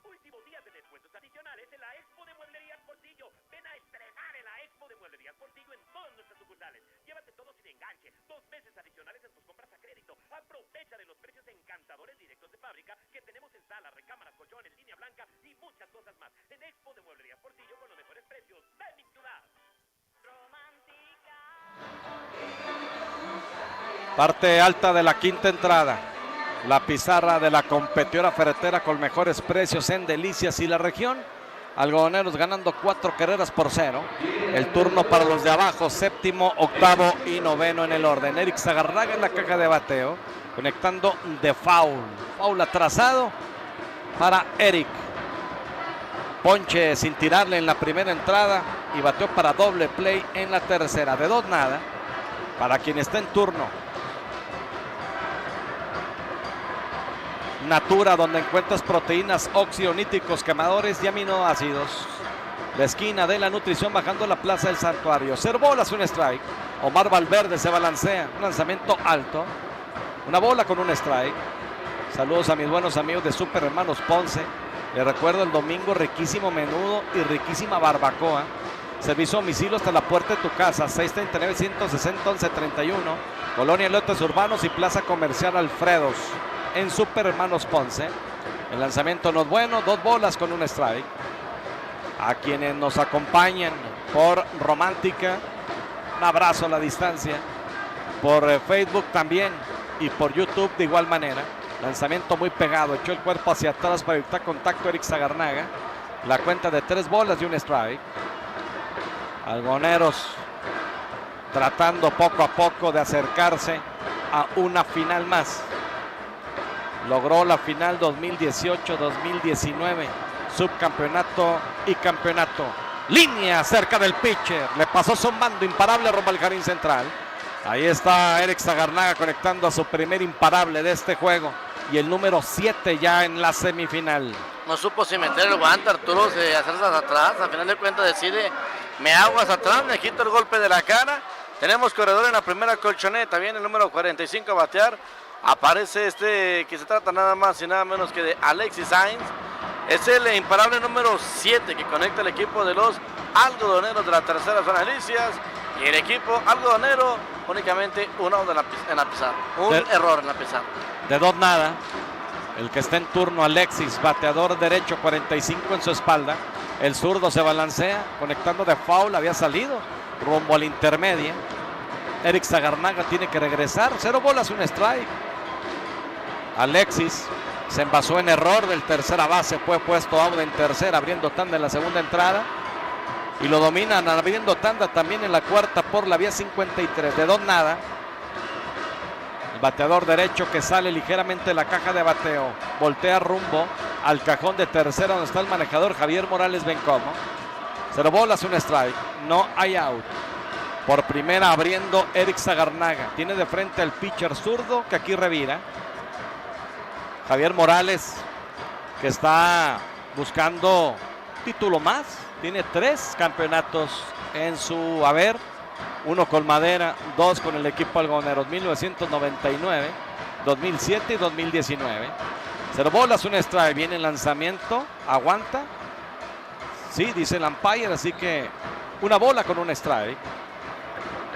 I: Último día de descuentos adicionales en la Expo de Mueblerías Portillo. Ven a estrenar en la Expo de Mueblerías Portillo en todas nuestras sucursales. Llévate todo sin enganche, 2 meses adicionales en tus compras a crédito. Aprovecha de los precios encantadores directos de fábrica que tenemos en sala, recámaras, colchones, línea blanca y muchas cosas más. En Expo de Mueblerías Portillo con los mejores precios. ¡Ven mi ciudad!
B: Parte alta de la quinta entrada. La pizarra de la competidora ferretera con mejores precios en Delicias y la región. Algodoneros ganando 4 carreras por 0. El turno para los de abajo, séptimo, octavo y noveno en el orden. Eric Zagarraga en la caja de bateo, conectando de foul. Foul atrasado para Eric. Ponche sin tirarle en la primera entrada y bateó para doble play en la tercera. De 2 nada para quien está en turno. Natura, donde encuentras proteínas, óxido, nítricos, quemadores y aminoácidos. La esquina de la nutrición bajando la Plaza del Santuario. 0 bolas, 1 strike. Omar Valverde se balancea. Un lanzamiento alto. Una bola con un strike. Saludos a mis buenos amigos de Super Hermanos Ponce. Les recuerdo el domingo riquísimo menudo y riquísima barbacoa. Servicio a domicilio hasta la puerta de tu casa. 639-160-1131. Colonia Lotes Urbanos y Plaza Comercial Alfredos. En Super Hermanos Ponce. El lanzamiento no es bueno, 2 bolas con un strike. A quienes nos acompañan por Romántica, un abrazo a la distancia. Por Facebook también y por YouTube de igual manera. Lanzamiento muy pegado, echó el cuerpo hacia atrás para evitar contacto Eric Zagarnaga. La cuenta de 3 bolas y un strike. Algodoneros tratando poco a poco de acercarse a una final más. Logró la final 2018-2019, subcampeonato y campeonato. Línea cerca del pitcher, le pasó zumbando imparable rumbo al jardín central. Ahí está Eric Zagarnaga conectando a su primer imparable de este juego y el número 7 ya en la semifinal.
C: No supo si meter el guante Arturo, de hacerse hacia atrás. Al final de cuentas decide, me hago hacia atrás, me quito el golpe de la cara Tenemos corredor en la primera colchoneta, viene el número 45 a batear. Aparece que se trata nada más y nada menos que de Alexis Sainz. Es el imparable número 7 que conecta el equipo de los algodoneros de la tercera zona de Licias. Y el equipo algodonero únicamente un out en la pizarra. Error en la pizarra.
B: De 2-0. El que está en turno, Alexis, bateador derecho, 45 en su espalda. El zurdo se balancea, conectando de foul, había salido rumbo al intermedia. Eric Zagarnaga tiene que regresar. 0 bolas, un strike. Alexis se envasó en error del tercera base, fue puesto out en tercera, abriendo tanda en la segunda entrada. Y lo dominan abriendo tanda también en la cuarta por la vía 53. De 2-0. El bateador derecho que sale ligeramente de la caja de bateo. Voltea rumbo al cajón de tercera donde está el manejador Javier Morales Bencomo. 0 bolas, un strike. No hay out. Por primera abriendo Eric Zagarnaga. Tiene de frente al pitcher zurdo que aquí revira. Javier Morales, que está buscando título más. Tiene 3 campeonatos en su haber. 1 con Madera, 2 con el equipo algodoneros. 1999, 2007 y 2019. 0 bolas, un strike. Viene el lanzamiento. Aguanta. Sí, dice el umpire. Así que 1 bola con un strike.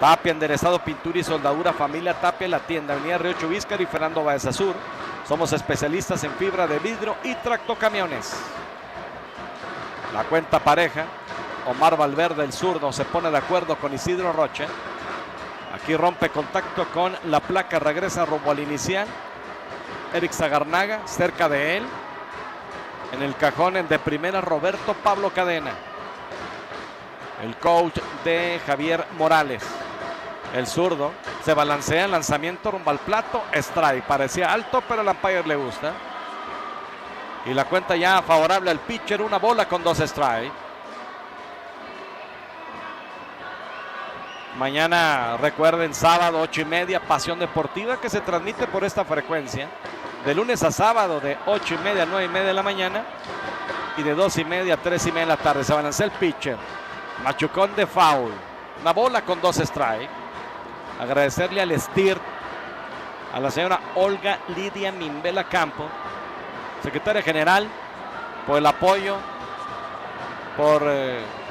B: Tapia, enderezado, pintura y soldadura, familia Tapia, la tienda, avenida Río Chubíscar y Fernando Baeza Sur. Somos especialistas en fibra de vidrio y tractocamiones. La cuenta pareja. Omar Valverde, el zurdo, se pone de acuerdo con Isidro Rocha. Aquí rompe contacto con la placa, regresa rumbo al inicial. Eric Zagarnaga, cerca de él. En el cajón de primera, Roberto Pablo Cadena. El coach de Javier Morales. El zurdo se balancea en lanzamiento rumbo al plato. Strike. Parecía alto, pero al umpire le gusta. Y la cuenta ya favorable al pitcher. 1 bola con 2 strikes. Mañana, recuerden, sábado 8:30, Pasión Deportiva, que se transmite por esta frecuencia. De lunes a sábado, de 8:30 a 9:30 de la mañana. Y de 2:30 a 3:30 de la tarde. Se balancea el pitcher. Machucón de foul. 1 bola con 2 strikes. Agradecerle al STIR, a la señora Olga Lidia Mimbela Campo, secretaria general, por el apoyo, por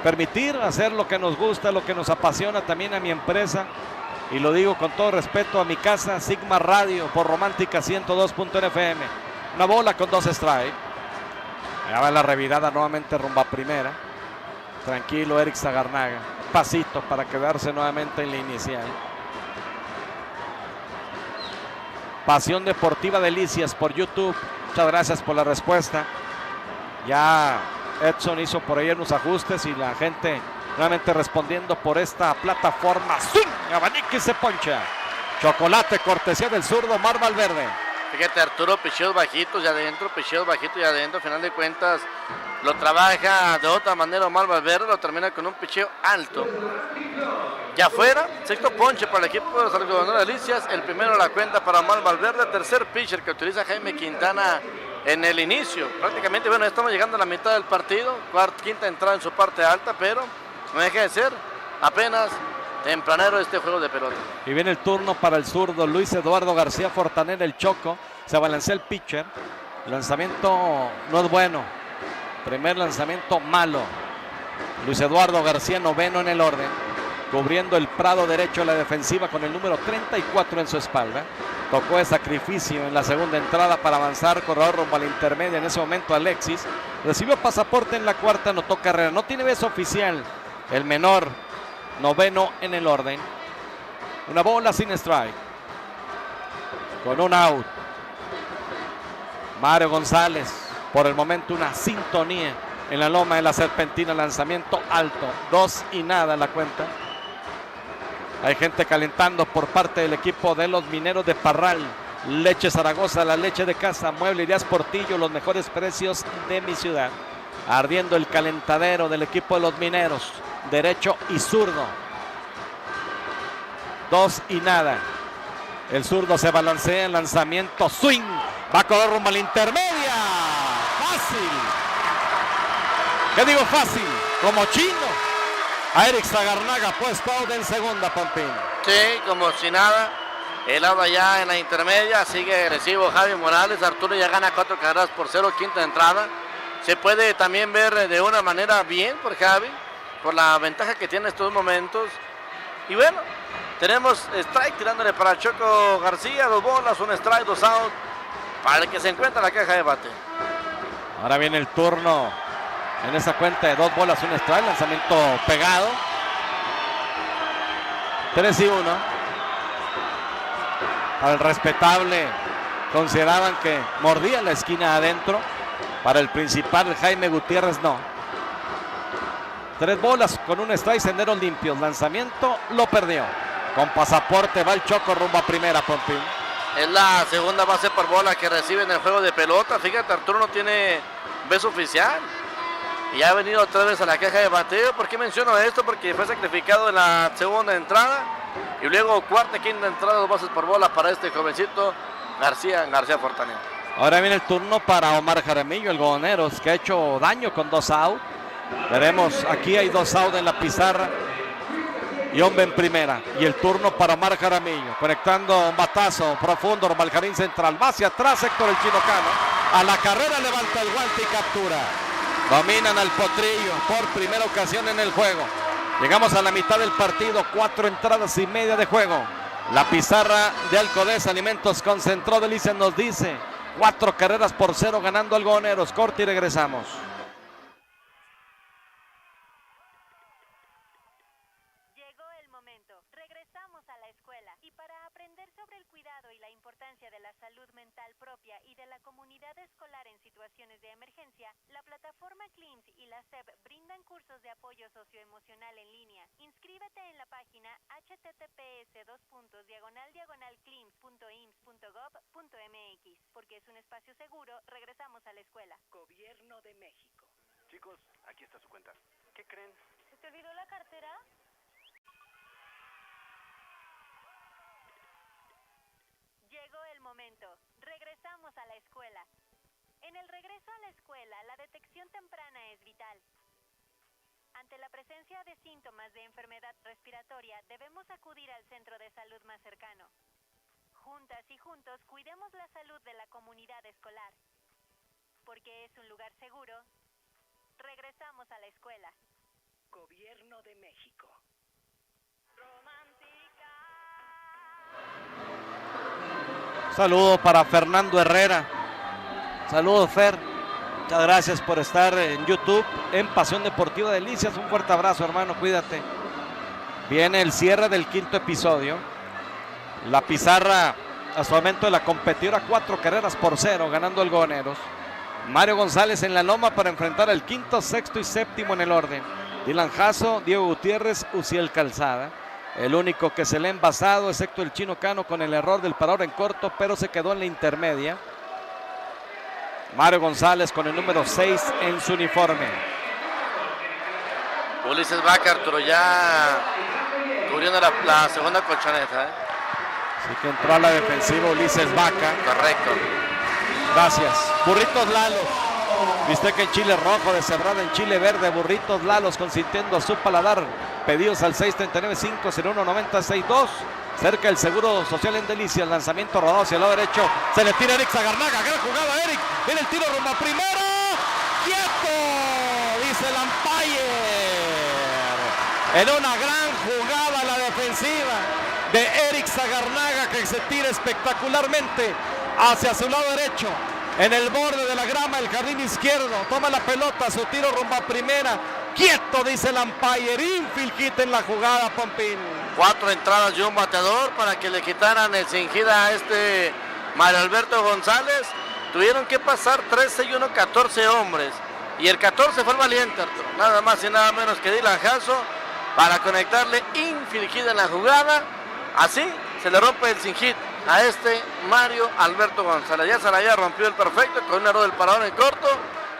B: permitir hacer lo que nos gusta, lo que nos apasiona, también a mi empresa. Y lo digo con todo respeto, a mi casa, Sigma Radio, por Romántica 102.fm. 1 bola con 2 strikes. Ya va la revirada nuevamente rumbo a primera. Tranquilo Eric Zagarnaga. Pasito para quedarse nuevamente en la inicial. Pasión Deportiva Delicias por YouTube. Muchas gracias por la respuesta. Ya Edson hizo por ahí unos ajustes y la gente nuevamente respondiendo por esta plataforma. ¡Swing! Abanique y se poncha. Chocolate, cortesía del zurdo Omar Valverde.
C: Fíjate, Arturo, picheos bajitos y adentro, picheos bajitos y adentro. Al final de cuentas, lo trabaja de otra manera Omar Valverde, lo termina con un picheo alto. Ya afuera, 6º ponche para el equipo de los algodoneros de Licias. El primero a la cuenta para Omar Valverde, tercer pitcher que utiliza Jaime Quintana en el inicio. Prácticamente, bueno, estamos llegando a la mitad del partido. Quinta entrada en su parte alta, pero no deja de ser apenas tempranero este juego de pelota.
B: Y viene el turno para el zurdo Luis Eduardo García Fortaner, el Choco. Se balancea el pitcher. El lanzamiento no es bueno. Primer lanzamiento malo. Luis Eduardo García, noveno en el orden. Cubriendo el prado derecho de la defensiva con el número 34 en su espalda. Tocó de sacrificio en la segunda entrada para avanzar. Corredor rumbo a la intermedia. En ese momento Alexis recibió pasaporte en la cuarta, anotó carrera. No tiene beso oficial. El menor, noveno en el orden. 1 bola sin strike. Con un out. Mario González. Por el momento una sintonía en la loma de la Serpentina. Lanzamiento alto. 2-0 la cuenta. Hay gente calentando por parte del equipo de los Mineros de Parral. Leche Zaragoza, la leche de casa. Mueblerías Portillo, los mejores precios de mi ciudad. Ardiendo el calentadero del equipo de los Mineros. Derecho y zurdo. 2-0. El zurdo se balancea en lanzamiento. Swing. Va a correr rumbo a la intermedia. Fácil. ¿Qué digo fácil? Como chino. a Eric Zagarnaga, puesto out en segunda, Pampín.
C: Sí, como si nada. El lado allá en la intermedia, sigue agresivo Javi Morales. Arturo ya gana 4 carreras por 0, quinta entrada. Se puede también ver de una manera bien por Javi, por la ventaja que tiene en estos momentos. Y bueno, tenemos strike tirándole para Choco García, 2 bolas, 1 strike, 2 out, para el que se encuentra en la caja de bate.
B: Ahora viene el turno en esa cuenta de 2 bolas, 1 strike, lanzamiento pegado. 3-1. Para el respetable, consideraban que mordía la esquina adentro. Para el principal, Jaime Gutiérrez, no. 3 bolas con 1 strike, senderos limpios. Lanzamiento, lo perdió. Con pasaporte va el Choco rumbo a primera, Pompín.
C: Es la segunda base por bola que recibe en el juego de pelota. Fíjate, Arturo no tiene beso oficial. Y ha venido otra vez a la caja de bateo. ¿Por qué menciono esto? Porque fue sacrificado en la segunda entrada. Y luego cuarta y quinta entrada, 2 bases por bola para este jovencito García Fortanero.
B: Ahora viene el turno para Omar Jaramillo, el Godoneros, que ha hecho daño con 2 out. Veremos, aquí hay 2 out en la pizarra y hombre en primera. Y el turno para Omar Jaramillo, conectando un batazo profundo, normal jardín central. Va hacia atrás Héctor el Chino Cano. A la carrera levanta el guante y captura. Dominan al Potrillo por primera ocasión en el juego. Llegamos a la mitad del partido, 4 entradas y media de juego. La pizarra de Alcodés Alimentos Concentró Delicias nos dice 4 carreras por 0 ganando Algodoneros. Corte y regresamos.
G: Llegó el momento. Regresamos a la escuela. Y para aprender sobre el cuidado y la importancia de la salud mental propia y de la comunidad escolar en situaciones de emergencia, la plataforma CLIMS y la SEP brindan cursos de apoyo socioemocional en línea. Inscríbete en la página https://clims.ims.gov.mx. Porque es un espacio seguro, regresamos a la escuela.
I: Gobierno de México.
D: Chicos, aquí está su cuenta. ¿Qué creen?
G: ¿Se te olvidó la cartera? Llegó el momento. Regresamos a la escuela. En el regreso a la escuela, la detección temprana es vital. Ante la presencia de síntomas de enfermedad respiratoria, debemos acudir al centro de salud más cercano. Juntas y juntos, cuidemos la salud de la comunidad escolar. Porque es un lugar seguro, regresamos a la escuela.
I: Gobierno de México.
B: Saludo para Fernando Herrera. Saludos, Fer. Muchas gracias por estar en YouTube, en Pasión Deportiva Delicias. Un fuerte abrazo, hermano, cuídate. Viene el cierre del 5º episodio. La pizarra hasta el momento de la competidora, 4 carreras por 0, ganando Algodoneros. Mario González en la loma para enfrentar al 5º, 6º y 7º en el orden. Dylan Jasso, Diego Gutiérrez, Uciel Calzada. El único que se le ha envasado, excepto el Chino Cano, con el error del parador en corto, pero se quedó en la intermedia. Mario González con el número 6 en su uniforme.
C: Ulises Vaca, Arturo, ya cubriendo la segunda colchoneta.
B: Así que entró a la defensiva Ulises Vaca.
C: Correcto.
B: Gracias. Burritos Lalos. Bistec en chile rojo, deshebrada en chile verde. Burritos Lalos, consintiendo su paladar. Pedidos al 639-501-9062. Cerca el Seguro Social en Delicias. Lanzamiento rodado hacia el lado derecho. Se le tira Eric Zagarnaga. Gran jugada, Eric. Viene el tiro rumbo a primera. ¡Quieto! Dice el umpire. En una gran jugada la defensiva de Eric Zagarnaga, que se tira espectacularmente hacia su lado derecho. En el borde de la grama, el jardín izquierdo. Toma la pelota, su tiro rumbo a primera. Quieto, dice el umpire. Infield hit en la jugada, Pompín.
C: 4 entradas y un bateador para que le quitaran el singida a este Mario Alberto González. Tuvieron que pasar 13 y 1, 14 hombres. Y el 14 fue el valiente, Arturo. Nada más y nada menos que Dylan Jasso para conectarle infield hit en la jugada. Así se le rompe el sin hit a este Mario Alberto González. Ya se la había rompido el perfecto con un error del parador en corto.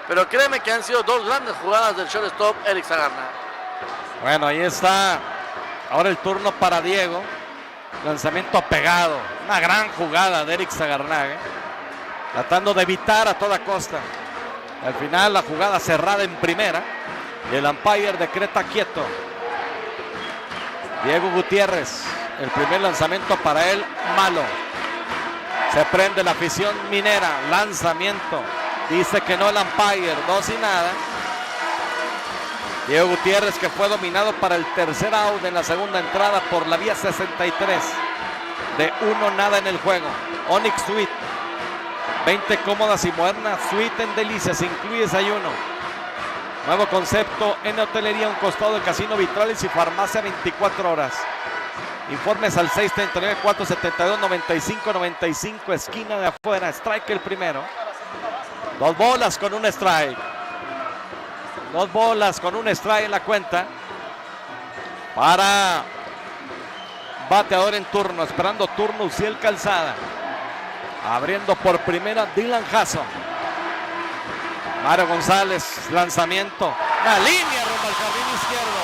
C: Pero créeme que han sido 2 grandes jugadas del shortstop Eric Zagarnaga.
B: Bueno, ahí está. Ahora el turno para Diego. Lanzamiento pegado. Una gran jugada de Eric Zagarnaga. Tratando de evitar a toda costa. Al final la jugada cerrada en primera. Y el umpire decreta quieto. Diego Gutiérrez, el primer lanzamiento para él, malo. Se prende la afición minera, lanzamiento. Dice que no el umpire, 2-0. Diego Gutiérrez, que fue dominado para el tercer out en la segunda entrada por la vía 63. De 1-0 en el juego. Onyx Suite, 20 cómodas y modernas suite en Delicias, incluye desayuno. Nuevo concepto en hotelería, un costado del Casino Vitralis y farmacia 24 horas. Informes al 639-472-9595, esquina de afuera. Strike el primero. 2 bolas con un strike. 2 bolas con un strike en la cuenta. Para bateador en turno, esperando turno Uziel Calzada. Abriendo por primera Dylan Jasso. Mario González, lanzamiento. La línea rumbo al jardín izquierdo.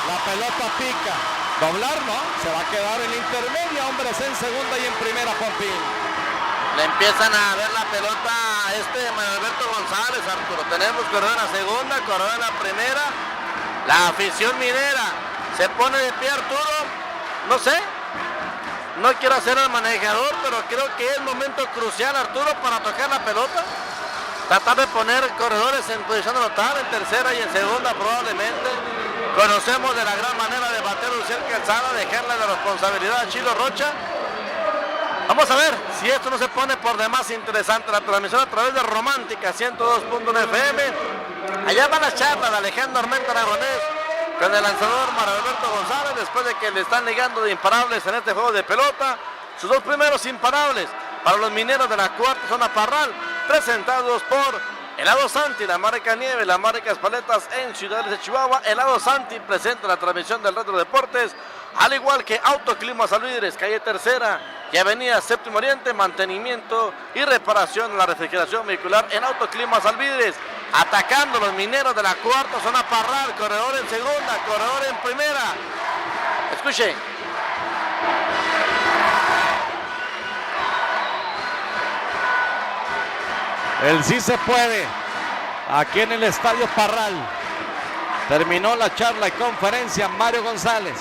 B: La pelota pica. Doblar, ¿no? Se va a quedar en la intermedia. Hombres en segunda y en primera, Pompín.
C: Le empiezan a ver la pelota a Manuel Alberto González, Arturo. Tenemos corredor en la segunda, corredor en la primera. La afición minera se pone de pie, Arturo. No sé. No quiero hacer el manejador, pero creo que es momento crucial, Arturo, para tocar la pelota. Tratar de poner corredores en posición de anotar, en tercera y en segunda probablemente. Conocemos de la gran manera de bater Uziel Calzada, dejarle la responsabilidad a Chilo Rocha. Vamos a ver si esto no se pone por demás interesante. La transmisión a través de Romántica 102.1 FM. Allá va la charla de Alejandro Armenta Aragonés con el lanzador Manuel Alberto González, después de que le están ligando de imparables en este juego de pelota. Sus 2 primeros imparables para los mineros de la cuarta zona Parral, presentados por Helado Santi, la marca Nieve, la marca Paletas en Ciudad de Chihuahua. Helado Santi presenta la transmisión del Retro Deportes, al igual que Autoclima San Luis, calle Tercera y avenida Séptimo Oriente, mantenimiento y reparación de la refrigeración vehicular en Autoclima San Luis. Atacando los mineros de la cuarta zona Parral, corredor en segunda, corredor en primera. Escuche.
B: El sí se puede, aquí en el Estadio Parral. Terminó la charla y conferencia Mario González.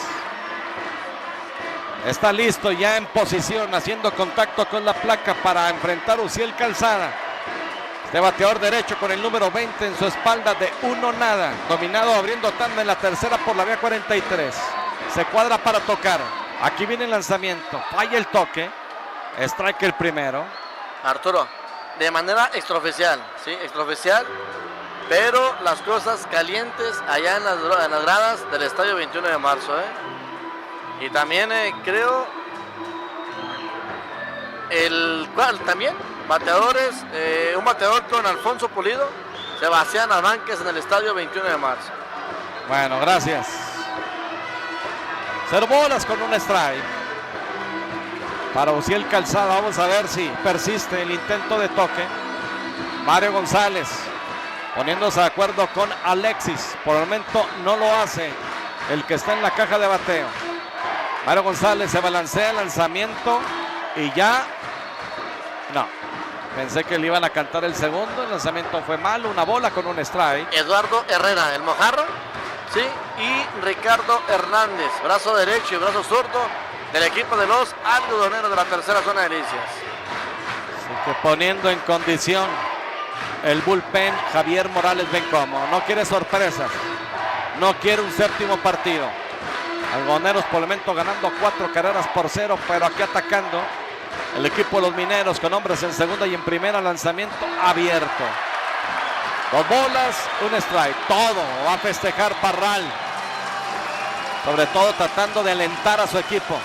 B: Está listo ya en posición, haciendo contacto con la placa para enfrentar a Uziel Calzada. Este bateador derecho con el número 20 en su espalda, de 1-0. Dominado abriendo tanda en la tercera por la vía 43. Se cuadra para tocar. Aquí viene el lanzamiento. Falla el toque. Strike el primero.
C: Arturo, de manera extraoficial, ¿sí? Extraoficial, pero las cosas calientes allá en las gradas del Estadio 21 de marzo, Y también creo también bateadores, un bateador con Alfonso Pulido, se vacían las bancas en el Estadio 21 de marzo.
B: Bueno, gracias. 0 bolas con un strike para Uziel Calzada. Vamos a ver si persiste el intento de toque. Mario González poniéndose de acuerdo con Alexis. Por el momento no lo hace el que está en la caja de bateo. Mario González se balancea el lanzamiento y ya no. Pensé que le iban a cantar el segundo. El lanzamiento fue malo. Una bola con un strike.
C: Eduardo Herrera, el mojarro, sí, y Ricardo Hernández, brazo derecho y brazo zurdo del equipo de los algodoneros de la tercera zona de Delicias.
B: Así que poniendo en condición el bullpen, Javier Morales Bencomo. No quiere sorpresas. No quiere un séptimo partido. Algodoneros por el momento ganando 4-0, pero aquí atacando el equipo de los mineros con hombres en segunda y en primera. Lanzamiento abierto. 2 bolas, un strike. Todo va a festejar Parral. Sobre todo tratando de alentar a su equipo.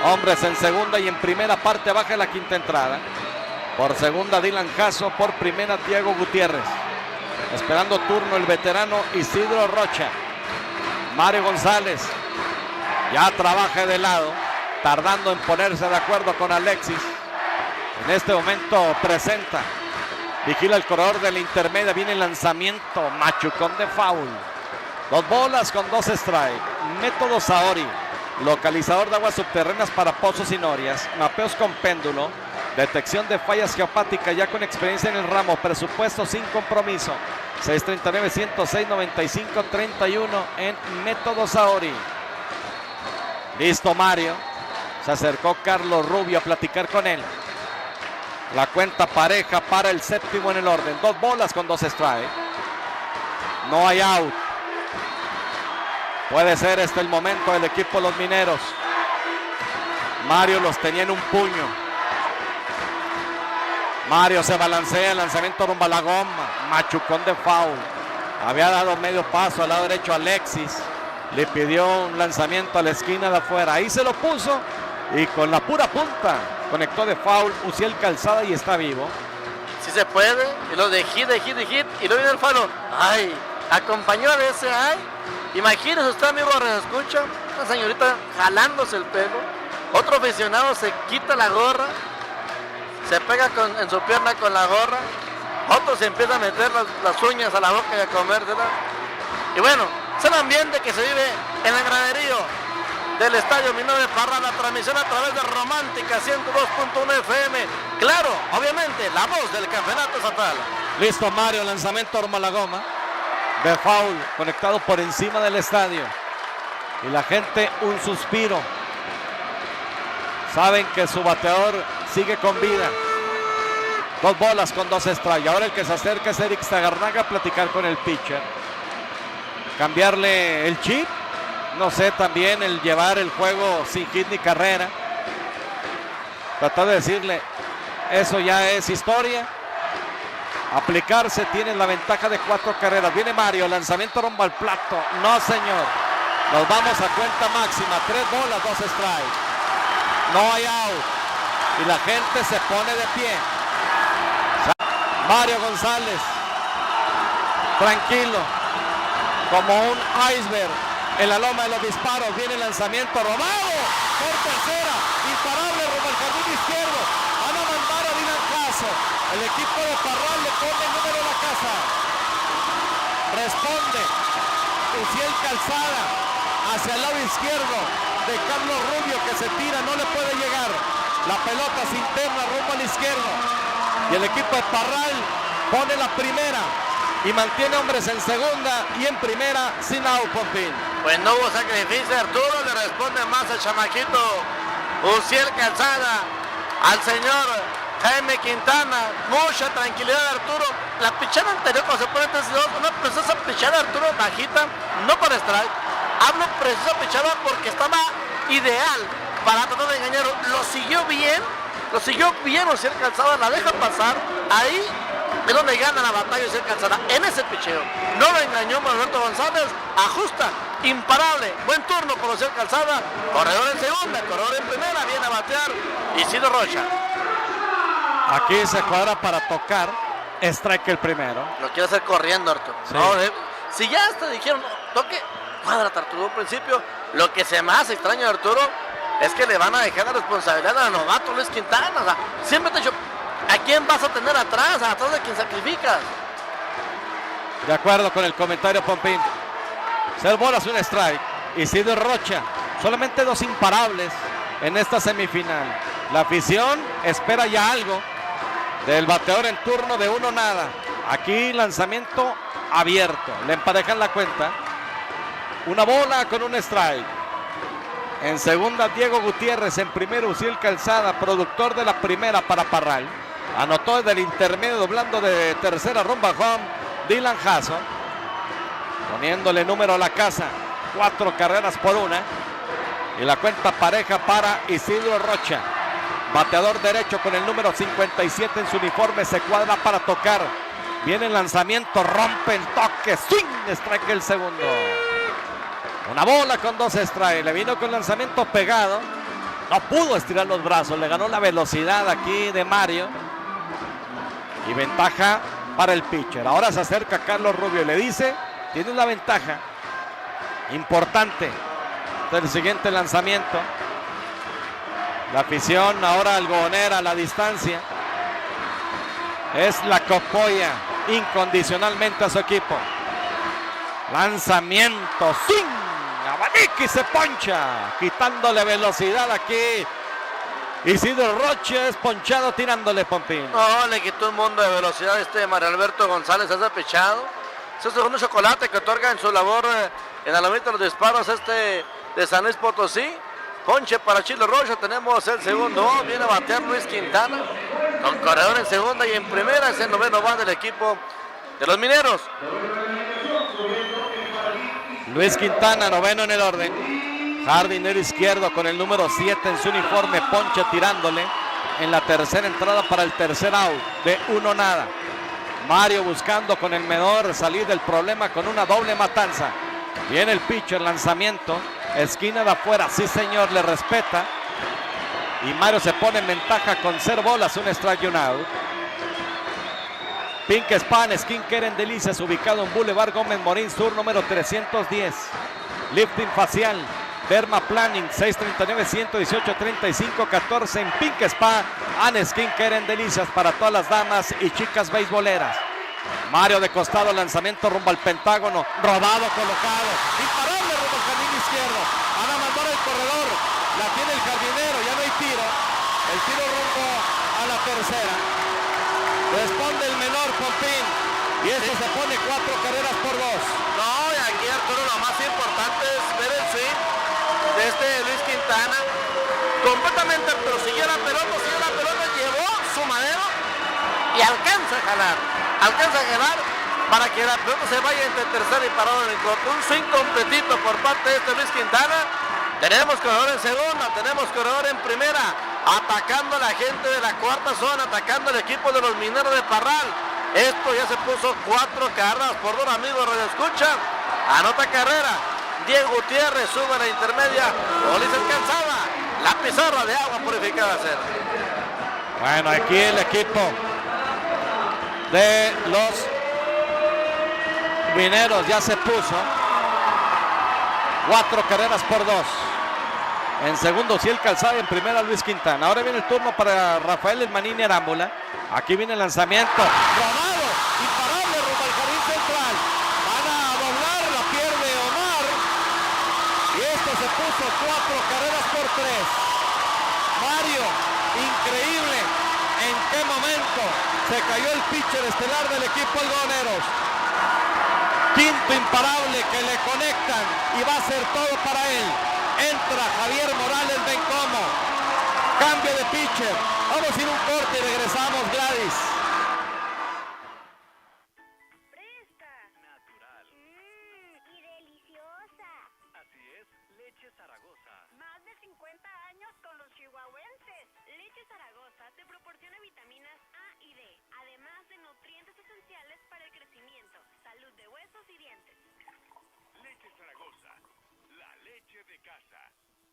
B: Hombres en segunda y en primera, parte baja de la quinta entrada. Por segunda Dylan Jasso, por primera Diego Gutiérrez. Esperando turno el veterano Isidro Rocha. Mario González ya trabaja de lado, tardando en ponerse de acuerdo con Alexis. En este momento presenta, vigila el corredor de la intermedia, viene el lanzamiento, machucón de foul. 2 bolas con 2 strike. Método Saori, localizador de aguas subterráneas para pozos y norias, mapeos con péndulo, Detección de fallas geopáticas ya con experiencia en el ramo. Presupuesto sin compromiso. 639-106-95-31 en Método Saori. Listo Mario. Se acercó Carlos Rubio a platicar con él. La cuenta pareja para el séptimo en el orden. 2 bolas con 2 strikes. No hay out. Puede ser este el momento del equipo de los Mineros. Mario los tenía en un puño. Mario se balancea, el lanzamiento rumbo a la goma. Machucón de foul. Había dado medio paso al lado derecho a Alexis. Le pidió un lanzamiento a la esquina de afuera. Ahí se lo puso y con la pura punta conectó de foul Uziel Calzada y está vivo.
C: Si se puede, y lo de hit, y luego viene el falo. Ay, acompañó de ese ay. Imagínese usted, amigo, escucha, una señorita jalándose el pelo. Otro aficionado se quita la gorra, se pega en su pierna con la gorra. Otro se empieza a meter las uñas a la boca y a comérselas. Y bueno, es el ambiente que se vive en el graderío del Estadio Minero de Parral. La transmisión a través de Romántica 102.1 FM. Claro, obviamente, la voz del campeonato estatal.
B: Listo Mario, lanzamiento rumbo a la goma. De foul, conectado por encima del estadio. Y la gente un suspiro. Saben que su bateador sigue con vida. 2 bolas con 2 strikes. Ahora el que se acerca es Eric Zagarnaga a platicar con el pitcher. Cambiarle el chip. No sé, también el llevar el juego sin hit ni carrera. Tratar de decirle, eso ya es historia. Aplicarse, tienen la ventaja de 4 carreras. Viene Mario, lanzamiento rumbo al plato. No, señor. Nos vamos a cuenta máxima. 3 bolas, 2 strikes. No hay out. Y la gente se pone de pie. Mario González. Tranquilo. Como un iceberg. En la loma de los disparos. Viene el lanzamiento robado. Por tercera. Imparable rumbo al jardín izquierdo. Van a mandar a Dylan Caso. El equipo de Parral le pone el número a la casa. Responde Uziel Calzada hacia el lado izquierdo de Carlos Rubio, que se tira, no le puede llegar. La pelota se interna rumbo al izquierdo. Y el equipo de Parral pone la primera y mantiene hombres en segunda y en primera sin out, Pompín.
C: Pues no hubo sacrificio. Arturo le responde más al chamaquito Uziel Calzada, al señor Jaime Quintana. Mucha tranquilidad de Arturo. La pichada anterior, cuando se pone 3-2, una preciosa pichada de Arturo bajita, no para strike. Hablo preciosa pichada porque estaba ideal para tratar de engañar. Lo siguió bien Uziel Calzada, la deja pasar. Ahí es donde gana la batalla Uziel Calzada, en ese picheo. No lo engañó Roberto González, ajusta, imparable. Buen turno por Uziel Calzada. Corredor en segunda, corredor en primera, viene a batear Isidro Rocha.
B: Aquí se cuadra para tocar. Strike el primero.
C: Lo quiere hacer corriendo, Arturo.
B: Sí.
C: No, si ya hasta dijeron, no, toque, cuádrate, Arturo. Al principio, lo que se más extraña, Arturo, es que le van a dejar la responsabilidad al novato Luis Quintana. O sea, siempre te he dicho, ¿a quién vas a tener atrás? Atrás de quien sacrificas.
B: De acuerdo con el comentario, Pompín. 6 bolas, un strike. Isidro Rocha. Solamente 2 imparables en esta semifinal. La afición espera ya algo del bateador en turno de 1 nada. Aquí lanzamiento abierto. Le emparejan la cuenta. 1 bola con un strike. En segunda, Diego Gutiérrez. En primero, Uziel Calzada, productor de la primera para Parral. Anotó desde el intermedio, doblando de tercera rumba home, Dylan Jasso. Poniéndole número a la casa. 4 carreras por 1. Y la cuenta pareja para Isidro Rocha. Bateador derecho con el número 57 en su uniforme. Se cuadra para tocar. Viene el lanzamiento, rompe el toque. Swing, strike el segundo. 1 bola con 2 strikes. Le vino con lanzamiento pegado. No pudo estirar los brazos. Le ganó la velocidad aquí de Mario. Y ventaja para el pitcher. Ahora se acerca Carlos Rubio y le dice, tienes la ventaja importante del siguiente lanzamiento. La afición ahora algodonera a la distancia. Es la que apoya incondicionalmente a su equipo. Lanzamiento, swing, abanica y se poncha, quitándole velocidad aquí Isidro Rocha es ponchado tirándole, Pompín.
C: No, le quitó un mundo de velocidad Mario Alberto González, es pechado. Es el segundo chocolate que otorga en su labor en el ámbito de los disparos de San Luis Potosí. Ponche para Chile Rocha, tenemos el segundo. Viene a batear Luis Quintana con corredor en segunda y en primera. Es el noveno van del equipo de los Mineros.
B: Luis Quintana, noveno en el orden. Jardinero izquierdo con el número 7 en su uniforme. Ponche tirándole en la tercera entrada para el tercer out de 1-0. Mario buscando con el menor salir del problema con una doble matanza. Viene el pitcher, lanzamiento. Esquina de afuera, sí señor, le respeta. Y Mario se pone en ventaja con 0 bolas, un strike y un out. Pink Span, Skin Keren Delicias, ubicado en Boulevard Gómez Morín Sur, número 310. Lifting facial, Derma Planning, 639-118-3514 en Pink Spa and Skin Keren Delicias para todas las damas y chicas beisboleras. Mario de costado, lanzamiento rumbo al Pentágono, rodado, colocado, imparable rumbo al jardín izquierdo. Van a mandar el corredor, la tiene el jardinero, ya no hay tiro. El tiro rumbo a la tercera. Responde el menor, Pompín, y esto se pone 4 carreras por 2.
C: No, y aquí Arturo, lo más importante es ver el swing de Luis Quintana. Completamente, pero sigue la pelota, llevó su madero y alcanza a jalar para que la pelota se vaya entre tercera y parado en el corto. Un swing completito por parte de Luis Quintana. Tenemos corredor en segunda, tenemos corredor en primera, atacando a la gente de la cuarta zona, atacando al equipo de los Mineros de Parral. Esto ya se puso 4 carreras por 2, amigos Radio Escucha. Anota carrera Diego Gutiérrez, sube a la intermedia, Ulises alcanzaba la pizarra de agua purificada.
B: Bueno, aquí el equipo de los Mineros ya se puso 4 carreras por 2. En segundo, Ciel Calzada, en primera, Luis Quintana. Ahora viene el turno para Rafael Manini Arámbula. Aquí viene el lanzamiento. Rodado, imparable rumbo al jardín central. Van a doblar, la pierde Omar. Y esto se puso 4 carreras por 3. Mario, increíble. ¿En qué momento se cayó el pitcher estelar del equipo algodoneros? Quinto imparable que le conectan y va a ser todo para él. Entra Javier Morales Bencomo. Cambio de pitcher. Vamos a ir un corte y regresamos, Gladys.
A: Fresca.
I: Natural.
A: Y deliciosa.
I: Así es, Leche Zaragoza.
A: Más de 50 años con los chihuahuenses.
G: Leche Zaragoza te proporciona vitaminas A y D, además de nutrientes esenciales para el crecimiento, salud de huesos y dientes.
D: Leche Zaragoza, la leche de casa.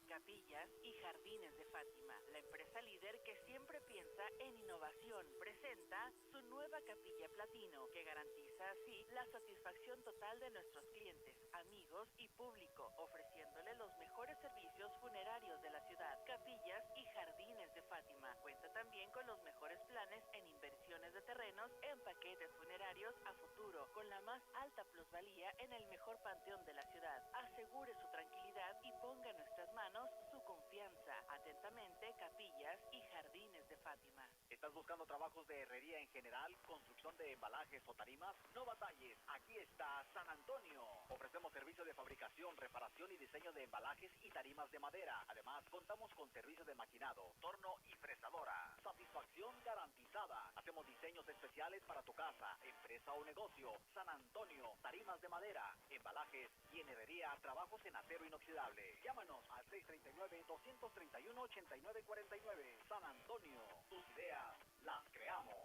E: Capillas y Jardines de Fátima, la empresa líder que siempre piensa en innovación, presenta su nueva capilla platino, que garantiza así la satisfacción total de nuestros clientes, amigos y público, ofreciéndole los mejores servicios funerarios de la ciudad. Capillas y Jardines de Fátima cuenta también con los mejores planes en inversiones de terrenos en paquetes funerarios a futuro, con la más alta plusvalía en el mejor panteón de la ciudad. Asegure su tranquilidad y ponga en nuestras manos su confianza. Atentamente, Capillas y Jardines de Fátima.
H: ¿Estás buscando trabajos de herrería en general, construcción de embalajes o tarimas? No batalles, aquí está San Antonio. Ofrecemos servicio de fabricación, reparación y diseño de embalajes y tarimas de madera. Además, contamos con servicio de maquinado, torno y fresadora. Satisfacción garantizada. Hacemos diseños especiales para tu casa, empresa o negocio. San Antonio, tarimas de madera, embalajes y en herrería, trabajos en acero inoxidable. Llámanos al 639-231-8949. San Antonio, tus ideas las creamos.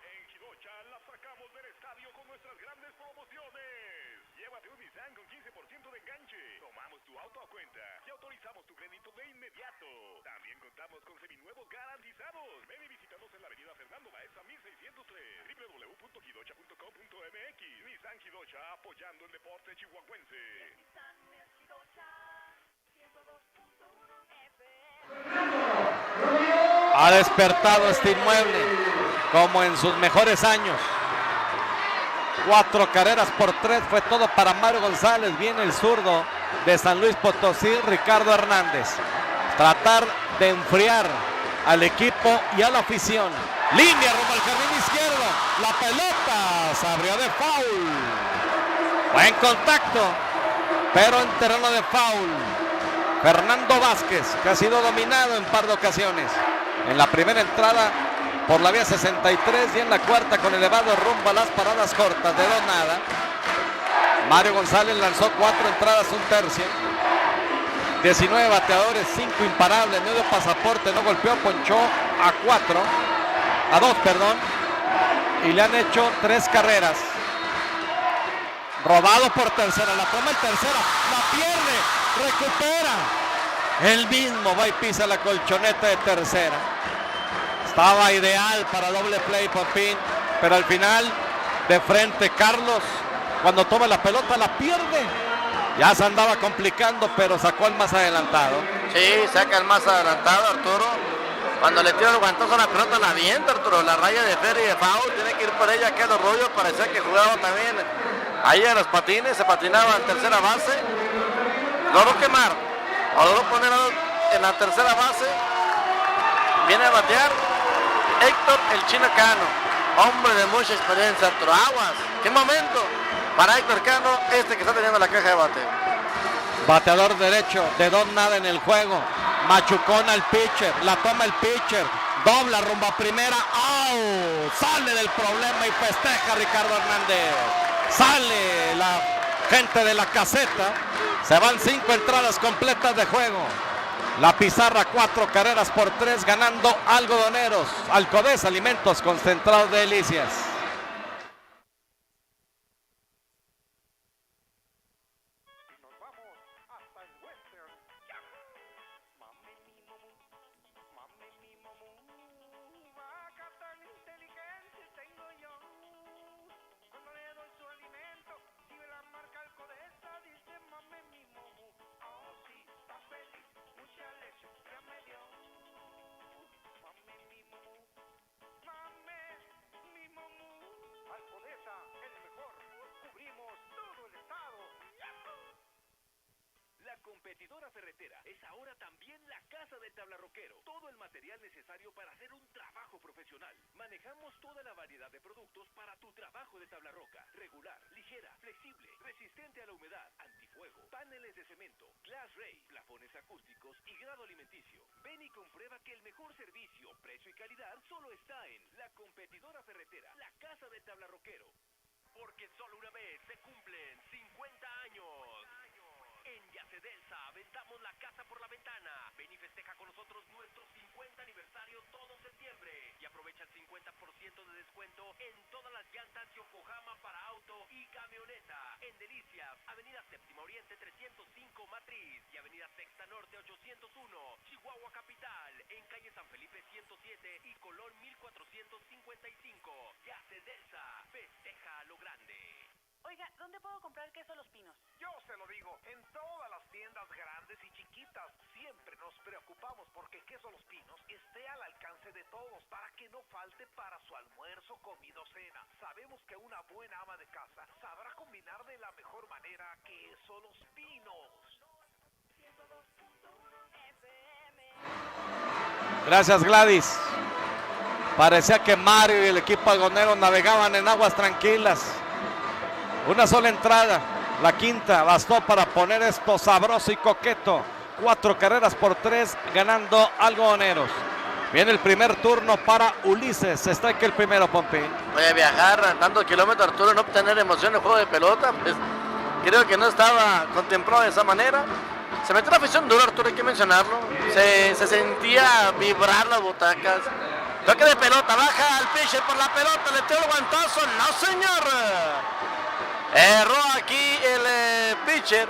D: En Jidocha la sacamos del estadio con nuestras grandes promociones. Llévate un Nissan con 15% de enganche. Tomamos tu auto a cuenta y autorizamos tu crédito de inmediato. También contamos con seminuevos garantizados. Ven y visítanos en la avenida Fernando Baeza 1603. www.jidocha.com.mx. Nissan Jidocha, apoyando el deporte chihuahuense.
A: Nissan es Jidocha, 102.1 FM.
B: Ha despertado este inmueble como en sus mejores años. 4 carreras por 3 fue todo para Mario González. Viene el zurdo de San Luis Potosí, Ricardo Hernández. Tratar de enfriar al equipo y a la afición. Línea rumbo al jardín izquierdo. La pelota se abrió de foul. Buen contacto, pero en terreno de foul. Fernando Vázquez, que ha sido dominado en par de ocasiones. En la primera entrada por la vía 63 y en la cuarta con elevado rumbo a las paradas cortas de Donada. Mario González lanzó 4 entradas, un tercio. 19 bateadores, 5 imparables, no dio pasaporte, no golpeó, ponchó a 2, y le han hecho 3 carreras. Robado por tercera, la toma el tercera, la pierde, recupera. Él mismo va y pisa la colchoneta de tercera. Estaba ideal para doble play, Pompín, pero al final, de frente, Carlos, cuando toma la pelota, la pierde. Ya se andaba complicando, pero sacó al más adelantado.
C: Sí, saca el más adelantado, Arturo. Cuando le tira el guantazo a la pelota, la avienta, Arturo. La raya de Ferry de foul, tiene que ir por ella, que los rollos, parecía que jugaba también ahí a los patines, se patinaba en tercera base. Logró quemar, logró poner en la tercera base. Viene a batear Héctor el Chino Cano, hombre de mucha experiencia, Arturo. Aguas, qué momento para Héctor Cano, que está teniendo la caja de bate.
B: Bateador derecho, de Donada en el juego. Machucón al pitcher, la toma el pitcher, dobla rumbo a primera. ¡Au! Sale del problema y festeja Ricardo Hernández. Sale la gente de la caseta. Se van 5 entradas completas de juego. La pizarra 4 carreras por 3, ganando Algodoneros. Alcodés Alimentos Concentrados de Delicias.
D: Competidora Ferretera es ahora también la casa del tablarroquero. Todo el material necesario para hacer un trabajo profesional. Manejamos toda la variedad de productos para tu trabajo de tablarroca. Regular, ligera, flexible, resistente a la humedad, antifuego, paneles de cemento, glass ray, plafones acústicos y grado alimenticio. Ven y comprueba que el mejor servicio, precio y calidad solo está en la Competidora Ferretera, la casa del tablarroquero.
I: Porque solo una vez se cumplen 50 años. En Yacedelsa aventamos la casa por la ventana. Ven y festeja con nosotros nuestro 50 aniversario todo septiembre. Y aprovecha el 50% de descuento en todas las llantas Yokohama para auto y camioneta. En Delicias, Avenida Séptima Oriente 305 Matriz y Avenida Sexta Norte 801, Chihuahua Capital. En calle San Felipe 107 y Colón 1455. Yacedelsa, festeja a lo grande.
E: Oiga, ¿dónde puedo comprar queso Los Pinos?
F: Yo se lo digo, en todas las tiendas grandes y chiquitas, siempre nos preocupamos porque Queso Los Pinos esté al alcance de todos para que no falte para su almuerzo, comida o cena. Sabemos que una buena ama de casa sabrá combinar de la mejor manera Queso Los Pinos.
B: Gracias, Gladys. Parecía que Mario y el equipo algonero navegaban en aguas tranquilas. Una sola entrada, la quinta, bastó para poner esto sabroso y coqueto. 4 carreras por 3, ganando Algodoneros. Viene el primer turno para Ulises. Se strike el primero, Pompín.
C: Voy a viajar tantos kilómetros, Arturo, no obtener emoción en el juego de pelota. Pues, creo que no estaba contemplado de esa manera. Se metió la afición dura, Arturo, hay que mencionarlo. Se sentía vibrar las butacas. Toque de pelota, baja al pitcher por la pelota, le tiró el guantazo. ¡No, señor! Erró aquí el pitcher.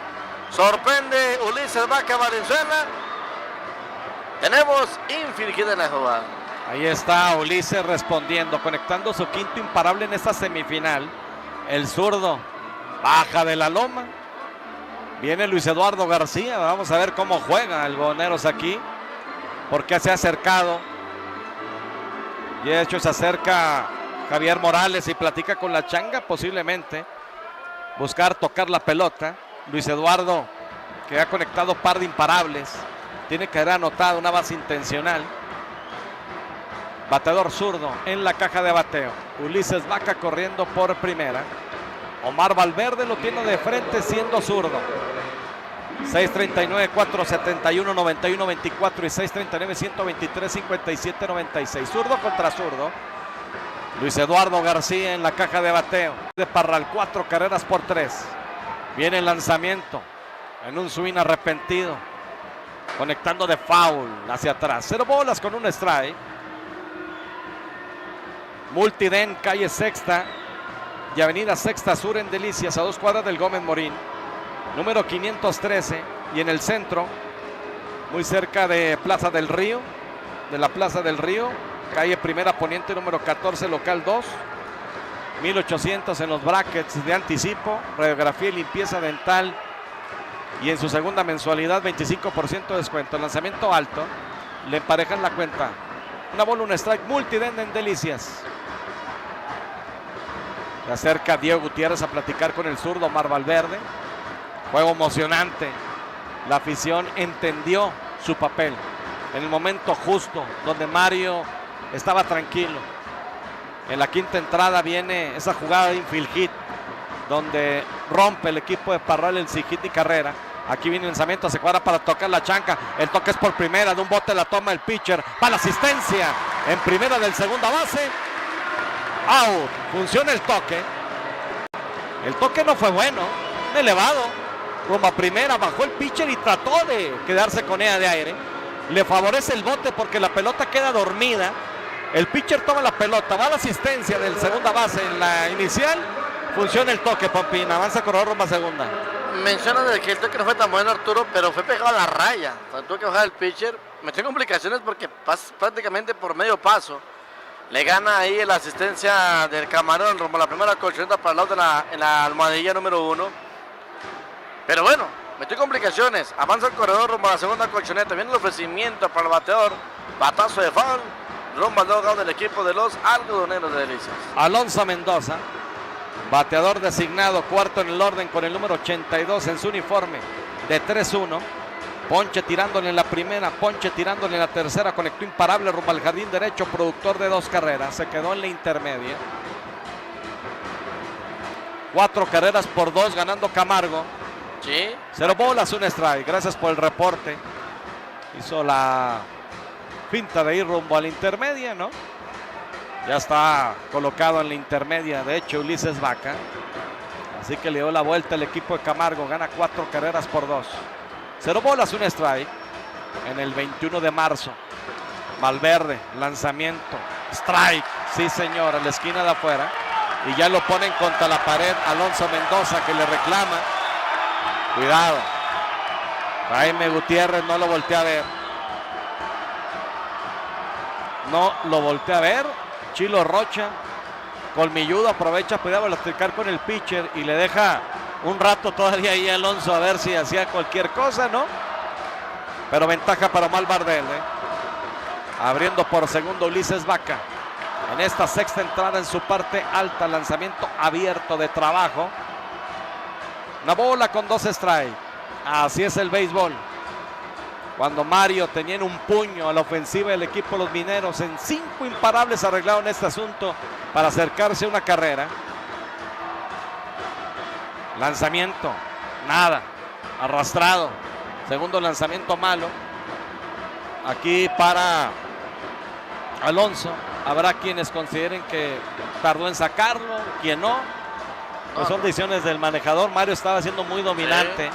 C: Sorprende Ulises Vaca Valenzuela. Tenemos infield en la jugada.
B: Ahí está Ulises respondiendo, conectando su quinto imparable en esta semifinal. El zurdo baja de la loma. Viene Luis Eduardo García. Vamos a ver cómo juega Algodoneros aquí. Porque se ha acercado. Y de hecho se acerca Javier Morales y platica con la changa posiblemente. Buscar tocar la pelota. Luis Eduardo, que ha conectado par de imparables, tiene que haber anotado una base intencional. bateador zurdo en la caja de bateo. Ulises Vaca corriendo por primera. Omar Valverde lo tiene de frente siendo zurdo. 639, 471, 91, 24 y 639, 123, 57, 96. Zurdo contra zurdo. Luis Eduardo García en la caja de bateo. De Parral, 4 carreras por 3. Viene el lanzamiento en un swing arrepentido. Conectando de foul hacia atrás. 0 bolas con un strike. Multiden, calle Sexta y avenida Sexta Sur en Delicias, a 2 cuadras del Gómez Morín. Número 513. Y en el centro, muy cerca de Plaza del Río. De la Plaza del Río. Calle Primera Poniente, número 14, local 2. 1800 en los brackets de anticipo. Radiografía y limpieza dental. Y en su segunda mensualidad, 25% de descuento. Lanzamiento alto. Le emparejan la cuenta. Una bola, un strike. Multiden en Delicias. Se acerca Diego Gutiérrez a platicar con el zurdo Omar Valverde. Juego emocionante. La afición entendió su papel en el momento justo, donde Mario estaba tranquilo. En la quinta entrada viene esa jugada de infield hit, donde rompe el equipo de Parral el sin hit y carrera. Aquí viene el lanzamiento, se cuadra para tocar la chanca. El toque es por primera, de un bote la toma el pitcher. Para la asistencia en primera del segunda base. Out. Funciona el toque. El toque no fue bueno. Elevado. Rumbo a primera, bajó el pitcher y trató de quedarse con ella de aire. Le favorece el bote porque la pelota queda dormida. El pitcher toma la pelota, va a la asistencia del segunda base en la inicial. Funciona el toque, Pompín. Avanza corredor rumbo a segunda.
C: Menciona de que el toque no fue tan bueno, Arturo, pero fue pegado a la raya. O sea, tuvo que bajar el pitcher. Metió complicaciones porque prácticamente por medio paso. Le gana ahí la asistencia del Camarón rumbo a la primera colchoneta para el lado en la almohadilla número 1. Pero bueno, metió complicaciones. Avanza el corredor rumbo a la segunda colchoneta. Viene el ofrecimiento para el bateador. Batazo de foul. Rumbo al dogado del equipo de los algodoneros de Delicias.
B: Alonso Mendoza, bateador designado, cuarto en el orden con el número 82 en su uniforme de 3-1. Ponche tirándole en la primera, ponche tirándole en la tercera. Conectó imparable rumbo al jardín derecho, productor de 2 carreras. Se quedó en la intermedia. 4 carreras por 2 ganando Camargo.
C: Sí.
B: 0 bolas, un strike. Gracias por el reporte. Hizo la finta de ir rumbo a la intermedia, ¿no? Ya está colocado en la intermedia, de hecho, Ulises Vaca. Así que le dio la vuelta el equipo de Camargo. Gana 4 carreras por 2. 0 bolas, un strike. En el 21 de marzo. Valverde, lanzamiento. Strike. Sí, señor, a la esquina de afuera. Y ya lo ponen contra la pared Alonso Mendoza, que le reclama. Cuidado. Jaime Gutiérrez no lo voltea a ver. No lo voltea a ver. Chilo Rocha, colmilludo, aprovecha para platicar con el pitcher y le deja un rato todavía ahí a Alonso a ver si hacía cualquier cosa, ¿no? Pero ventaja para Omar Valverde. Abriendo por segundo Ulises Vaca. En esta sexta entrada en su parte alta, lanzamiento abierto de trabajo. Una bola con 2 strikes. Así es el béisbol. Cuando Mario tenía en un puño a la ofensiva del equipo de los Mineros, en 5 imparables arreglaron este asunto para acercarse a una carrera. Lanzamiento, nada, arrastrado. Segundo lanzamiento malo. Aquí para Alonso. Habrá quienes consideren que tardó en sacarlo, quien no. Pues son decisiones del manejador. Mario estaba siendo muy dominante.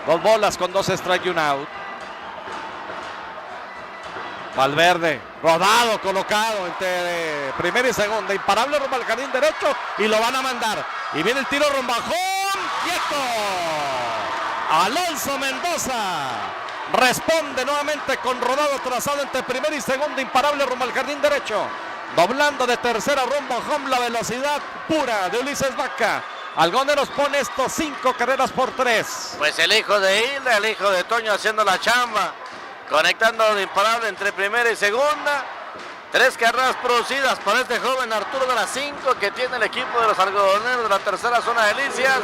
B: 2 bolas con 2 strikes y un out. Valverde, rodado, colocado entre primera y segunda. Imparable rumbo al jardín derecho y lo van a mandar. Y viene el tiro rumbo a home. ¡Quieto! Alonso Mendoza responde nuevamente con rodado trazado entre primera y segunda. Imparable rumbo al jardín derecho. Doblando de tercera rumbo a home, la velocidad pura de Ulises Vaca. Algodoneros pone estos 5 carreras por 3.
C: Pues el hijo de Hilda, el hijo de Toño haciendo la chamba. Conectando de imparable entre primera y segunda. 3 carreras producidas por este joven Arturo de las 5 que tiene el equipo de los algodoneros de la tercera zona de Delicias.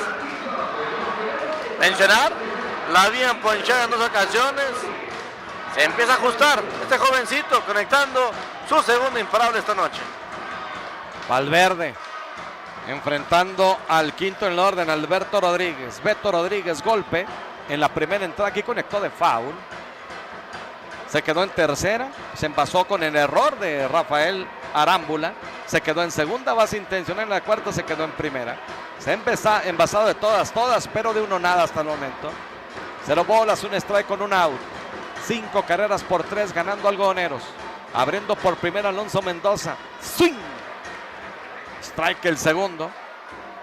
C: Mencionar, la habían ponchado en 2 ocasiones. Se empieza a ajustar este jovencito conectando su segundo imparable esta noche.
B: Valverde enfrentando al quinto en el orden, Alberto Rodríguez. Beto Rodríguez, golpe en la primera entrada, aquí conectó de foul. Se quedó en tercera, se envasó con el error de Rafael Arámbula. Se quedó en segunda base intencional, en la cuarta se quedó en primera. Se ha envasado de todas, pero de uno nada hasta el momento. 0 bolas, un strike con un out. 5 carreras por 3 ganando Algodoneros. Abriendo por primera Alonso Mendoza. Swing. Strike el segundo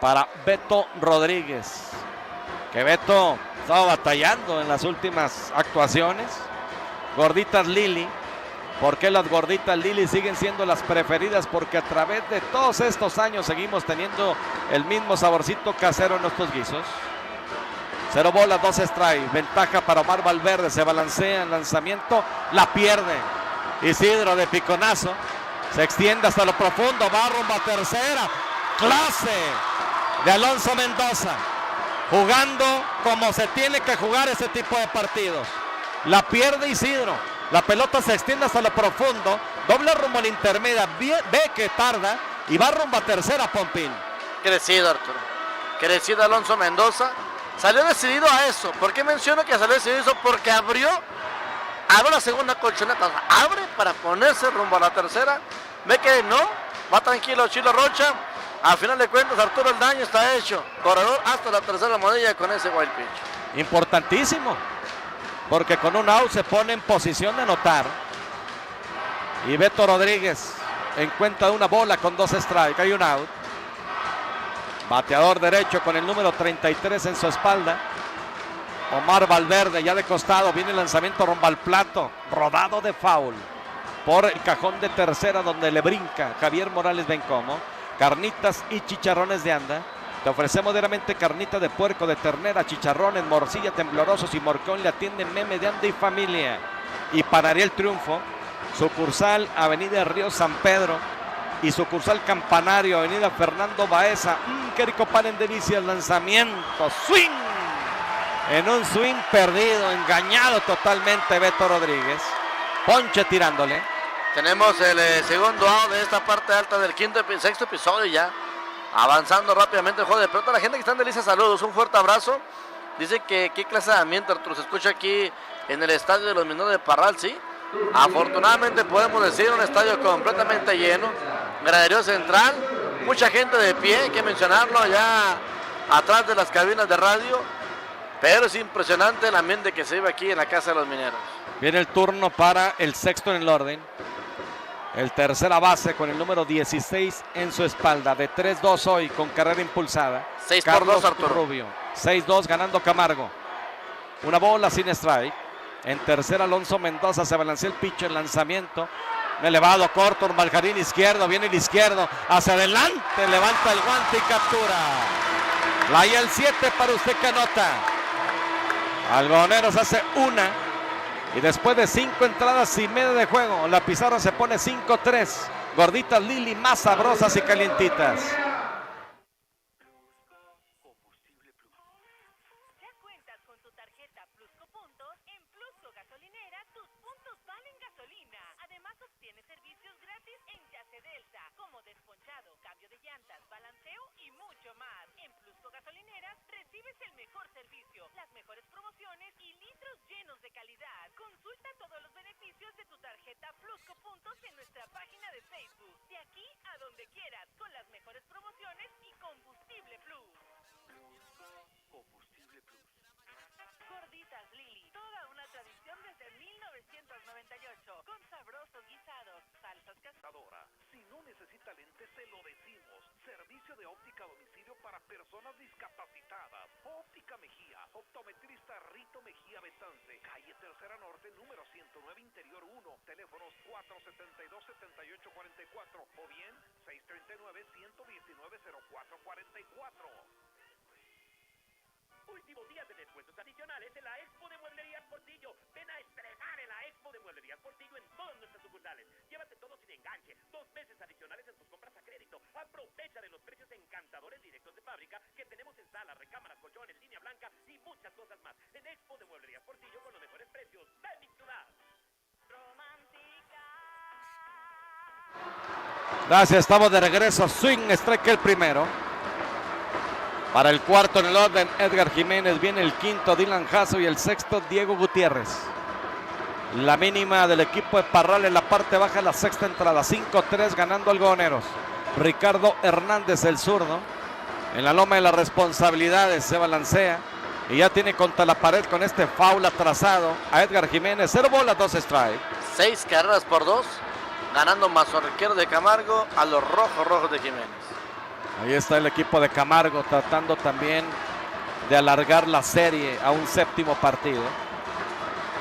B: para Beto Rodríguez. Que Beto estaba batallando en las últimas actuaciones. Gorditas Lili. ¿Por qué las gorditas Lili siguen siendo las preferidas? Porque a través de todos estos años seguimos teniendo el mismo saborcito casero en nuestros guisos. 0 bolas, 2 strikes. Ventaja para Omar Valverde. Se balancea en lanzamiento. La pierde. Isidro de piconazo. Se extiende hasta lo profundo. Va rumbo a tercera. Clase de Alonso Mendoza. Jugando como se tiene que jugar ese tipo de partidos. La pierde Isidro. La pelota se extiende hasta lo profundo. Doble rumbo a la intermedia. Ve que tarda. Y va rumbo a tercera, Pompín.
C: Crecido, Arturo. Crecido Alonso Mendoza. Salió decidido a eso. ¿Por qué menciono que salió decidido a eso? Porque abrió la segunda colchoneta. O sea, abre para ponerse rumbo a la tercera. Ve que no. Va tranquilo Chilo Rocha. A final de cuentas, Arturo, el daño está hecho. Corredor hasta la tercera modilla con ese wild pitch.
B: Importantísimo. Porque con un out se pone en posición de anotar. Y Beto Rodríguez encuentra una bola con 2 strikes. Hay un out. Bateador derecho con el número 33 en su espalda. Omar Valverde ya de costado. Viene el lanzamiento rumbo al plato. Rodado de foul. Por el cajón de tercera donde le brinca Javier Morales Bencomo. Carnitas y chicharrones de anda. Te ofrecemos diariamente carnita de puerco, de ternera, chicharrones, morcilla, temblorosos y morcón. Le atienden Meme de Anda y Familia. Y para Ariel Triunfo, sucursal Avenida Río San Pedro y sucursal Campanario, Avenida Fernando Baeza. Qué rico pan en delicias, lanzamiento, swing. En un swing perdido, engañado totalmente Beto Rodríguez. Ponche tirándole.
C: Tenemos el segundo out de esta parte alta del sexto episodio ya. Avanzando rápidamente el juego de pelota. La gente que está en Delicias, saludos, un fuerte abrazo. Dice que qué clase de ambiente, Arturo, se escucha aquí en el estadio de los Mineros de Parral, sí. Afortunadamente podemos decir un estadio completamente lleno. Graderío central, mucha gente de pie, hay que mencionarlo, allá atrás de las cabinas de radio. Pero es impresionante el ambiente que se vive aquí en la Casa de los Mineros.
B: Viene el turno para el sexto en el orden. El tercera base con el número 16 en su espalda. De 3-2 hoy con carrera impulsada.
C: 6 por
B: Carlos
C: 2, Arturo.
B: Rubio. 6-2 ganando Camargo. Una bola sin strike. En tercera Alonso Mendoza. Se balancea el pitch en lanzamiento. Un elevado corto. Un Maljarín izquierdo. Viene el izquierdo. Hacia adelante. Levanta el guante y captura. La y el 7 para usted que anota. Algodoneros hace una. Y después de 5 entradas y media de juego, la pizarra se pone 5-3. Gorditas Lili más sabrosas y calientitas.
E: Ya cuentas con tu tarjeta Plusco Puntos. En Plusco Gasolinera, tus puntos valen gasolina. Además, obtienes servicios gratis en Yacedelsa, como desponchado, cambio de llantas, balanceo y mucho más. En Plusco Gasolineras recibes el mejor servicio, las mejores promociones y litros llenos de calidad. Consulta todos los beneficios de tu tarjeta Plusco Puntos en nuestra página de Facebook. De aquí a donde quieras, con las mejores promociones y combustible Plus.
I: Combustible Plus.
E: Gorditas Lili, toda una tradición desde 1998, con sabrosos guisados, salsas
F: Ahora, si no necesita lentes, se lo decimos. Servicio de óptica a domicilio para personas discapacitadas. Óptica Mejía, optometrista Rito Mejía Betance, calle Tercera Norte, número 109, Interior 1. Teléfonos 472-7844 o bien 639-119-0444.
I: Último día de descuentos adicionales en la Expo de Mueblerías Portillo. Ven a estrenar en la Expo de Mueblerías Portillo en todas nuestras sucursales. Llévate todo sin enganche, 2 meses adicionales en tus compras a crédito. Aprovecha de los precios encantadores directos de fábrica que tenemos en salas, recámaras, colchones, línea blanca y muchas cosas más. En Expo de Mueblerías Portillo con los mejores precios de mi ciudad.
E: romántica.
B: Gracias, estamos de regreso. Swing, strike el primero. Para el cuarto en el orden, Edgar Jiménez. Viene el quinto, Dylan Jasso. Y el sexto, Diego Gutiérrez. La mínima del equipo de Parral en la parte baja, la sexta entrada. 5-3 ganando Algodoneros. Ricardo Hernández, el zurdo. En la loma de las responsabilidades se balancea. Y ya tiene contra la pared con este foul atrasado a Edgar Jiménez. 0 bolas, 2 strike.
C: 6 carreras por 2. Ganando Mazorquero de Camargo a los rojos de Jiménez.
B: Ahí está el equipo de Camargo tratando también de alargar la serie a un séptimo partido.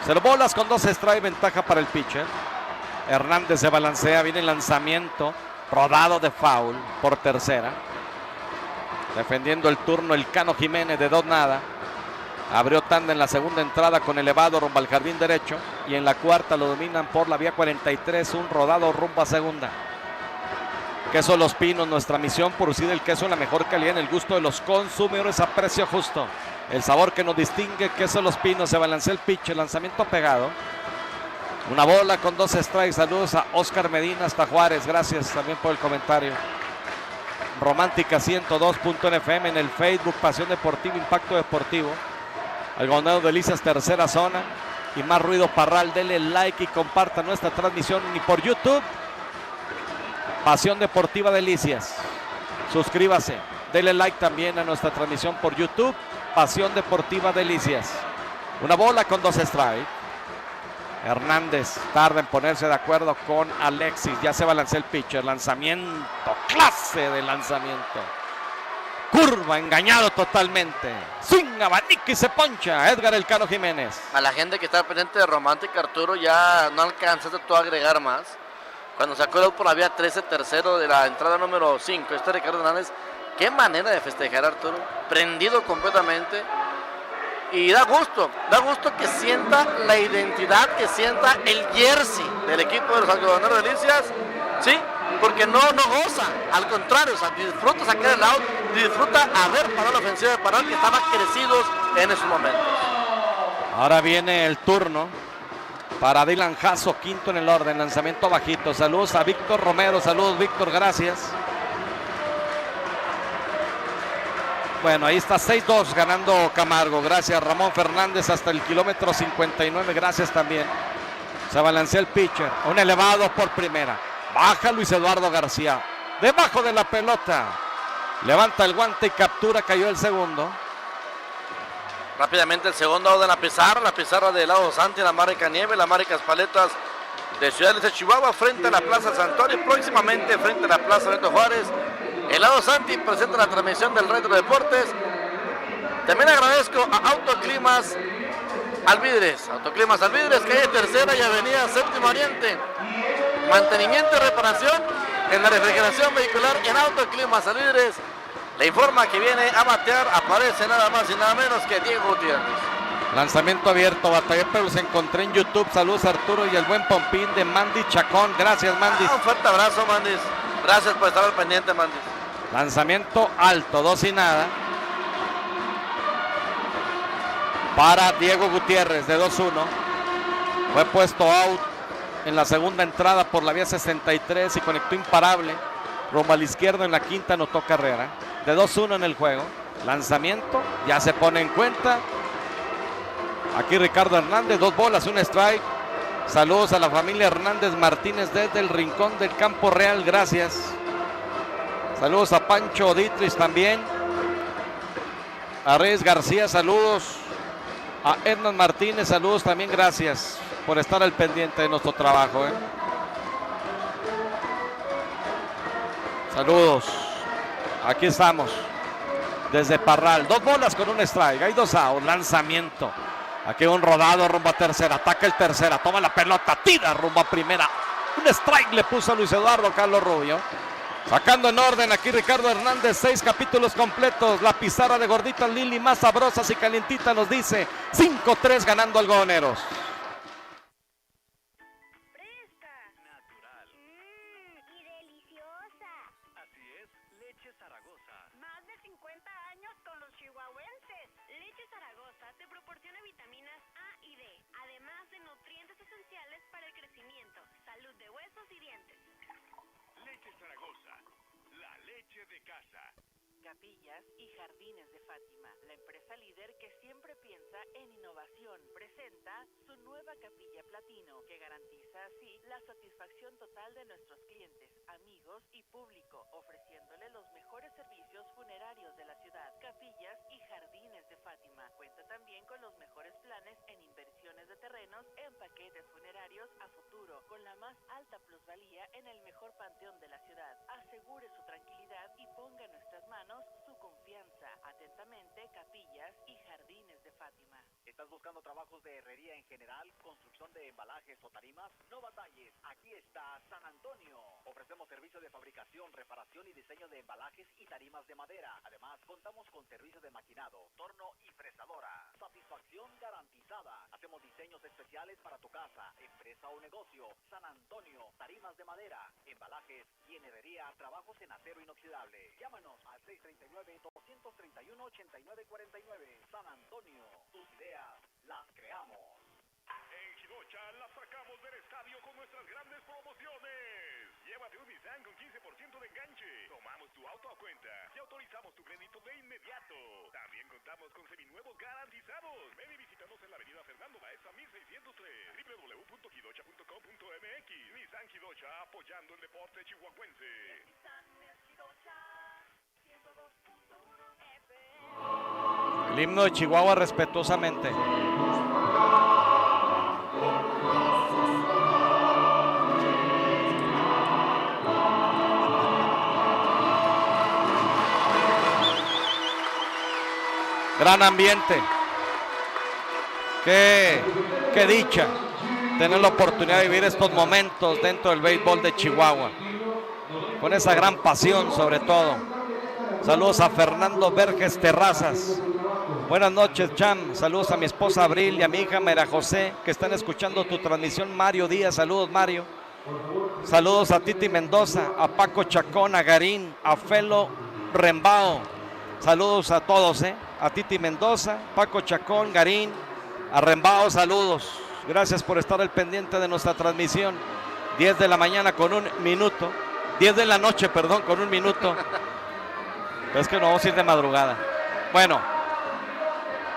B: 0 bolas con 2 strike, ventaja para el pitcher. Hernández se balancea, viene el lanzamiento rodado de foul por tercera. Defendiendo el turno el Cano Jiménez de 2-0. Abrió tanda en la segunda entrada con elevado rumbo al jardín derecho. Y en la cuarta lo dominan por la vía 43, un rodado rumbo a segunda. Queso Los Pinos, nuestra misión, producir el queso en la mejor calidad en el gusto de los consumidores a precio justo. El sabor que nos distingue, Queso Los Pinos. Se balancea el pitch, el lanzamiento pegado. Una bola con 2 strikes. Saludos a Oscar Medina hasta Juárez. Gracias también por el comentario. Romántica 102.fm en el Facebook, Pasión Deportiva, Impacto Deportivo. Algodonero Delicias, tercera zona. Y Más Ruido Parral. Denle like y compartan nuestra transmisión y por YouTube. Pasión Deportiva Delicias. Suscríbase. Denle like también a nuestra transmisión por YouTube. Pasión Deportiva Delicias. Una bola con 2 strikes. Hernández tarda en ponerse de acuerdo con Alexis. Ya se balancea el pitcher. Lanzamiento. Clase de lanzamiento. Curva, engañado totalmente. Swing, abanico y se poncha. Edgar El Cano Jiménez.
C: A la gente que está pendiente de Romántica, Arturo, ya no alcanzaste tú a agregar más. Cuando sacó el out por la vía 13, tercero de la entrada número 5, Ricardo Hernández. Qué manera de festejar, Arturo. Prendido completamente. Y da gusto que sienta la identidad, que sienta el jersey del equipo de los Algodoneros Delicias. Sí, porque no goza, al contrario, o sea, disfruta sacar el out, disfruta haber parado la ofensiva de Parral, que estaba crecidos en esos momentos.
B: Ahora viene el turno para Dylan Jasso, quinto en el orden, lanzamiento bajito. Saludos a Víctor Romero, saludos Víctor, gracias. Bueno, ahí está 6-2 ganando Camargo. Gracias Ramón Fernández hasta el kilómetro 59. Gracias también. Se balancea el pitcher. Un elevado por primera. Baja Luis Eduardo García. Debajo de la pelota. Levanta el guante y captura. Cayó el segundo.
C: Rápidamente el segundo out de la pizarra de Lado Santi, la marca Nieve, la marca Paletas de Ciudad de Chihuahua, frente a la Plaza Santuario y próximamente frente a la Plaza Benito Juárez. El Lado Santi presenta la transmisión del Retro Deportes. También agradezco a Autoclimas Alvidres, calle Tercera y Avenida Séptimo Oriente. Mantenimiento y reparación en la refrigeración vehicular en Autoclimas Alvidres. Le informa que viene a batear, aparece nada más y nada menos que Diego Gutiérrez.
B: Lanzamiento abierto, batallé, pero los encontré en YouTube. Saludos Arturo y el buen Pompín de Mandy Chacón. Gracias Mandy.
C: Un fuerte abrazo Mandis. Gracias por estar al pendiente Mandis.
B: Lanzamiento alto, 2-0. Para Diego Gutiérrez de 2-1. Fue puesto out en la segunda entrada por la vía 63 y conectó imparable. Rumbo al izquierdo en la quinta, anotó carrera. De 2-1 en el juego. Lanzamiento, ya se pone en cuenta. Aquí Ricardo Hernández, 2 bolas, 1 strike. Saludos a la familia Hernández Martínez desde el rincón del Campo Real, gracias. Saludos a Pancho Ditris también. A Reyes García, saludos. A Hernán Martínez, saludos también, gracias por estar al pendiente de nuestro trabajo. Saludos. Aquí estamos. Desde Parral. 2 bolas con 1 strike. Hay 2 outs. Lanzamiento. Aquí un rodado rumbo a tercera. Ataca el tercera. Toma la pelota. Tira rumbo a primera. Un strike le puso a Luis Eduardo Carlos Rubio. Sacando en orden aquí Ricardo Hernández. 6 capítulos completos. La pizarra de gorditas Lili más sabrosas y calientita nos dice 5-3 ganando Algodoneros.
G: Más de 50 años con los chihuahuenses. Leche Zaragoza te proporciona vitaminas A y D, además de nutrientes esenciales para el crecimiento, salud de huesos y dientes.
D: Leche Zaragoza. de casa.
E: Capillas y Jardines de Fátima, la empresa líder que siempre piensa en innovación, presenta su nueva capilla platino, que garantiza así la satisfacción total de nuestros clientes, amigos y público, ofreciéndole los mejores servicios funerarios de la ciudad. Capillas y Jardines de Fátima cuenta también con los mejores planes en inversiones de terrenos en paquetes funerarios a futuro, con la más alta plusvalía en el mejor panteón de la ciudad. Asegure su tranquilidad y ponga en nuestras manos su confianza. Atentamente, Capillas y Jardines de Fátima.
H: ¿Estás buscando trabajos de herrería en general, construcción de embalajes o tarimas? No batalles, aquí está San Antonio. Ofrecemos servicio de fabricación, reparación y diseño de embalajes y tarimas de madera. Además, contamos con servicio de maquinado, torno y fresadora. Satisfacción garantizada. Hacemos diseños especiales para tu casa, empresa o negocio. San Antonio, tarimas de madera, embalajes y en herrería, trabajos en acero inoxidable. Llámanos al 639-231-8949. San Antonio, tus ideas las creamos.
D: En Jidocha la sacamos del estadio con nuestras grandes promociones. Llévate un Nissan con 15% de enganche. Tomamos tu auto a cuenta y autorizamos tu crédito de inmediato. También contamos con seminuevos garantizados. Ven y visítanos en la avenida Fernando Baeza 1603. www.jidocha.com.mx. Nissan Jidocha, apoyando el deporte chihuahuense.
B: El himno de Chihuahua respetuosamente. Gran ambiente. Qué dicha tener la oportunidad de vivir estos momentos dentro del béisbol de Chihuahua. Con esa gran pasión sobre todo. Saludos a Fernando Verges Terrazas. Buenas noches, Cham. Saludos a mi esposa Abril y a mi hija María José, que están escuchando tu transmisión. Mario Díaz, saludos, Mario. Saludos a Titi Mendoza, a Paco Chacón, a Garín, a Felo Rembao. Saludos a todos, a Titi Mendoza, Paco Chacón, Garín, a Rembao, saludos. Gracias por estar al pendiente de nuestra transmisión. 10 de la mañana con un minuto. 10 de la noche, perdón, con un minuto. Es que no vamos a ir de madrugada. Bueno,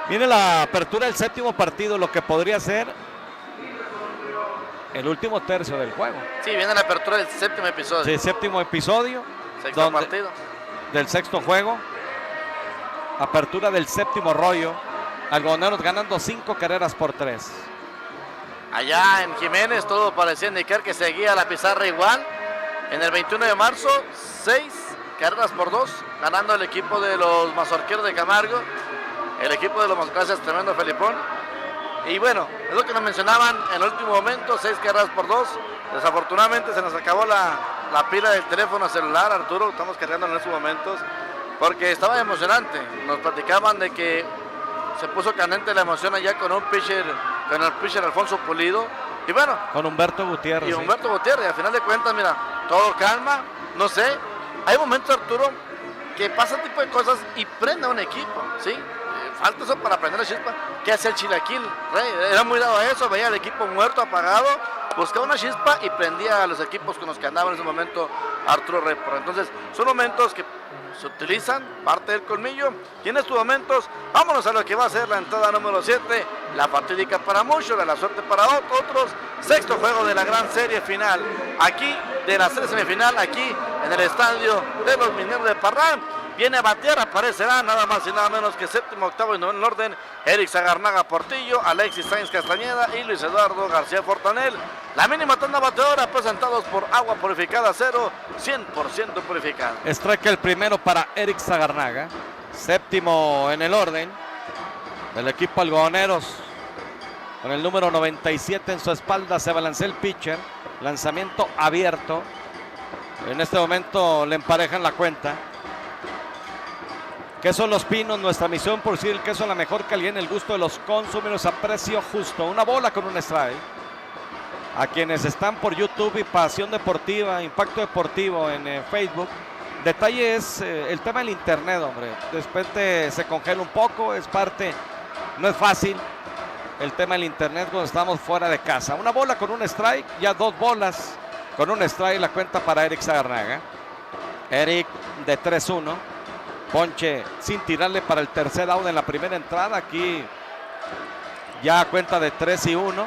B: viene la apertura del séptimo partido, lo que podría ser el último tercio del juego.
C: Sí, viene la apertura del séptimo episodio.
B: Sí, séptimo episodio.
C: Sexto partido.
B: Del sexto juego. Apertura del séptimo rollo. Algodoneros ganando 5 carreras por 3.
C: Allá en Jiménez todo parecía indicar que seguía la pizarra igual. En el 21 de marzo, 6 carreras por 2, ganando el equipo de los Mazorqueros de Camargo. El equipo de los Mazorqueros, tremendo Felipón. Y bueno, es lo que nos mencionaban en el último momento, 6 carreras por 2. Desafortunadamente se nos acabó la pila del teléfono celular, Arturo, estamos cargando en estos momentos, porque estaba emocionante. Nos platicaban de que se puso candente la emoción allá con el pitcher Alfonso Pulido. Y bueno,
B: con Humberto Gutiérrez.
C: Y Humberto Gutiérrez, al final de cuentas, mira, todo calma, no sé. Hay momentos, Arturo, que pasa este tipo de cosas y prende a un equipo, ¿sí? Falta eso para prender la chispa. ¿Qué hace el Chilaquil? Era muy dado a eso, veía al equipo muerto, apagado, buscaba una chispa y prendía a los equipos con los que andaban en ese momento Arturo Repro. Entonces, son momentos que se utilizan, parte del colmillo. Y en estos momentos, vámonos a lo que va a ser la entrada número 7, la fatídica para muchos, la suerte para otros. Sexto juego de la gran serie final, aquí de la serie semifinal, aquí en el estadio de los Mineros de Parral. Viene a batear, aparecerá nada más y nada menos que séptimo, octavo y noveno en orden, Eric Zagarnaga Portillo, Alexis Sainz Castañeda y Luis Eduardo García Fortanel. La mínima tanda bateadora, presentados por Agua Purificada Cero, 100% purificada.
B: Strike el primero para Eric Zagarnaga, séptimo en el orden del equipo Algodoneros. Con el número 97 en su espalda se balancea el pitcher, lanzamiento abierto. En este momento le emparejan la cuenta. Queso Los Pinos, nuestra misión por decir el queso la mejor calidad en el gusto de los consumidores a precio justo. Una bola con un strike. A quienes están por YouTube y Pasión Deportiva, Impacto Deportivo en Facebook. Detalle es el tema del internet, hombre. De repente se congela un poco, es parte, no es fácil el tema del internet cuando estamos fuera de casa. Una bola con un strike, ya 2 bolas con un strike, la cuenta para Eric Zagarnaga. Eric de 3-1. Ponche sin tirarle para el tercer out en la primera entrada. Aquí ya a cuenta de 3-1.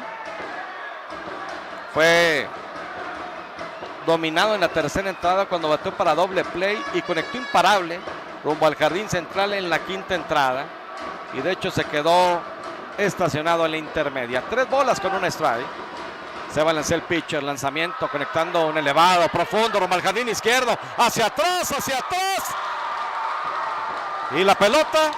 B: Fue dominado en la tercera entrada cuando bateó para doble play y conectó imparable rumbo al jardín central en la quinta entrada. Y de hecho se quedó estacionado en la intermedia. 3 bolas con un strike. Se balancea el pitcher, lanzamiento, conectando un elevado, profundo, rumbo al jardín izquierdo, hacia atrás, hacia atrás. Y la pelota.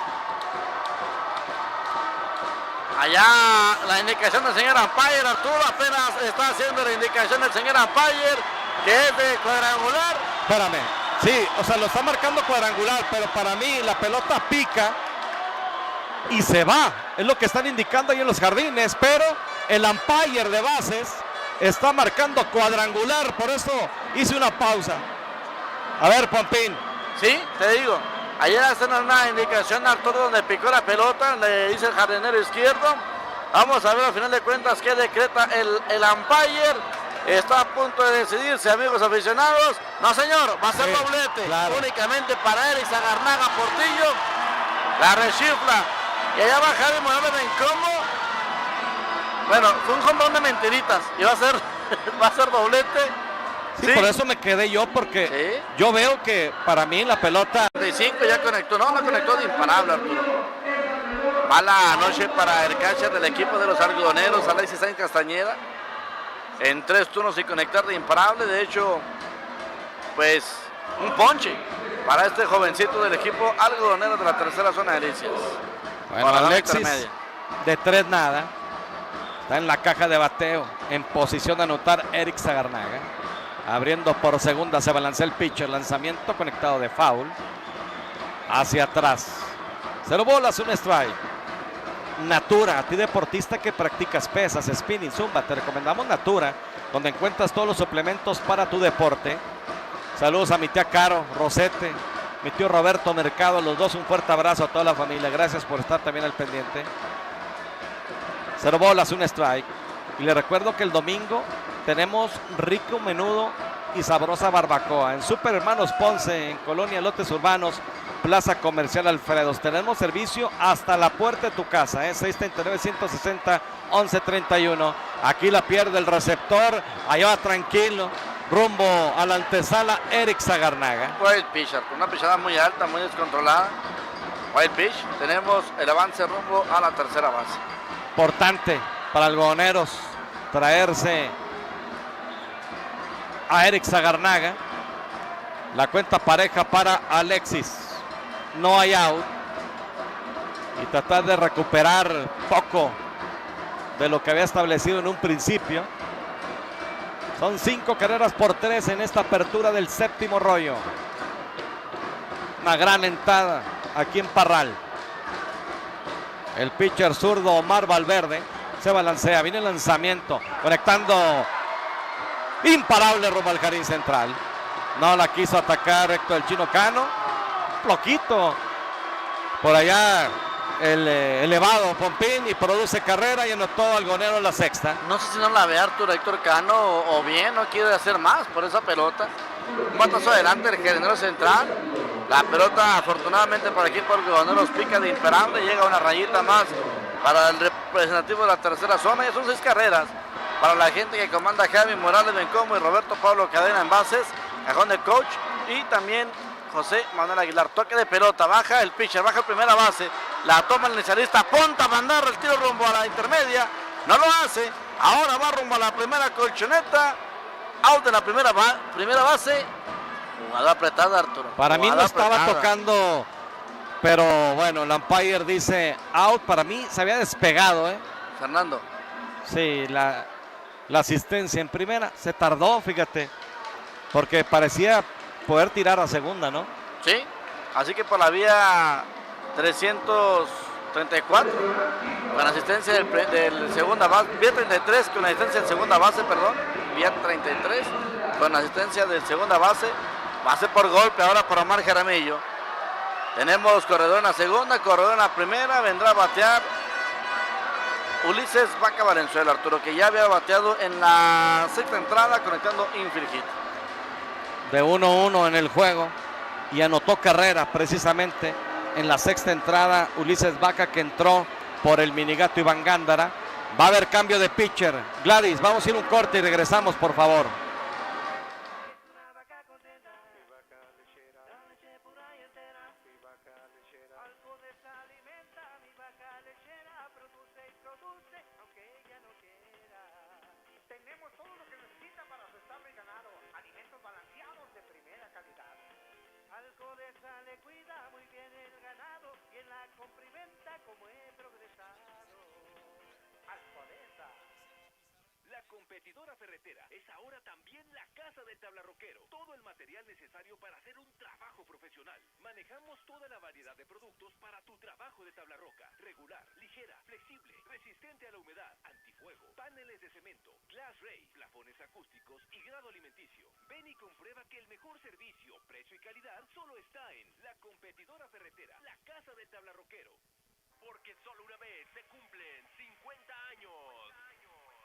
C: Allá la indicación del señor umpire, Arturo, apenas está haciendo la indicación del señor umpire, que es de cuadrangular.
B: Espérame, sí, o sea, lo está marcando cuadrangular, pero para mí la pelota pica y se va. Es lo que están indicando ahí en los jardines, pero el umpire de bases está marcando cuadrangular, por eso hice una pausa. A ver, Pompín.
C: Sí, te digo, ayer hacen una indicación, Arturo, donde picó la pelota, le dice el jardinero izquierdo. Vamos a ver al final de cuentas qué decreta el umpire. Está a punto de decidirse, amigos aficionados. No, señor, va a ser doblete.
B: Claro.
C: Únicamente para Eric Zagarnaga Portillo. La rechifla. Y allá va Javi Morales Bencomo. Bueno, fue un jonrón de mentiritas. Y va a ser doblete.
B: Sí, por eso me quedé yo, porque yo veo que para mí la pelota...
C: 35 ya conectó, no, la conectó de imparable, Arturo. Mala noche para el catcher del equipo de los algodoneros, Alexis Sainz Castañeda. En 3 turnos y conectar de imparable. De hecho, pues, un ponche para este jovencito del equipo algodonero de la tercera zona de Delicias.
B: Bueno, Alexis, de 3 nada. Está en la caja de bateo, en posición de anotar Eric Zagarnaga. Abriendo por segunda, se balancea el pitcher, lanzamiento conectado de foul. Hacia atrás. 0 bolas, un strike. Natura, a ti deportista que practicas pesas, spinning, zumba, te recomendamos Natura, donde encuentras todos los suplementos para tu deporte. Saludos a mi tía Caro, Rosete, mi tío Roberto Mercado, los dos un fuerte abrazo a toda la familia. Gracias por estar también al pendiente. 0 bolas, un strike. Y le recuerdo que el domingo tenemos rico menudo y sabrosa barbacoa en Super Hermanos Ponce, en Colonia Lotes Urbanos, Plaza Comercial Alfredos. Tenemos servicio hasta la puerta de tu casa, 639-160-1131. Aquí la pierde el receptor, allá va tranquilo, rumbo a la antesala Eric Zagarnaga.
C: Wild pitch, una pichada muy alta, muy descontrolada. Wild pitch, tenemos el avance rumbo a la tercera base.
B: Importante para algodoneros traerse a Eric Zagarnaga. La cuenta pareja para Alexis. No hay out. Y tratar de recuperar poco de lo que había establecido en un principio. Son 5 carreras por 3 en esta apertura del séptimo rollo. Una gran entrada aquí en Parral. El pitcher zurdo Omar Valverde se balancea, viene el lanzamiento, conectando imparable rumbo al jardín central. No la quiso atacar recto el Chino Cano. Floquito. Por allá el elevado Pompín y produce carrera y anotó Algonero en la sexta.
C: No sé si no la ve Arturo Héctor Cano o bien no quiere hacer más por esa pelota. Un batazo adelante el jardinero central. La pelota afortunadamente para el equipo algodoneros pica de imparable, llega una rayita más para el representativo de la tercera zona. Ya son 6 carreras para la gente que comanda Javi Morales Bencomo y Roberto Pablo Cadena en bases, cajón de coach y también José Manuel Aguilar. Toque de pelota, baja el pitcher, baja el primera base, la toma el inicialista, apunta a mandar el tiro rumbo a la intermedia, no lo hace, ahora va rumbo a la primera colchoneta, out de la primera base. Jugada apretada, Arturo.
B: Para mí no estaba tocando, pero bueno, el umpire dice out. Para mí se había despegado,
C: Fernando.
B: Sí, la asistencia en primera se tardó, fíjate, porque parecía poder tirar a segunda, ¿no?
C: Sí, así que por la vía 334, con asistencia del segunda base, vía 33 con asistencia del segunda base, perdón, vía 33 con asistencia del segunda base. Base por golpe ahora por Omar Jaramillo. Tenemos corredor en la segunda, corredor en la primera. Vendrá a batear Ulises Vaca Valenzuela, Arturo, que ya había bateado en la sexta entrada conectando infield hit.
B: De 1-1 en el juego. y anotó carrera precisamente en la sexta entrada Ulises Vaca, que entró por el minigato Iván Gándara. Va a haber cambio de pitcher. Gladys, vamos a ir un corte y regresamos, por favor.
F: Tenemos todo lo que necesita para su estable ganado. Alimentos balanceados de primera calidad.
A: Alcodesa le cuida muy bien el ganado y en la compra y venta como he progresado.
F: Alcodesa.
D: La competidora ferretera es ahora también la casa del tablarroquero. Todo el material necesario para hacer un trabajo profesional. Manejamos toda la variedad de productos para tu trabajo de tablarroca. Regular, ligera, flexible, resistente a la humedad, antifuego, paneles de cemento, glass rail, plafones acústicos y grado alimenticio. Ven y comprueba que el mejor servicio, precio y calidad solo está en la competidora ferretera, la casa del tablarroquero.
I: Porque solo una vez se cumplen 50 años.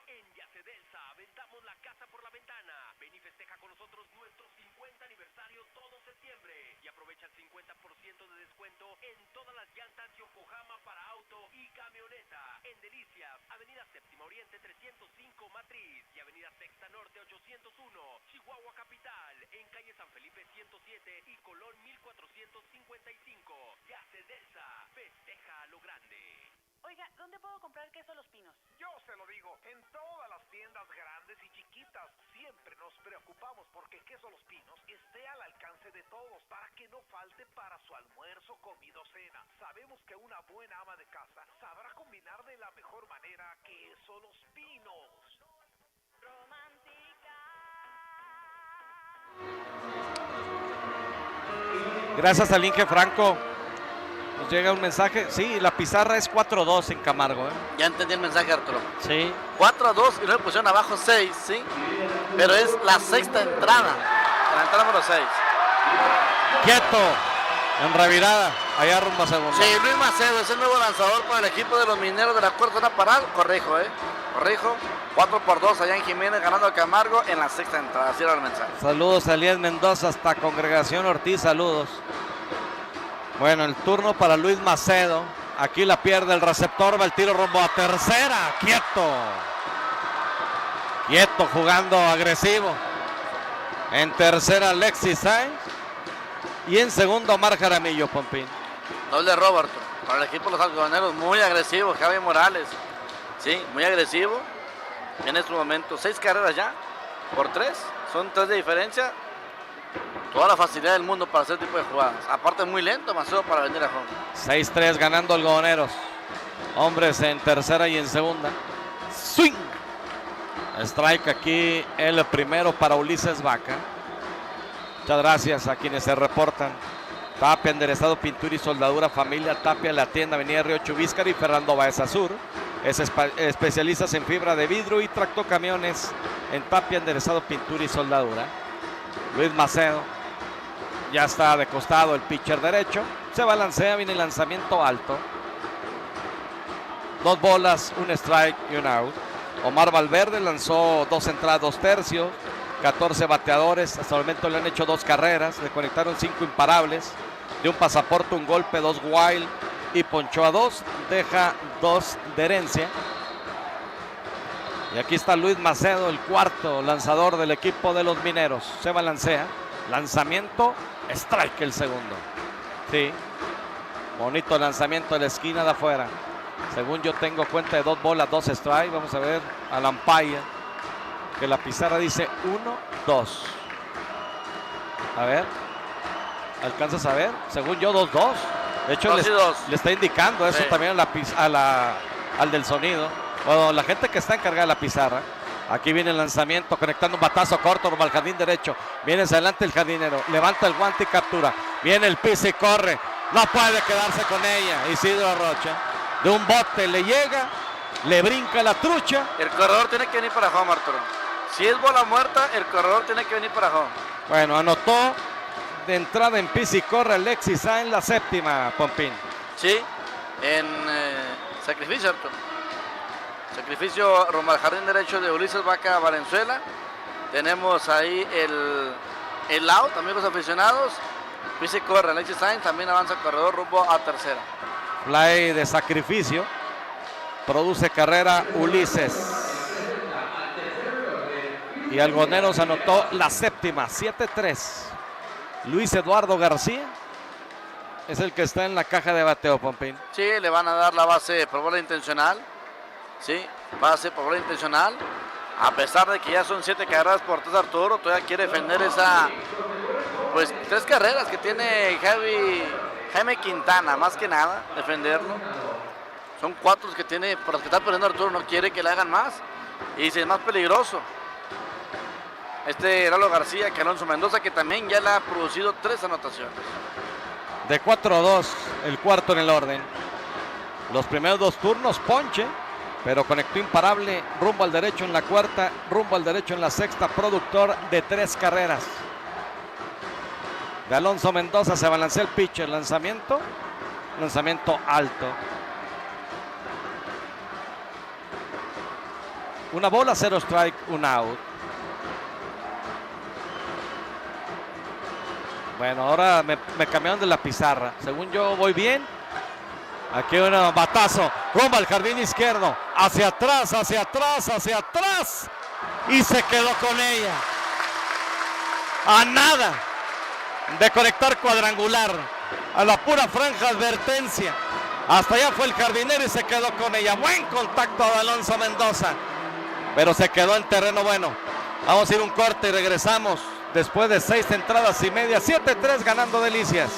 I: En Yacedelsa aventamos la casa por la ventana. Ven y festeja con nosotros nuestro 50 aniversario todo septiembre. Y aprovecha el 50% de descuento en todas las llantas Yokohama para auto y camioneta. En Delicias, Avenida Séptima Oriente 305 Matriz y Avenida Sexta Norte 801, Chihuahua Capital. En calle San Felipe 107 y Colón 1455. Yacedelsa, festeja a lo grande.
E: Oiga, ¿dónde puedo comprar queso Los Pinos?
F: Yo se lo digo, en todas las tiendas grandes y chiquitas siempre nos preocupamos porque Queso Los Pinos esté al alcance de todos para que no falte para su almuerzo, comida o cena. Sabemos que una buena ama de casa sabrá combinar de la mejor manera Queso Los Pinos.
B: Gracias al Inge Franco. Nos llega un mensaje. Sí, la pizarra es 4-2 en Camargo.
C: Ya entendí el mensaje, Arturo.
B: Sí.
C: 4-2 y luego pusieron abajo 6, ¿sí? Pero es la sexta entrada. La entrada número 6.
B: Quieto. En revirada. Allá rumbo a segunda.
C: Sí, Luis Macedo es el nuevo lanzador para el equipo de los Mineros de la Cuarta Zona Parral. Corrijo, Corrijo. 4-2 allá en Jiménez ganando a Camargo en la sexta entrada. Así era el mensaje.
B: Saludos a Elías Mendoza hasta Congregación Ortiz. Saludos. Bueno, el turno para Luis Macedo. Aquí la pierde el receptor, va el tiro rumbo a tercera. Quieto. Quieto, jugando agresivo. En tercera Alexis Sainz. Y en segundo Omar Jaramillo, Pompín.
C: Doble Roberto. Para el equipo de los algodoneros, muy agresivo. Javi Morales. Sí, muy agresivo. En este momento, 6 carreras ya. Por 3. Son 3 de diferencia. Toda la facilidad del mundo para hacer tipo de jugadas. Aparte muy lento Macedo para venir a home.
B: 6-3 ganando algodoneros. Hombres en tercera y en segunda. Swing. Strike aquí el primero para Ulises Vaca. Muchas gracias a quienes se reportan. Tapia, Enderezado, Pintura y Soldadura, Familia Tapia, La Tienda, Avenida Río Chubíscar y Fernando Baeza Sur. Es especialistas en fibra de vidrio y tractocamiones en Tapia, Enderezado, Pintura y Soldadura. Luis Macedo. Ya está de costado el pitcher derecho. Se balancea, viene el lanzamiento alto. 2 bolas, un strike y un out. Omar Valverde lanzó 2 entradas, 2 tercios. 14 bateadores. Hasta el momento le han hecho 2 carreras. Le conectaron 5 imparables. De un pasaporte, un golpe, 2 wild. Y ponchó a 2. Deja 2 de herencia. Y aquí está Luis Macedo, el cuarto lanzador del equipo de los Mineros. Se balancea. Lanzamiento. Strike el segundo. Sí. Bonito lanzamiento de la esquina de afuera. Según yo tengo cuenta de 2 bolas, 2 strike. Vamos a ver a la umpire. Que la pizarra dice 1-2. A ver. ¿Alcanzas a ver? Según yo 2-2. De hecho le está indicando eso también al del sonido. Bueno, la gente que está encargada de la pizarra. Aquí viene el lanzamiento, conectando un batazo corto rumbo al jardín derecho. Viene hacia adelante el jardinero, levanta el guante y captura. Viene el piso y corre. No puede quedarse con ella. Isidro Rocha. De un bote le llega, le brinca la trucha.
C: El corredor tiene que venir para home, Arturo. Si es bola muerta, el corredor tiene que venir para home.
B: Bueno, anotó de entrada en piso y corre Alexis Sainz la séptima, Pompín.
C: Sí, en sacrificio, Arturo. Sacrificio rumbo al jardín derecho de Ulises Vaca Valenzuela. Tenemos ahí el out, amigos aficionados. Pise corre, Alexis Sainz también avanza corredor rumbo a tercera.
B: Fly de sacrificio. Produce carrera Ulises. Y Algoneros anotó la séptima, 7-3. Luis Eduardo García es el que está en la caja de bateo, Pompín.
C: Sí, le van a dar la base por bola intencional. Sí, base por bola intencional. A pesar de que ya son 7 carreras por 3, Arturo todavía quiere defender esa, pues 3 carreras que tiene Jaime Quintana, más que nada, defenderlo. Son 4 los que tiene, por los que está perdiendo Arturo, no quiere que le hagan más. Y dice, es más peligroso. Lalo García que Alonso Mendoza, que también ya le ha producido 3 anotaciones.
B: De 4-2, el cuarto en el orden. Los primeros 2 turnos, ponche, pero conectó imparable, rumbo al derecho en la cuarta, rumbo al derecho en la sexta, productor de 3 carreras. De Alonso Mendoza se balancea el pitcher, lanzamiento alto. Una bola, 0 strike, 1 out. Bueno, ahora me cambiaron de la pizarra. Según yo voy bien. Aquí un batazo, rumbo al jardín izquierdo, hacia atrás, hacia atrás, hacia atrás. Y se quedó con ella. A nada de conectar cuadrangular. A la pura franja advertencia. Hasta allá fue el jardinero y se quedó con ella. Buen contacto de Alonso Mendoza. Pero se quedó en terreno bueno. Vamos a ir un corte y regresamos. Después de 6 entradas y media, 7-3 ganando Delicias.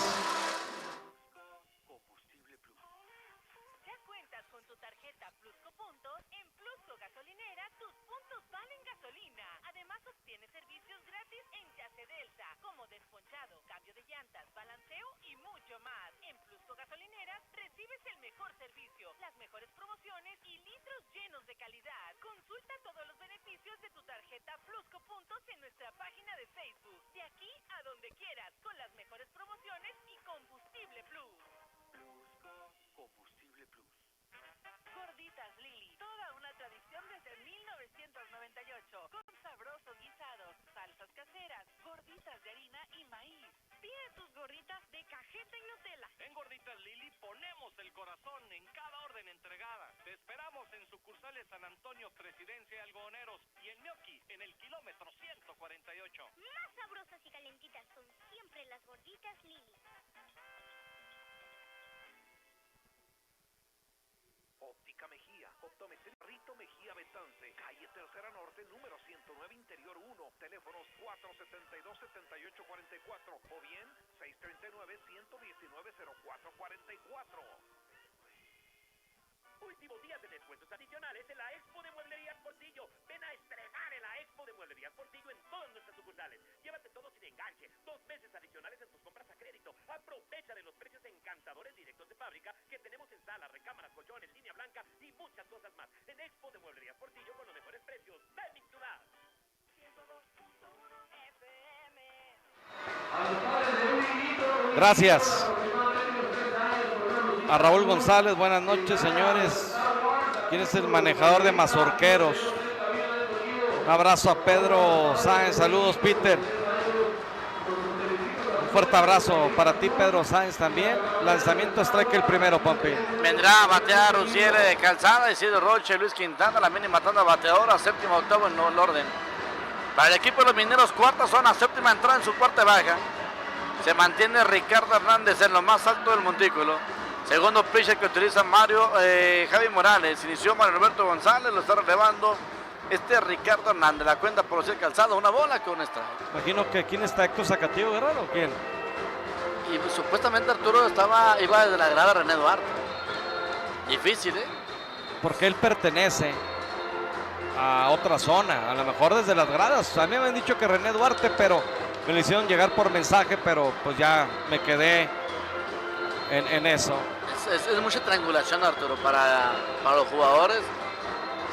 E: ¿Ya cuentas con tu tarjeta Plusco Puntos? En Plusco Gasolinera, tus puntos valen gasolina. Además, obtienes servicios gratis en Yase Delta, como desponchado, cambio de llantas, balanceo y mucho más. En Plusco Gasolinera, recibes el mejor servicio, las mejores promociones y litros llenos de calidad. Consulta todos los beneficios de tu tarjeta Plusco Puntos en nuestra página de Facebook. De aquí a donde quieras, con las mejores promociones y Combustible Plus.
D: Plusco Combustible Plus.
E: Gorditas Lili, toda una tradición desde 1998, con sabrosos guisados, salsas caseras, gorditas de harina y maíz. Pide tus gorditas de cajeta y Nutella.
D: En Gorditas Lili ponemos el corazón en cada orden entregada. Te esperamos en sucursales San Antonio, Presidencia y Algodoneros, y en Gnocchi en el kilómetro 148.
J: Más sabrosas y calentitas son siempre las Gorditas Lili.
F: Óptica Mejía, Optometría Rito Mejía Betance, calle Tercera Norte, número 109, Interior 1, teléfonos 472-7844 o bien 639-119-0444.
I: Último día de descuentos adicionales en la Expo de Mueblerías Portillo. Ven a estrenar en la Expo de Mueblerías Portillo en todas nuestras sucursales. Llévate todo sin enganche, 2 meses adicionales en tus compras a crédito. Aprovecha de los precios encantadores directos de fábrica que tenemos en salas, recámaras, colchones, línea blanca y muchas cosas más. En Expo de Mueblerías Portillo con los mejores precios. Ven y tú das.
E: 102.1 FM.
B: Gracias a Raúl González, buenas noches, señores. ¿Quién es el manejador de Mazorqueros? Un abrazo a Pedro Sáenz, saludos Peter. Un fuerte abrazo para ti, Pedro Sáenz, también. Lanzamiento strike el primero, Pompi.
C: Vendrá a batear Uciel de Calzada, Isidro Roche, Luis Quintana, la mínima tanda bateadora, séptimo, octavo en el orden. Para el equipo de los Mineros, cuarta zona, séptima entrada en su cuarta baja. Se mantiene Ricardo Hernández en lo más alto del montículo. Segundo pitcher que utiliza Javi Morales. Inició Mario Roberto González, lo está relevando Ricardo Hernández. La cuenta por Uciel Calzada, una bola con un strike.
B: Imagino que ¿quién está? ¿Héctor Zacatillo Guerrero o quién?
C: Y pues, supuestamente Arturo iba desde la grada René Duarte. Difícil, ¿eh?
B: Porque él pertenece a otra zona, a lo mejor desde las gradas. A mí me habían dicho que René Duarte, pero me lo hicieron llegar por mensaje, pero pues ya me quedé en eso.
C: Es mucha triangulación, Arturo, para los jugadores.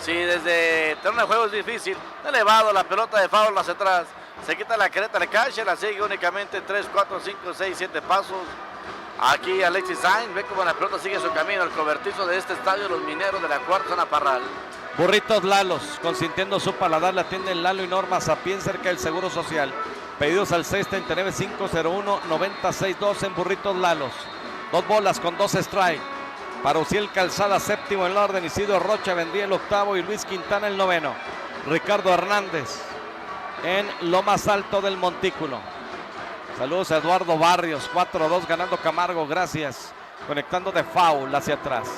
C: Sí, desde terreno de juego es difícil. Elevado la pelota de foul hacia atrás. Se quita la careta de calle, la sigue únicamente 3, 4, 5, 6, 7 pasos. Aquí Alexis Sainz, ve cómo la pelota sigue su camino, el cobertizo de este estadio, los Mineros de la cuarta zona Parral.
B: Burritos Lalos, consintiendo su paladar, la atienden Lalo y Norma Sapien cerca del Seguro Social. Pedidos al 639-501-962 en Burritos Lalos. 2 bolas con 2 strike. Para Uciel Calzada, séptimo en la orden. Isidro Rocha vendría el octavo y Luis Quintana el noveno. Ricardo Hernández en lo más alto del montículo. Saludos a Eduardo Barrios. 4-2 ganando Camargo. Gracias. Conectando de foul hacia atrás.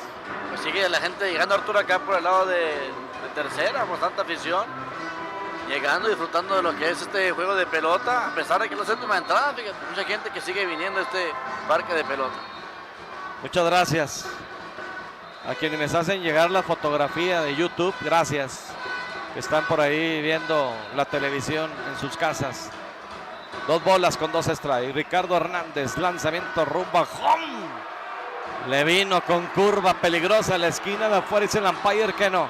C: Pues sigue la gente llegando, Arturo, acá por el lado de tercera, por tanta afición. Llegando, disfrutando de lo que es este juego de pelota, a pesar de que no es séptima entrada, fíjate, mucha gente que sigue viniendo a este parque de pelota.
B: Muchas gracias a quienes me hacen llegar la fotografía de YouTube, gracias, que están por ahí viendo la televisión en sus casas. 2 bolas con 2 strikes. Ricardo Hernández, lanzamiento rumbo a home. Le vino con curva peligrosa a la esquina de afuera, dice el umpire que no.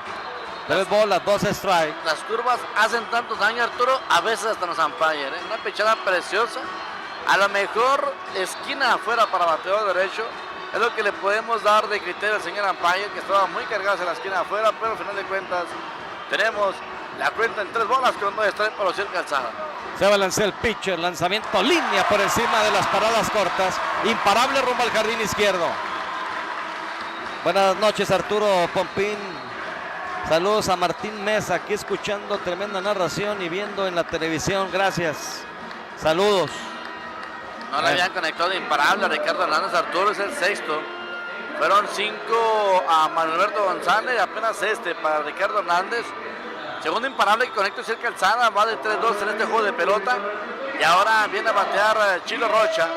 B: 3 bolas, 2 strikes.
C: Las curvas hacen tanto daño, Arturo, a veces hasta los umpires, ¿eh? Una pichada preciosa. A lo mejor esquina afuera para bateador derecho. Es lo que le podemos dar de criterio al señor umpire, que estaba muy cargado en la esquina afuera, pero al final de cuentas tenemos la cuenta en 3 bolas con 2 strikes para Uciel Calzada.
B: Se balancea el pitcher, lanzamiento línea por encima de las paradas cortas. Imparable rumbo al jardín izquierdo. Buenas noches, Arturo Pompín. Saludos a Martín Mesa, aquí escuchando tremenda narración y viendo en la televisión. Gracias. Saludos.
C: No le habían conectado de imparable a Ricardo Hernández. Arturo es el sexto. Fueron 5 a Manuel Alberto González, apenas para Ricardo Hernández. Segundo imparable que conecta Uciel Calzada, va de 3-2 en este juego de pelota. Y ahora viene a batear Chilo Rocha.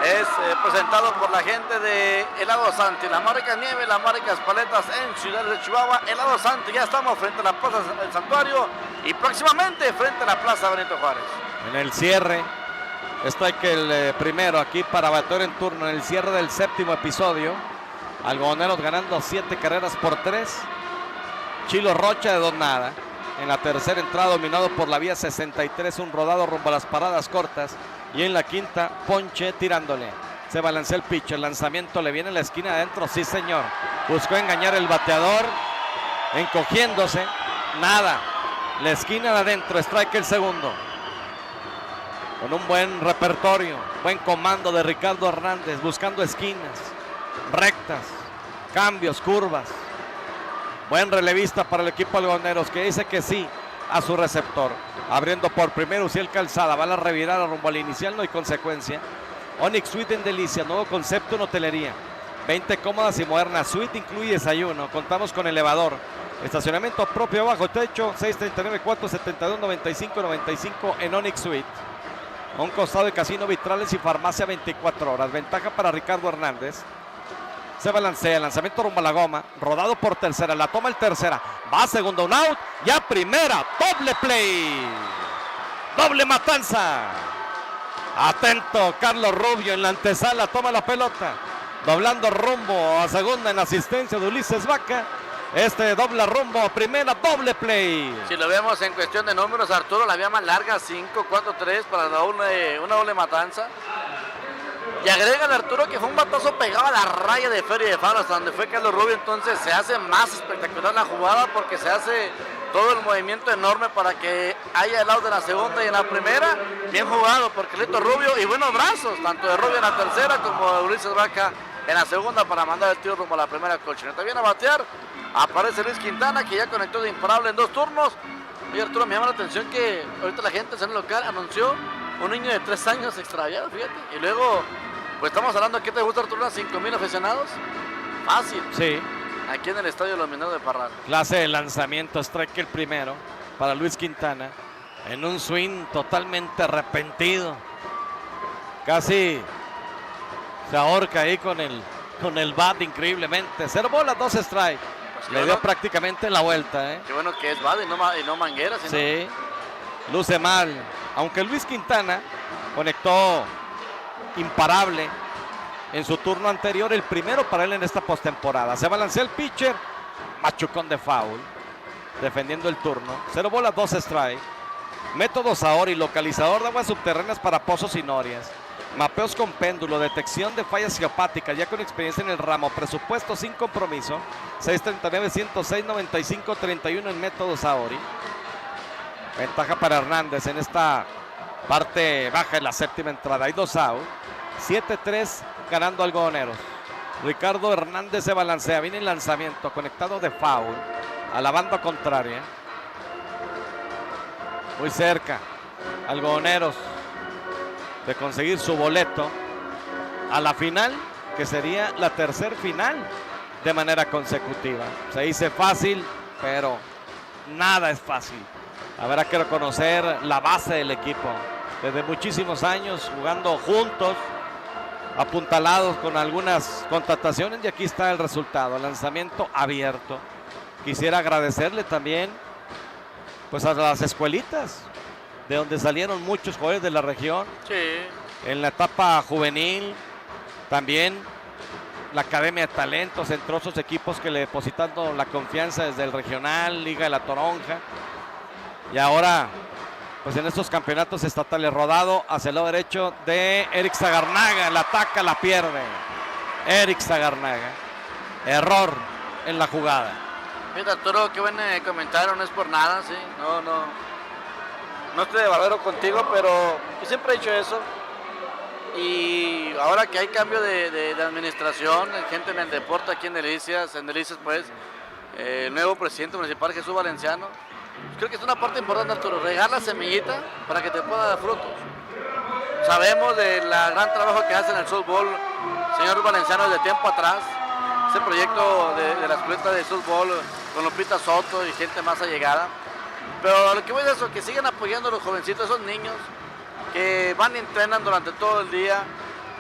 C: Es presentado por la gente de Helado Santi, la marca Nieve, las marcas Paletas en Ciudad de Chihuahua. Helado Santi, ya estamos frente a la Plaza del Santuario y próximamente frente a la Plaza Benito Juárez.
B: En el cierre, strike el primero aquí para batear en turno en el cierre del séptimo episodio. Algodoneros ganando 7 carreras por 3. Chilo Rocha de 2-0. En la tercera entrada dominado por la vía 63, un rodado rumbo a las paradas cortas. Y en la quinta, ponche tirándole. Se balancea el pitcher, el lanzamiento le viene a la esquina adentro, sí señor. Buscó engañar el bateador, encogiéndose, nada. La esquina de adentro, strike el segundo. Con un buen repertorio, buen comando de Ricardo Hernández, buscando esquinas, rectas, cambios, curvas. Buen relevista para el equipo algodoneros, que dice que sí a su receptor. Abriendo por primero Uciel Calzada, va a la revirada rumbo al inicial, no hay consecuencia. Onyx Suite en Delicia, nuevo concepto en hotelería. 20 cómodas y modernas, suite incluye desayuno, contamos con elevador. Estacionamiento propio bajo techo, 639-472-9595 en Onyx Suite. A un costado de casino, vitrales y farmacia 24 horas. Ventaja para Ricardo Hernández. Se balancea, lanzamiento rumbo a la goma, rodado por tercera, la toma el tercera, va a segundo, un out, ya primera, doble play, doble matanza. Atento Carlos Rubio en la antesala, toma la pelota, doblando rumbo a segunda en asistencia de Ulises Vaca. Dobla rumbo a primera, doble play.
C: Si lo vemos en cuestión de números, Arturo, la vía más larga, 5-4-3 para una doble matanza. Y agrega el Arturo que fue un batazo pegado a la raya de Feria de Faro hasta donde fue Carlos Rubio, entonces se hace más espectacular la jugada porque se hace todo el movimiento enorme para que haya el out de la segunda y en la primera. Bien jugado por Carlito Rubio y buenos brazos, tanto de Rubio en la tercera como de Ulises Vaca en la segunda para mandar el tiro rumbo a la primera colchoneta. Viene a batear, aparece Luis Quintana que ya conectó de imparable en 2 turnos. Y Arturo, me llama la atención que ahorita la gente en el local anunció un niño de 3 años extraviado, fíjate, y luego pues estamos hablando, ¿qué te gusta, Arturo? 5,000 aficionados. Fácil.
B: Sí.
C: Aquí en el Estadio Los Mineros de Parral.
B: Clase de lanzamiento, strike el primero para Luis Quintana. En un swing totalmente arrepentido. Casi se ahorca ahí con el bat increíblemente. 0 bolas, 2 strike. Pues le dio prácticamente la vuelta.
C: Qué bueno que es bat y no manguera. Sino...
B: Sí. Luce mal. Aunque Luis Quintana conectó imparable en su turno anterior, el primero para él en esta postemporada. Se balancea el pitcher, machucón de foul, defendiendo el turno. 0 bolas, 2 strike. Método Saori, localizador de aguas subterráneas para pozos y norias. Mapeos con péndulo, detección de fallas geopáticas, ya con experiencia en el ramo. Presupuesto sin compromiso. 639-106-9531 en Método Saori. Ventaja para Hernández en esta Parte baja de la séptima entrada. Hay 2 out. 7-3 ganando Algodoneros. Ricardo Hernández se balancea. Viene el lanzamiento conectado de foul a la banda contraria. Muy cerca. Algodoneros de conseguir su boleto a la final, que sería la tercer final de manera consecutiva. Se dice fácil, pero nada es fácil. Habrá que reconocer la base del equipo. Desde muchísimos años jugando juntos, apuntalados con algunas contrataciones, y aquí está el resultado. Lanzamiento abierto. Quisiera agradecerle también pues a las escuelitas de donde salieron muchos jugadores de la región.
C: Sí.
B: En la etapa juvenil, también la Academia de Talentos, entre otros equipos que le depositando la confianza desde el regional, Liga de la Toronja. Y ahora, pues en estos campeonatos estatales, rodado hacia el lado derecho de Eric Zagarnaga. La ataca, la pierde. Eric Zagarnaga. Error en la jugada.
C: Mira, Arturo, qué buen comentario, no es por nada, sí. No estoy de barbero contigo, pero yo siempre he dicho eso. Y ahora que hay cambio de administración, gente en el deporte aquí en Delicias pues, el nuevo presidente municipal, Jesús Valenciano, creo que es una parte importante, Arturo, regar la semillita para que te pueda dar frutos. Sabemos del gran trabajo que hace en el softball, señor Valenciano, desde tiempo atrás, ese proyecto de la escuela de softball con Lupita Soto y gente más allegada. Pero lo que voy a decir es que sigan apoyando a los jovencitos, esos niños que van y entrenan durante todo el día.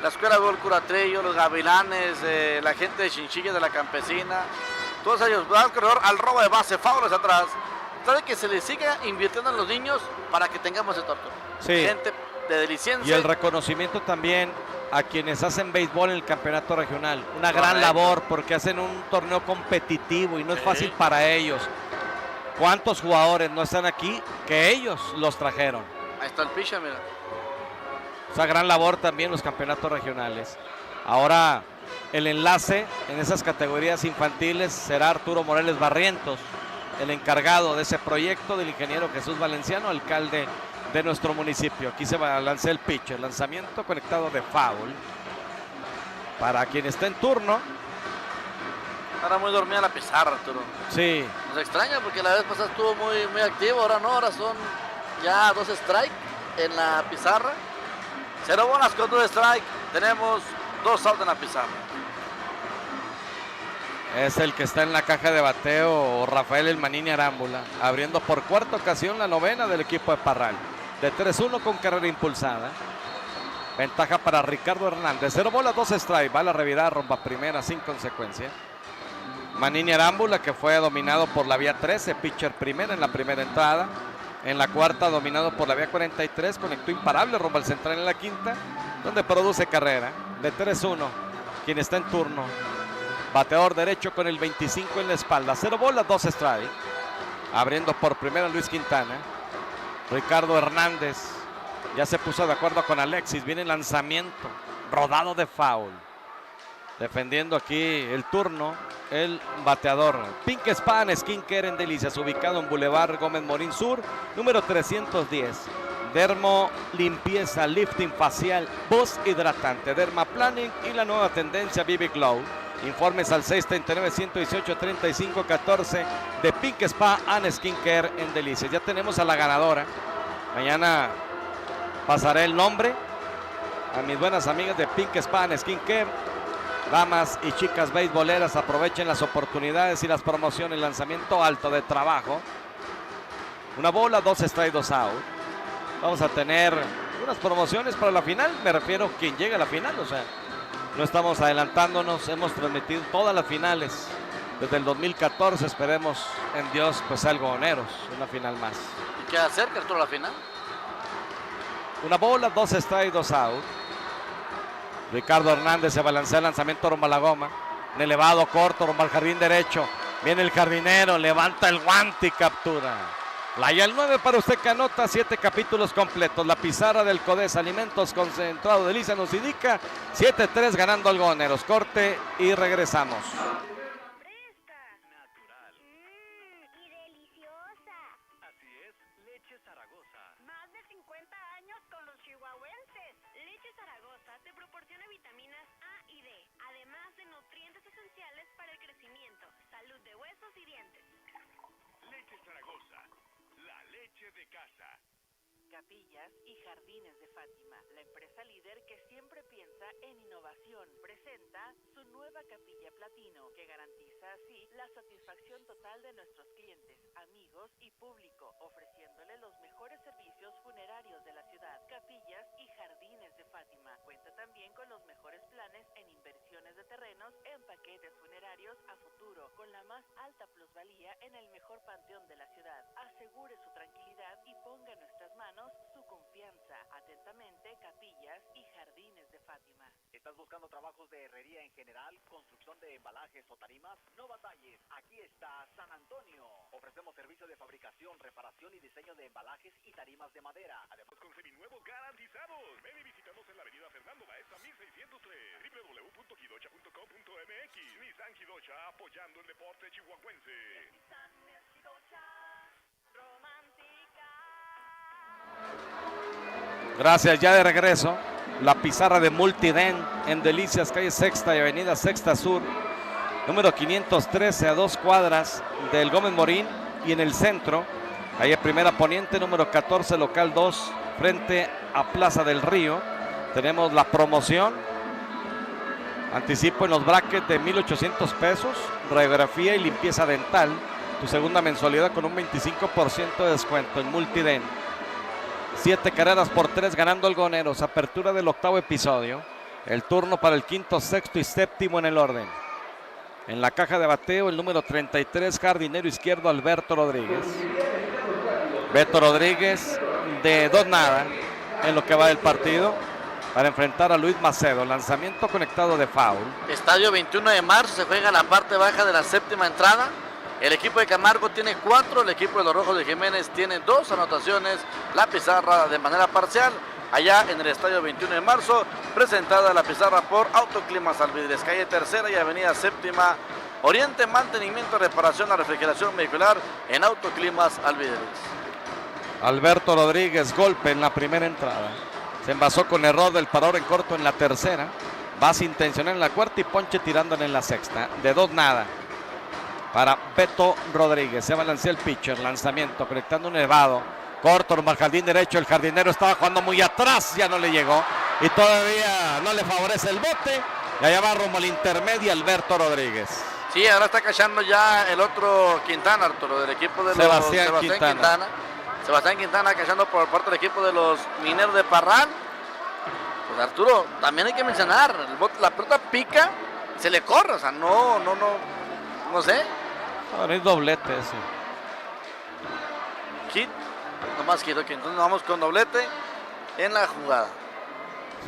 C: La escuela de Gol Curatrillo, los Gavilanes, la gente de Chinchilla, de la Campesina, todos ellos van alrededor al robo de base, faules atrás. Trae que se les siga invirtiendo en los niños para que tengamos esto.
B: Sí.
C: Gente de Deliciense.
B: Y el reconocimiento también a quienes hacen béisbol en el campeonato regional. Una gran labor, porque hacen un torneo competitivo y no es fácil para ellos. ¿Cuántos jugadores no están aquí que ellos los trajeron?
C: Ahí está el pitcher, mira.
B: Esa gran labor también los campeonatos regionales. Ahora el enlace en esas categorías infantiles será Arturo Morales Barrientos, el encargado de ese proyecto, del ingeniero Jesús Valenciano, alcalde de nuestro municipio. Aquí se va a lanzar el pitcher, lanzamiento conectado de foul. Para quien está en turno.
C: Ahora muy dormida la pizarra, Arturo.
B: Sí.
C: Nos extraña porque la vez pasada estuvo muy activo, ahora no, ahora son ya 2 strikes en la pizarra. 0 bolas con 2 strikes, tenemos 2 outs en la pizarra.
B: Es el que está en la caja de bateo, Rafael El Manini Arámbula, abriendo por cuarta ocasión la novena del equipo de Parral. De 3-1 con carrera impulsada. Ventaja para Ricardo Hernández. 0 bolas, 2 strikes. Va a la revirada, rompa primera sin consecuencia. Manini Arámbula, que fue dominado por la vía 13, pitcher primera en la primera entrada. En la cuarta, dominado por la vía 43, conectó imparable rumbo al central en la quinta, donde produce carrera. De 3-1, quien está en turno. Bateador derecho con el 25 en la espalda. 0 bolas, 2 strikes. Abriendo por primera Luis Quintana. Ricardo Hernández ya se puso de acuerdo con Alexis. Viene el lanzamiento. Rodado de foul. Defendiendo aquí el turno, el bateador. Pink Spa Skin Care en Delicias, ubicado en Boulevard Gómez Morín Sur, número 310. Dermo Limpieza, Lifting Facial, Voz Hidratante, Derma Planning y la nueva tendencia BB Glow. Informes al 639-118-3514 de Pink Spa and Skin Care en Delicias. Ya tenemos a la ganadora. Mañana pasaré el nombre a mis buenas amigas de Pink Spa and Skin Care. Damas y chicas beisboleras, aprovechen las oportunidades y las promociones. Lanzamiento alto de trabajo. 1 bola, 2 strikes, 2 out. Vamos a tener unas promociones para la final. Me refiero a quien llegue a la final. O sea, no estamos adelantándonos. Hemos transmitido todas las finales desde el 2014. Esperemos en Dios, pues algodoneros, una final más.
C: ¿Y qué hacer, Arturo, la final?
B: 1 bola, 2 strikes, 2 out. Ricardo Hernández se balancea el lanzamiento rumbo a la goma. En elevado corto, rumbo al jardín derecho. Viene el jardinero, levanta el guante y captura. Playa el 9 para usted que anota 7 capítulos completos. La pizarra del CODES Alimentos Concentrado de Delicias nos indica 7-3 ganando algodoneros. Corte y regresamos.
J: Y deliciosa.
D: Así es, leche Zaragoza.
E: Más de 50 años con Capillas y Jardines de Fátima, la empresa líder que siempre piensa en innovación, presenta su nueva capilla platino, que garantiza así la satisfacción total de nuestros clientes, amigos y público, ofreciéndole los mejores servicios funerarios de la ciudad. Capillas y Jardines de Fátima cuenta también con los mejores planes en inversiones de terrenos en paquetes funerarios a futuro, con la más alta plusvalía en el mejor panteón de la ciudad. Asegure su tranquilidad y ponga en nuestras manos su confianza. Atentamente, Capillas y Jardines de Fátima.
H: ¿Estás buscando trabajos de herrería en general, construcción de embalajes o tarimas? No batalles, aquí está San Antonio. Ofrecemos servicio de fabricación, reparación y diseño de embalajes y tarimas de madera.
D: Además, con seminuevos garantizados. Ven y visítanos en la avenida Fernando Baeza 1603, www.quidocha.com.mx. Nissan Quidocha, apoyando el deporte chihuahuense.
B: Gracias, ya de regreso. La pizarra de Multiden en Delicias, calle Sexta y avenida Sexta Sur, número 513, a 2 cuadras del Gómez Morín, y en el centro, calle Primera Poniente, número 14, local 2, frente a Plaza del Río. Tenemos la promoción, anticipo en los brackets de 1,800 pesos, radiografía y limpieza dental, tu segunda mensualidad con un 25% de descuento en Multiden. 7 carreras por 3 ganando Algoneros. Apertura del 8º episodio. El turno para el 5º, 6º y 7º en el orden. En la caja de bateo el número 33, jardinero izquierdo Alberto Rodríguez. Beto Rodríguez de 2-0 en lo que va del partido para enfrentar a Luis Macedo. Lanzamiento conectado de foul.
C: Estadio 21 de marzo, se juega la parte baja de la 7ª entrada. El equipo de Camargo tiene 4, el equipo de los Rojos de Jiménez tiene 2 anotaciones. La pizarra de manera parcial, allá en el estadio 21 de marzo, presentada la pizarra por Autoclimas Alvidres, calle Tercera y avenida Séptima Oriente, mantenimiento, reparación, la refrigeración vehicular en Autoclimas Alvidres.
B: Alberto Rodríguez, golpe en la primera entrada. Se envasó con error del parador en corto en la tercera. Base intencional en la cuarta y ponche tirándole en la sexta. De 2-0. Para Beto Rodríguez, se balancea el pitcher, lanzamiento, conectando un elevado, corto rumbo al jardín derecho, el jardinero estaba jugando muy atrás, ya no le llegó, y todavía no le favorece el bote, y allá va rumbo al intermedio Alberto Rodríguez.
C: Sí, ahora está cachando ya el otro Quintana, Arturo, del equipo de los
B: Sebastián Quintana.
C: Sebastián Quintana cachando por parte del equipo de los Mineros de Parral. Pues Arturo, también hay que mencionar, la pelota pica, se le corre, o sea, no sé.
B: Ahora es doblete ese.
C: Hit, nomás hit, ok, entonces vamos con doblete en la jugada.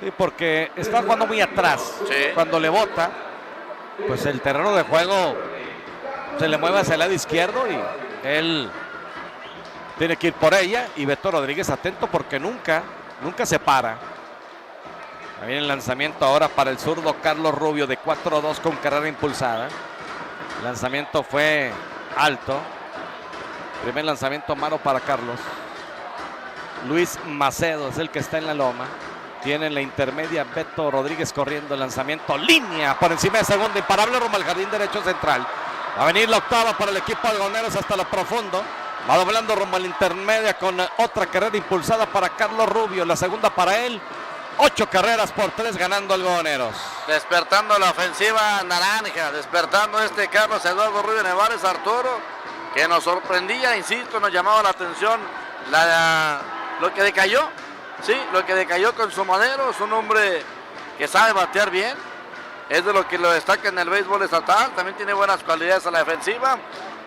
B: Sí, porque está jugando muy atrás.
C: Sí.
B: Cuando le bota, pues el terreno de juego se le mueve hacia el lado izquierdo y él tiene que ir por ella. Y Beto Rodríguez atento porque nunca se para. Ahí viene el lanzamiento ahora para el zurdo Carlos Rubio de 4-2 con carrera impulsada. El lanzamiento fue alto. Primer lanzamiento mano para Carlos. Luis Macedo es el que está en la loma. Tiene en la intermedia Beto Rodríguez corriendo el lanzamiento. Línea por encima de segunda. Imparable rumbo al jardín derecho central. Va a venir la octava para el equipo algoneros hasta lo profundo. Va doblando rumbo a la intermedia con otra carrera impulsada para Carlos Rubio. La segunda para él. 8 carreras por 3 ganando algodoneros.
C: Despertando la ofensiva naranja, despertando Carlos Eduardo Rubio Nevares, Arturo, que nos sorprendía, insisto, nos llamaba la atención lo que decayó, sí, lo que decayó con su madero. Es un hombre que sabe batear bien, es de lo que lo destaca en el béisbol estatal, también tiene buenas cualidades a la defensiva.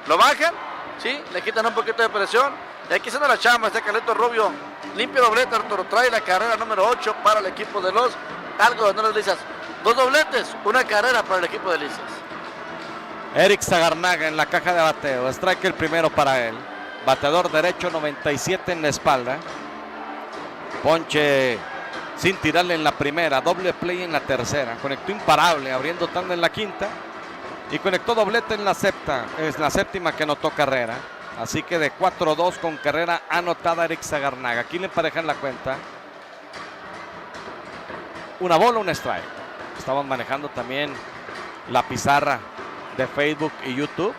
C: Lo bajan, sí, le quitan un poquito de presión. Y aquí se da la chamba Carleto Rubio. Limpio doblete, Arturo. Trae la carrera número 8 para el equipo de los algodoneros Licias. 2 dobletes, una carrera para el equipo de Licias.
B: Eric Zagarnaga en la caja de bateo. Strike el primero para él. Bateador derecho, 97 en la espalda. Ponche sin tirarle en la primera. Doble play en la tercera. Conectó imparable, abriendo tanda en la quinta. Y conectó doblete en la séptima. Es la séptima que anotó carrera. Así que de 4-2 con carrera anotada Eric Zagarnaga. Aquí le emparejan la cuenta. Una bola, un strike. Estamos manejando también la pizarra de Facebook y YouTube.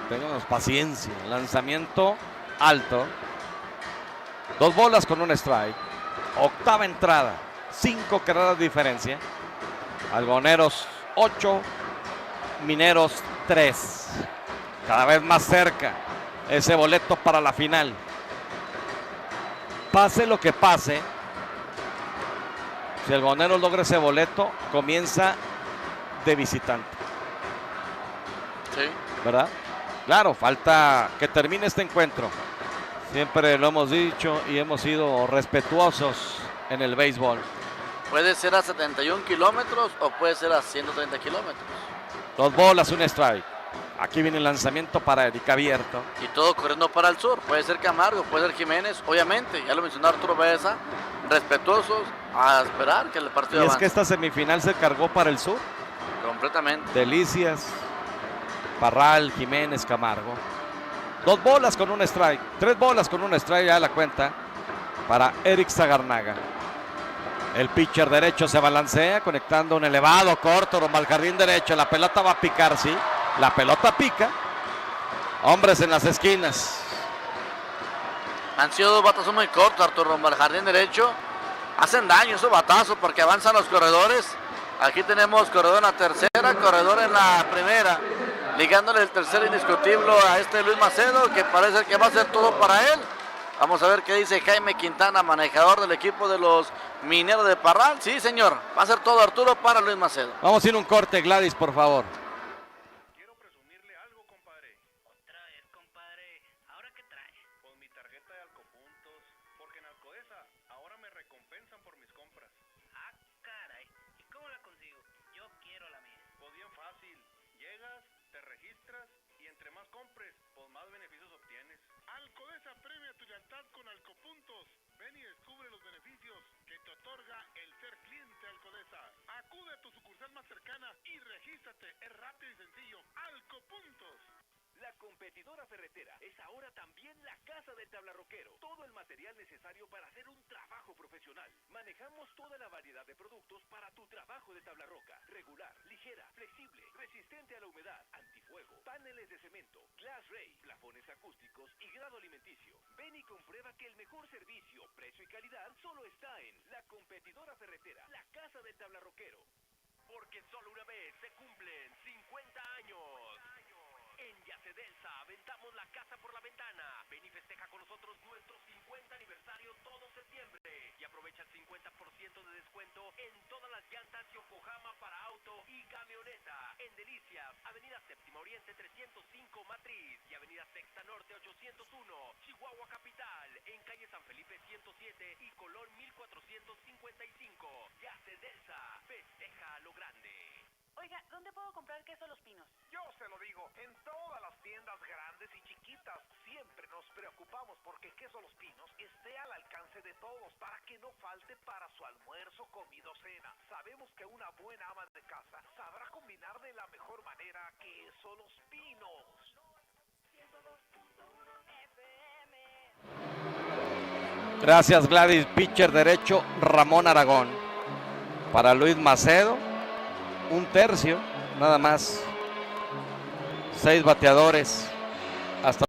B: Ténganos paciencia. Lanzamiento alto. 2 bolas con un strike. Octava entrada. 5 carreras de diferencia. Algoneros 8. Mineros 3. Cada vez más cerca ese boleto para la final. Pase lo que pase, si Algoneros logra ese boleto, comienza de visitante.
C: Sí.
B: ¿Verdad? Claro, falta que termine este encuentro. Siempre lo hemos dicho y hemos sido respetuosos en el béisbol.
C: Puede ser a 71 kilómetros o puede ser a 130 kilómetros.
B: 2 bolas, un strike. Aquí viene el lanzamiento para Eric abierto.
C: Y todo corriendo para el sur. Puede ser Camargo, puede ser Jiménez. Obviamente, ya lo mencionó Arturo Baeza. Respetuosos a esperar que el partido
B: Y
C: avance.
B: es que esta semifinal se cargó para el sur.
C: Completamente.
B: Delicias, Parral, Jiménez, Camargo. 2 bolas con un strike. 3 bolas con un strike ya la cuenta para Eric Zagarnaga. El pitcher derecho se balancea conectando un elevado corto rumbo al jardín derecho. La pelota va a picar, sí. La pelota pica. Hombres en las esquinas.
C: Han sido 2 batazos muy cortos, Arturo, rumbo al jardín derecho. Hacen daño esos batazos porque avanzan los corredores. Aquí tenemos corredor en la tercera, corredor en la primera. Ligándole el tercer indiscutible a este Luis Macedo, que parece que va a ser todo para él. Vamos a ver qué dice Jaime Quintana, manejador del equipo de los Mineros de Parral. Sí, señor, va a ser todo, Arturo, para Luis Macedo.
B: Vamos a ir a un corte, Gladys, por favor.
D: Quiero presumirle algo, compadre.
K: Otra vez, compadre. ¿Ahora qué trae?
D: Pues mi tarjeta de Alcopuntos, porque en Alcodesa ahora me recompensan por mis compras.
K: Ah, caray. ¿Y cómo la consigo? Yo quiero la mía.
D: Pues bien fácil. Llegas, te registras y entre más compres, pues más beneficios obtienes. Alcodesa premia tu lealtad con Alcopuntos. Ven y descubre los beneficios que te otorga el ser cliente Alcodesa. Acude a tu sucursal más cercana y regístrate. Es rápido y sencillo. Alcopuntos.
I: La competidora ferretera es ahora también la casa del tablarroquero. Todo el material necesario para hacer un trabajo profesional. Manejamos toda la variedad de productos para tu trabajo de tablarroca. Regular, ligera, flexible, resistente a la humedad, antifuego, paneles de cemento, glass ray, plafones acústicos y grado alimenticio. Ven y comprueba que el mejor servicio, precio y calidad solo está en la competidora ferretera, la casa del tablarroquero.
D: Porque solo una vez se cumplen 50 años. En Yacedelsa aventamos la casa por la ventana. Ven y festeja con nosotros nuestro 50 aniversario todo septiembre. Y aprovecha el 50% de descuento en todas las llantas Yokohama para auto y camioneta. En Delicias, Avenida Séptima Oriente 305 Matriz y Avenida Sexta Norte 801, Chihuahua Capital. En calle San Felipe 107 y Colón 1455. Yacedelsa, festeja a lo grande.
E: Oiga, ¿dónde puedo comprar queso Los Pinos?
F: Yo se lo digo, en todas las tiendas grandes y chiquitas siempre nos preocupamos porque Queso Los Pinos esté al alcance de todos para que no falte para su almuerzo, comida o cena. Sabemos que una buena ama de casa sabrá combinar de la mejor manera Queso Los Pinos.
B: Gracias, Gladys. Pitcher derecho, Ramón Aragón. Para Luis Macedo, un tercio, nada más. 6 bateadores. Hasta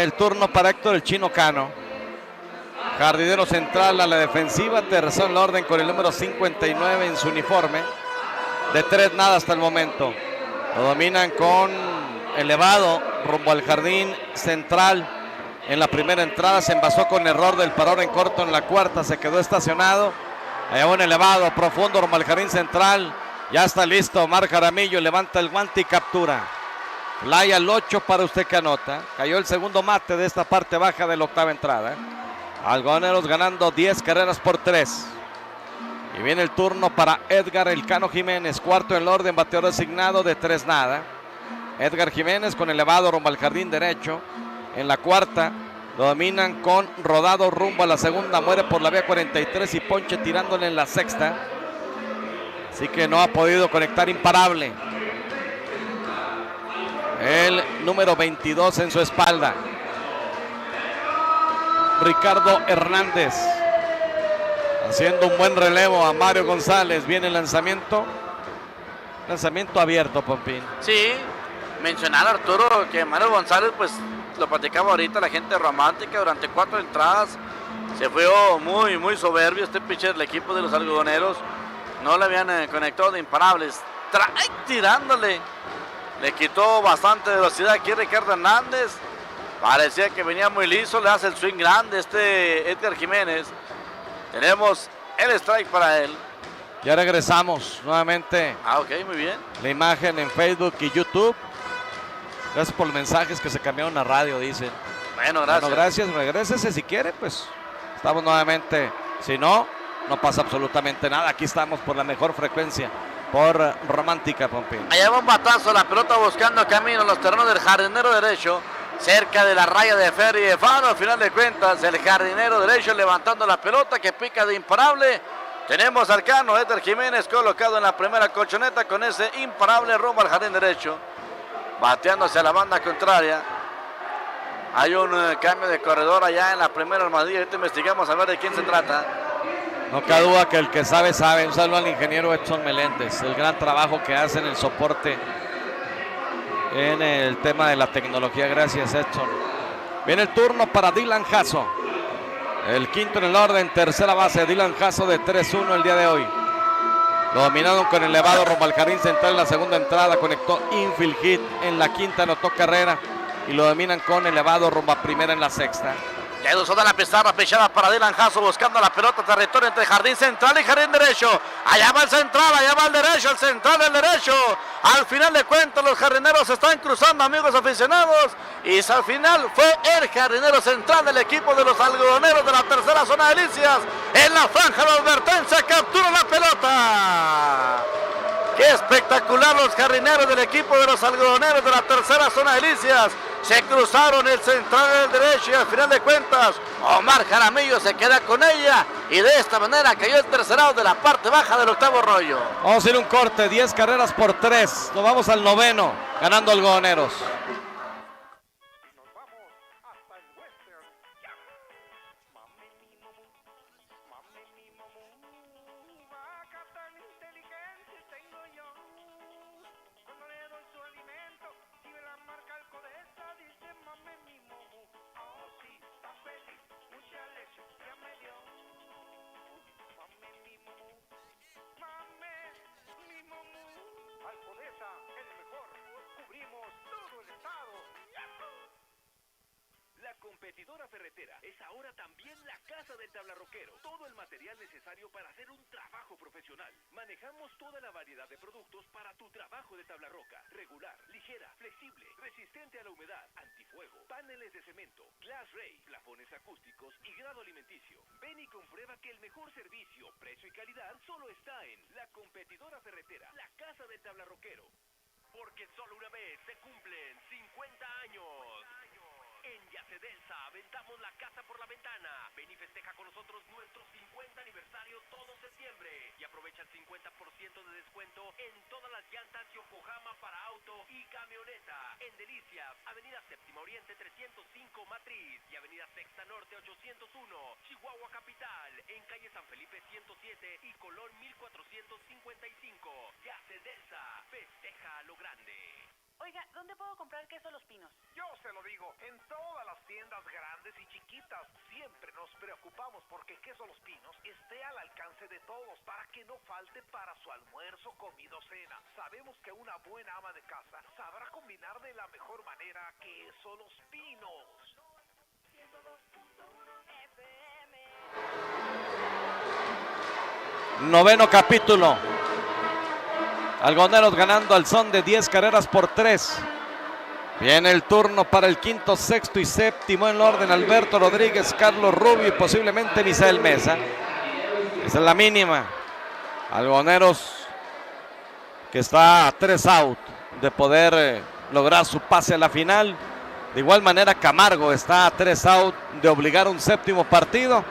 B: Viene el turno para Héctor el Chino Cano. Jardinero central a la defensiva, tercero en la orden con el número 59 en su uniforme. De 3-0 hasta el momento. Lo dominan con elevado rumbo al jardín central. En la primera entrada se envasó con error del parador en corto. En la cuarta se quedó estacionado. Allá un elevado profundo rumbo al jardín central. Ya está listo Omar Jaramillo, levanta el guante y captura. Fly al 8 para usted que anota. Cayó el segundo mate de esta parte baja de la octava entrada. Algodoneros ganando 10 carreras por 3. Y viene el turno para Edgar el Cano Jiménez, cuarto en el orden, bateador designado de 3-0. Edgar Jiménez con elevado rumbo al jardín derecho. En la cuarta lo dominan con rodado rumbo a la segunda, muere por la vía 43 y ponche tirándole en la sexta. Así que no ha podido conectar imparable. El número 22 en su espalda. Ricardo Hernández haciendo un buen relevo a Mario González. Viene el lanzamiento. Lanzamiento abierto, Pompín.
C: Sí, mencionar a Arturo que Mario González, pues lo platicaba ahorita la gente romántica, durante 4 entradas se fue muy soberbio este pitcher del equipo de los algodoneros. No le habían conectado de imparables. Tirándole. Le quitó bastante velocidad aquí Ricardo Hernández. Parecía que venía muy liso. Le hace el swing grande Edgar Jiménez. Tenemos el strike para él.
B: Ya regresamos nuevamente.
C: Ok, muy bien.
B: La imagen en Facebook y YouTube. Gracias por los mensajes que se cambiaron a radio, dicen.
C: Bueno, gracias.
B: Bueno, gracias. Regrésese si quiere, pues. Estamos nuevamente. Si no, no pasa absolutamente nada. Aquí estamos por la mejor frecuencia. Por Romántica, Pompín.
C: Allá va un batazo, la pelota buscando camino en los terrenos del jardinero derecho. Cerca de la raya de Ferry de Fano. Al final de cuentas, el jardinero derecho levantando la pelota que pica de imparable. Tenemos al Cano Edgar Jiménez colocado en la primera colchoneta con ese imparable rumbo al jardín derecho. Bateando hacia la banda contraria. Hay un cambio de corredor allá en la primera armadilla. Ahorita investigamos a ver de quién se trata.
B: No cabe duda que el que sabe, sabe. Un saludo al ingeniero Edson Meléndez. El gran trabajo que hace en el soporte en el tema de la tecnología. Gracias, Edson. Viene el turno para Dylan Jasso. El quinto en el orden, tercera base. Dylan Jasso de 3-1 el día de hoy. Lo dominaron con elevado rumbo al jardín central en la segunda entrada. Conectó infield hit en la quinta, anotó carrera. Y lo dominan con elevado rumbo a primera en la sexta.
C: Ya ilusionó la pizarra pechada para Dylan Jasso buscando la pelota, territorio entre jardín central y jardín derecho. Allá va el central, allá va el derecho, el central del derecho. Al final de cuentas los jardineros se están cruzando, amigos aficionados. Y al final fue el jardinero central del equipo de los algodoneros de la tercera zona de Delicias. En la franja de advertencia captura la pelota. ¡Qué espectacular los jardineros del equipo de los algodoneros de la tercera zona de Delicias! Se cruzaron el central del derecho y al final de cuentas Omar Jaramillo se queda con ella y de esta manera cayó el tercerado de la parte baja del octavo rollo.
B: Vamos a ir un corte, 10 carreras por 3. Nos vamos al noveno, ganando algodoneros.
F: Alcodesa, el mejor. Cubrimos todo el estado.
D: La competidora ferretera es ahora también la casa del tablarroquero. Todo el material necesario para hacer un trabajo profesional. Manejamos toda la variedad de productos para tu trabajo de tablarroca. Regular, ligera, flexible, resistente a la humedad, antifuego, paneles de cemento, glass ray, plafones acústicos y grado alimenticio. Ven y comprueba que el mejor servicio, precio y calidad solo está en la competidora ferretera, la casa del tablarroquero.
I: Porque solo una vez se cumplen 50 años. En Yacedelsa aventamos la casa por la ventana. Ven y festeja con nosotros nuestro 50 aniversario todo septiembre. Y aprovecha el 50% de descuento en todas las llantas Yokohama para auto y camioneta. En Delicias, Avenida Séptima Oriente 305 Matriz y Avenida Sexta Norte 801, Chihuahua Capital. En calle San Felipe 107 y Colón 1455. Yacedelsa, festeja a lo grande.
E: Oiga, ¿Dónde puedo comprar queso Los Pinos?
F: Yo se lo digo, en todas las tiendas grandes y chiquitas, siempre nos preocupamos porque Queso Los Pinos esté al alcance de todos para que no falte para su almuerzo, comida o cena. Sabemos que una buena ama de casa sabrá combinar de la mejor manera Queso Los Pinos.
B: Noveno capítulo. Algodoneros ganando al son de 10 carreras por 3. Viene el turno para el quinto, sexto y séptimo en orden. Alberto Rodríguez, Carlos Rubio y posiblemente Misael Mesa. Esa es la mínima. Algodoneros que está a 3 out de poder lograr su pase a la final. De igual manera Camargo está a 3 out de obligar un séptimo partido.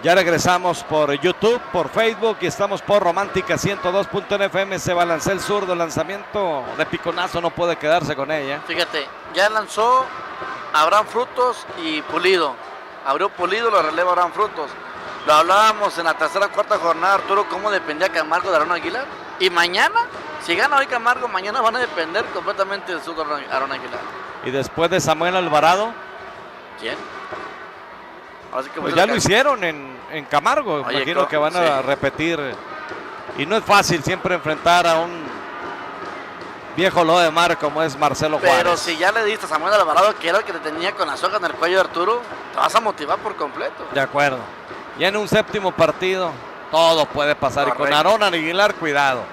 B: Ya regresamos por YouTube, por Facebook y estamos por Romántica 102.fm. Se balancea el zurdo, lanzamiento de piconazo, no puede quedarse con ella.
C: Fíjate, ya lanzó Abraham Frutos y Pulido. Abrió Pulido, lo releva Abraham Frutos. Lo hablábamos en la tercera cuarta jornada, Arturo, cómo dependía Camargo de Aarón Aguilar. Y mañana, si gana hoy Camargo, mañana van a depender completamente del zurdo Aarón Aguilar.
B: Y después de Samuel Alvarado.
C: ¿Quién?
B: Pues ya lo hicieron en Camargo. Oye, imagino que van a repetir. Y no es fácil siempre enfrentar a un viejo lobo de mar como es Marcelo Juárez.
C: Pero si ya le diste a Samuel Alvarado, que era el que te tenía con la soga en el cuello de Arturo, te vas a motivar por completo.
B: De acuerdo. Ya en un séptimo partido todo puede pasar. Correcto. Y con Aarón Aguilar, cuidado.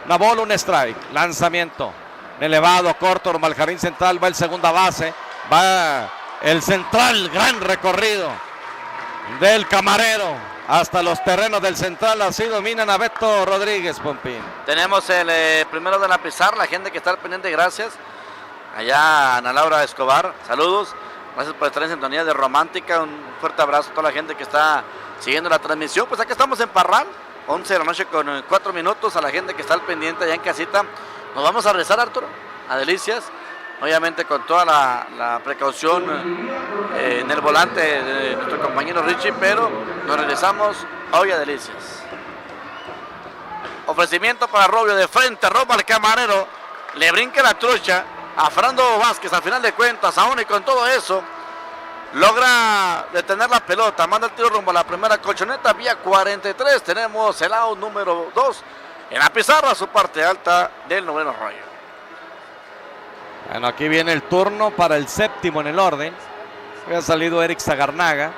B: Una bola, un strike. Lanzamiento elevado, corto, rumbo al jardín central. Va el segunda base. Va el central. Gran recorrido del Camarero hasta los terrenos del central. Así dominan a Beto Rodríguez, Pompín.
C: Tenemos el primero de la pizarra, la gente que está al pendiente, gracias. Allá Ana Laura Escobar, saludos. Gracias por estar en sintonía de Romántica. Un fuerte abrazo a toda la gente que está siguiendo la transmisión. Pues aquí estamos en Parral, 11 de la noche con 4 minutos. A la gente que está al pendiente allá en casita. Nos vamos a regresar, Arturo, a Delicias. Obviamente con toda la precaución en el volante de nuestro compañero Richie, pero nos regresamos hoy a Delicias. Ofrecimiento para Robio de frente, roba al Camarero, le brinca la trucha a Fernando Vázquez. Al final de cuentas, aún y con todo eso, logra detener la pelota, manda el tiro rumbo a la primera colchoneta, vía 43. Tenemos el out número 2 en la pizarra, su parte alta del noveno rollo.
B: Bueno, aquí viene el turno para el séptimo en el orden. Ha salido Eric Zagarnaga.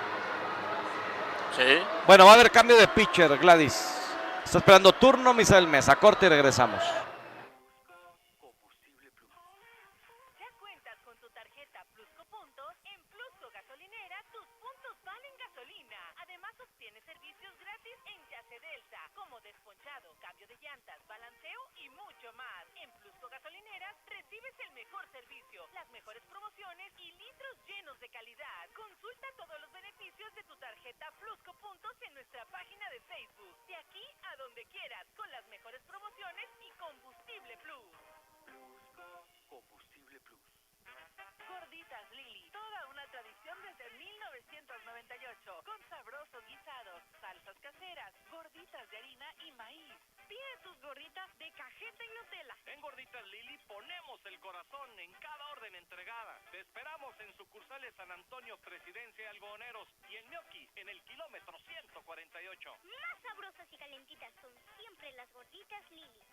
C: Sí.
B: Bueno, va a haber cambio de pitcher, Gladys. Está esperando turno Misael Mesa. Corte y regresamos.
E: ¿Ya cuentas con tu tarjeta Plusco Puntos? En Plusco Gasolinera, tus puntos valen gasolina. Además, obtienes servicios gratis en Yase Delta, como desponchado, cambio de llantas, balanceo y mucho más. En Plusco Gasolineras recibes el mejor servicio, las mejores promociones y litros llenos de calidad. Consulta todos los beneficios de tu tarjeta Plusco Puntos en nuestra página de Facebook. De aquí a donde quieras, con las mejores promociones y Combustible Plus.
D: Plusco Combustible Plus.
E: Gorditas Lili, toda una tradición desde 1998, con sabrosos guisados, salsas caseras, gorditas de harina y maíz. Pide tus gorditas de cajeta y Nutella.
D: En Gorditas Lili ponemos el corazón en cada orden entregada. Te esperamos en sucursales San Antonio, Presidencia y Algodoneros, y en Gnocchi, en el kilómetro 148.
J: Más sabrosas y calentitas son siempre las Gorditas Lili.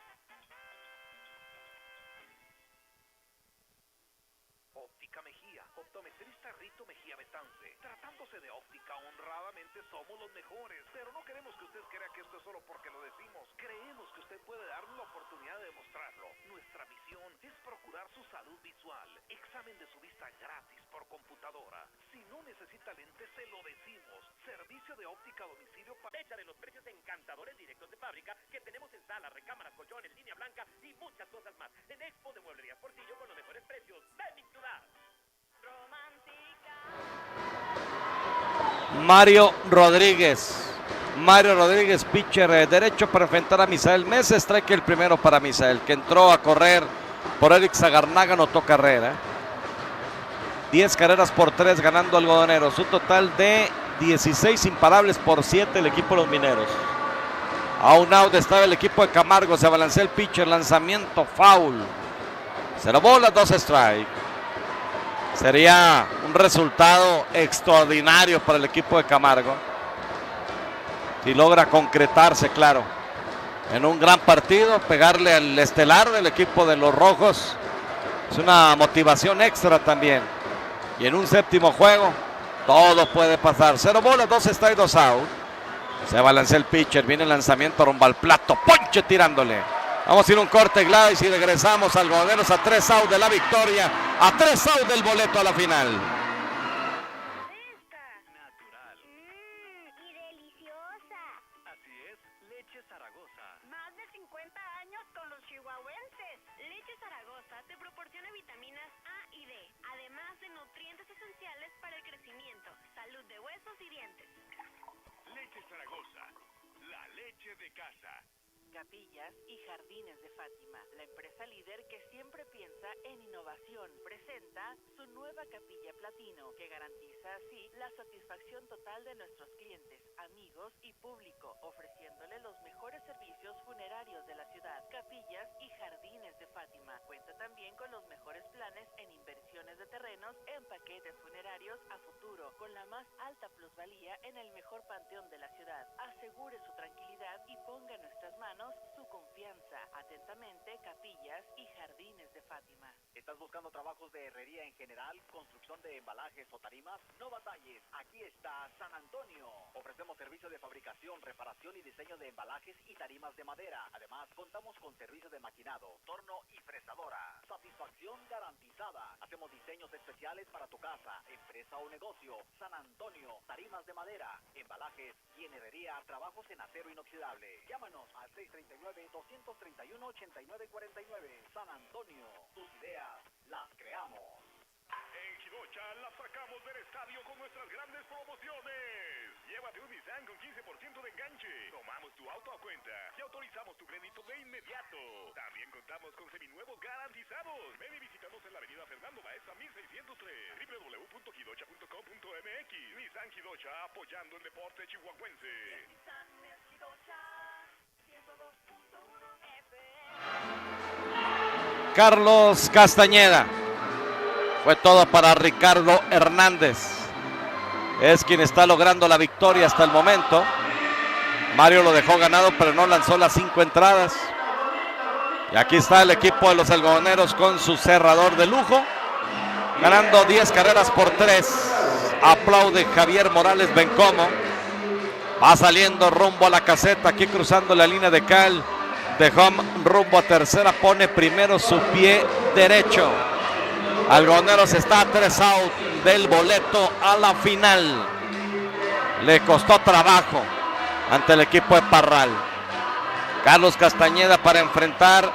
F: Óptica Mejía, optometrista Rito Mejía Betance. Tratándose de óptica, honradamente somos los mejores. Pero no queremos que usted crea que esto es solo porque lo decimos. Creemos que usted puede darnos la oportunidad de demostrarlo. Nuestra misión es procurar su salud visual. Examen de su vista gratis por computadora. Si no necesita lentes, se lo decimos. Servicio de óptica a domicilio para...
I: Échale los precios encantadores directos de fábrica que tenemos en sala, recámaras, colchones, línea blanca y muchas cosas más. En Expo de Mueblería Portillo con los mejores precios. ¡Ven mi ciudad!
B: Mario Rodríguez. Mario Rodríguez, pitcher derecho para enfrentar a Misael Mesa. Strike el primero para Misael, que entró a correr por Eric Zagarnaga, anotó carrera. 10 carreras por 3 ganando Algodoneros. Un total de 16 imparables por 7 el equipo de los Mineros. A un out estaba el equipo de Camargo. Se balancea el pitcher, lanzamiento foul. 0 bolas, 2 strike. Sería un resultado extraordinario para el equipo de Camargo. Si logra concretarse, claro, en un gran partido, pegarle al estelar del equipo de los Rojos. Es una motivación extra también. Y en un séptimo juego, todo puede pasar. 0 bolas, 2 strikes, 2 out. Se balancea el pitcher, viene el lanzamiento rumbo al plato. Ponche tirándole. Vamos a ir un corte, Gladys, y regresamos al Algodoneros a 3 outs de la victoria, a 3 outs del boleto a la final.
I: Natural.
J: Y deliciosa.
I: Así es, leche Zaragoza.
E: Más de 50 años con los chihuahuenses. Leche Zaragoza te proporciona vitaminas A y D, además de nutrientes esenciales para el crecimiento, salud de huesos y dientes.
D: Leche Zaragoza, la leche de casa.
E: Capillas y Jardines de Fátima, la empresa líder que siempre piensa en innovación, presenta su nueva capilla platino, que garantiza así la satisfacción total de nuestros clientes, amigos y público, ofreciéndole los mejores servicios funerarios de la ciudad. Capillas y Jardines de Fátima cuenta también con los mejores planes en inversiones de terrenos en paquetes funerarios a futuro, con la más alta plusvalía en el mejor panteón de la ciudad. Asegure su tranquilidad y ponga en nuestras manos su confianza. Atentamente, Capillas y Jardines de Fátima.
H: ¿Estás buscando trabajos de herrería en general, construcción de embalajes o tarimas? No batalles, aquí está San Antonio. Ofrecemos servicio de fabricación, reparación y diseño de embalajes y tarimas de madera. Además, contamos con servicio de maquinado, torno y fresadora. Satisfacción garantizada. Hacemos diseños especiales para tu casa, empresa o negocio. San Antonio, tarimas de madera, embalajes y en herrería, trabajos en acero inoxidable. Llámanos al 639-231-8949. San Antonio, tus ideas las creamos.
D: En Jidocha la sacamos del estadio con nuestras grandes promociones. Llévate un Nissan con 15% de enganche. Tomamos tu auto a cuenta y autorizamos tu crédito de inmediato. También contamos con seminuevos garantizados. Ven y visítanos en la avenida Fernando Maestra 1603. www.jidocha.com.mx. Nissan Jidocha, apoyando el deporte chihuahuense.
B: Carlos Castañeda. Fue todo para Ricardo Hernández. Es quien está logrando la victoria hasta el momento. Mario lo dejó ganado, pero no lanzó las 5 entradas. Y aquí está el equipo de los algodoneros con su cerrador de lujo, ganando 10 carreras por 3. Aplaude Javier Morales Bencomo. Va saliendo rumbo a la caseta, aquí cruzando la línea de cal. De home rumbo a tercera, pone primero su pie derecho. Algodoneros está a 3 out del boleto a la final. Le costó trabajo ante el equipo de Parral. Carlos Castañeda para enfrentar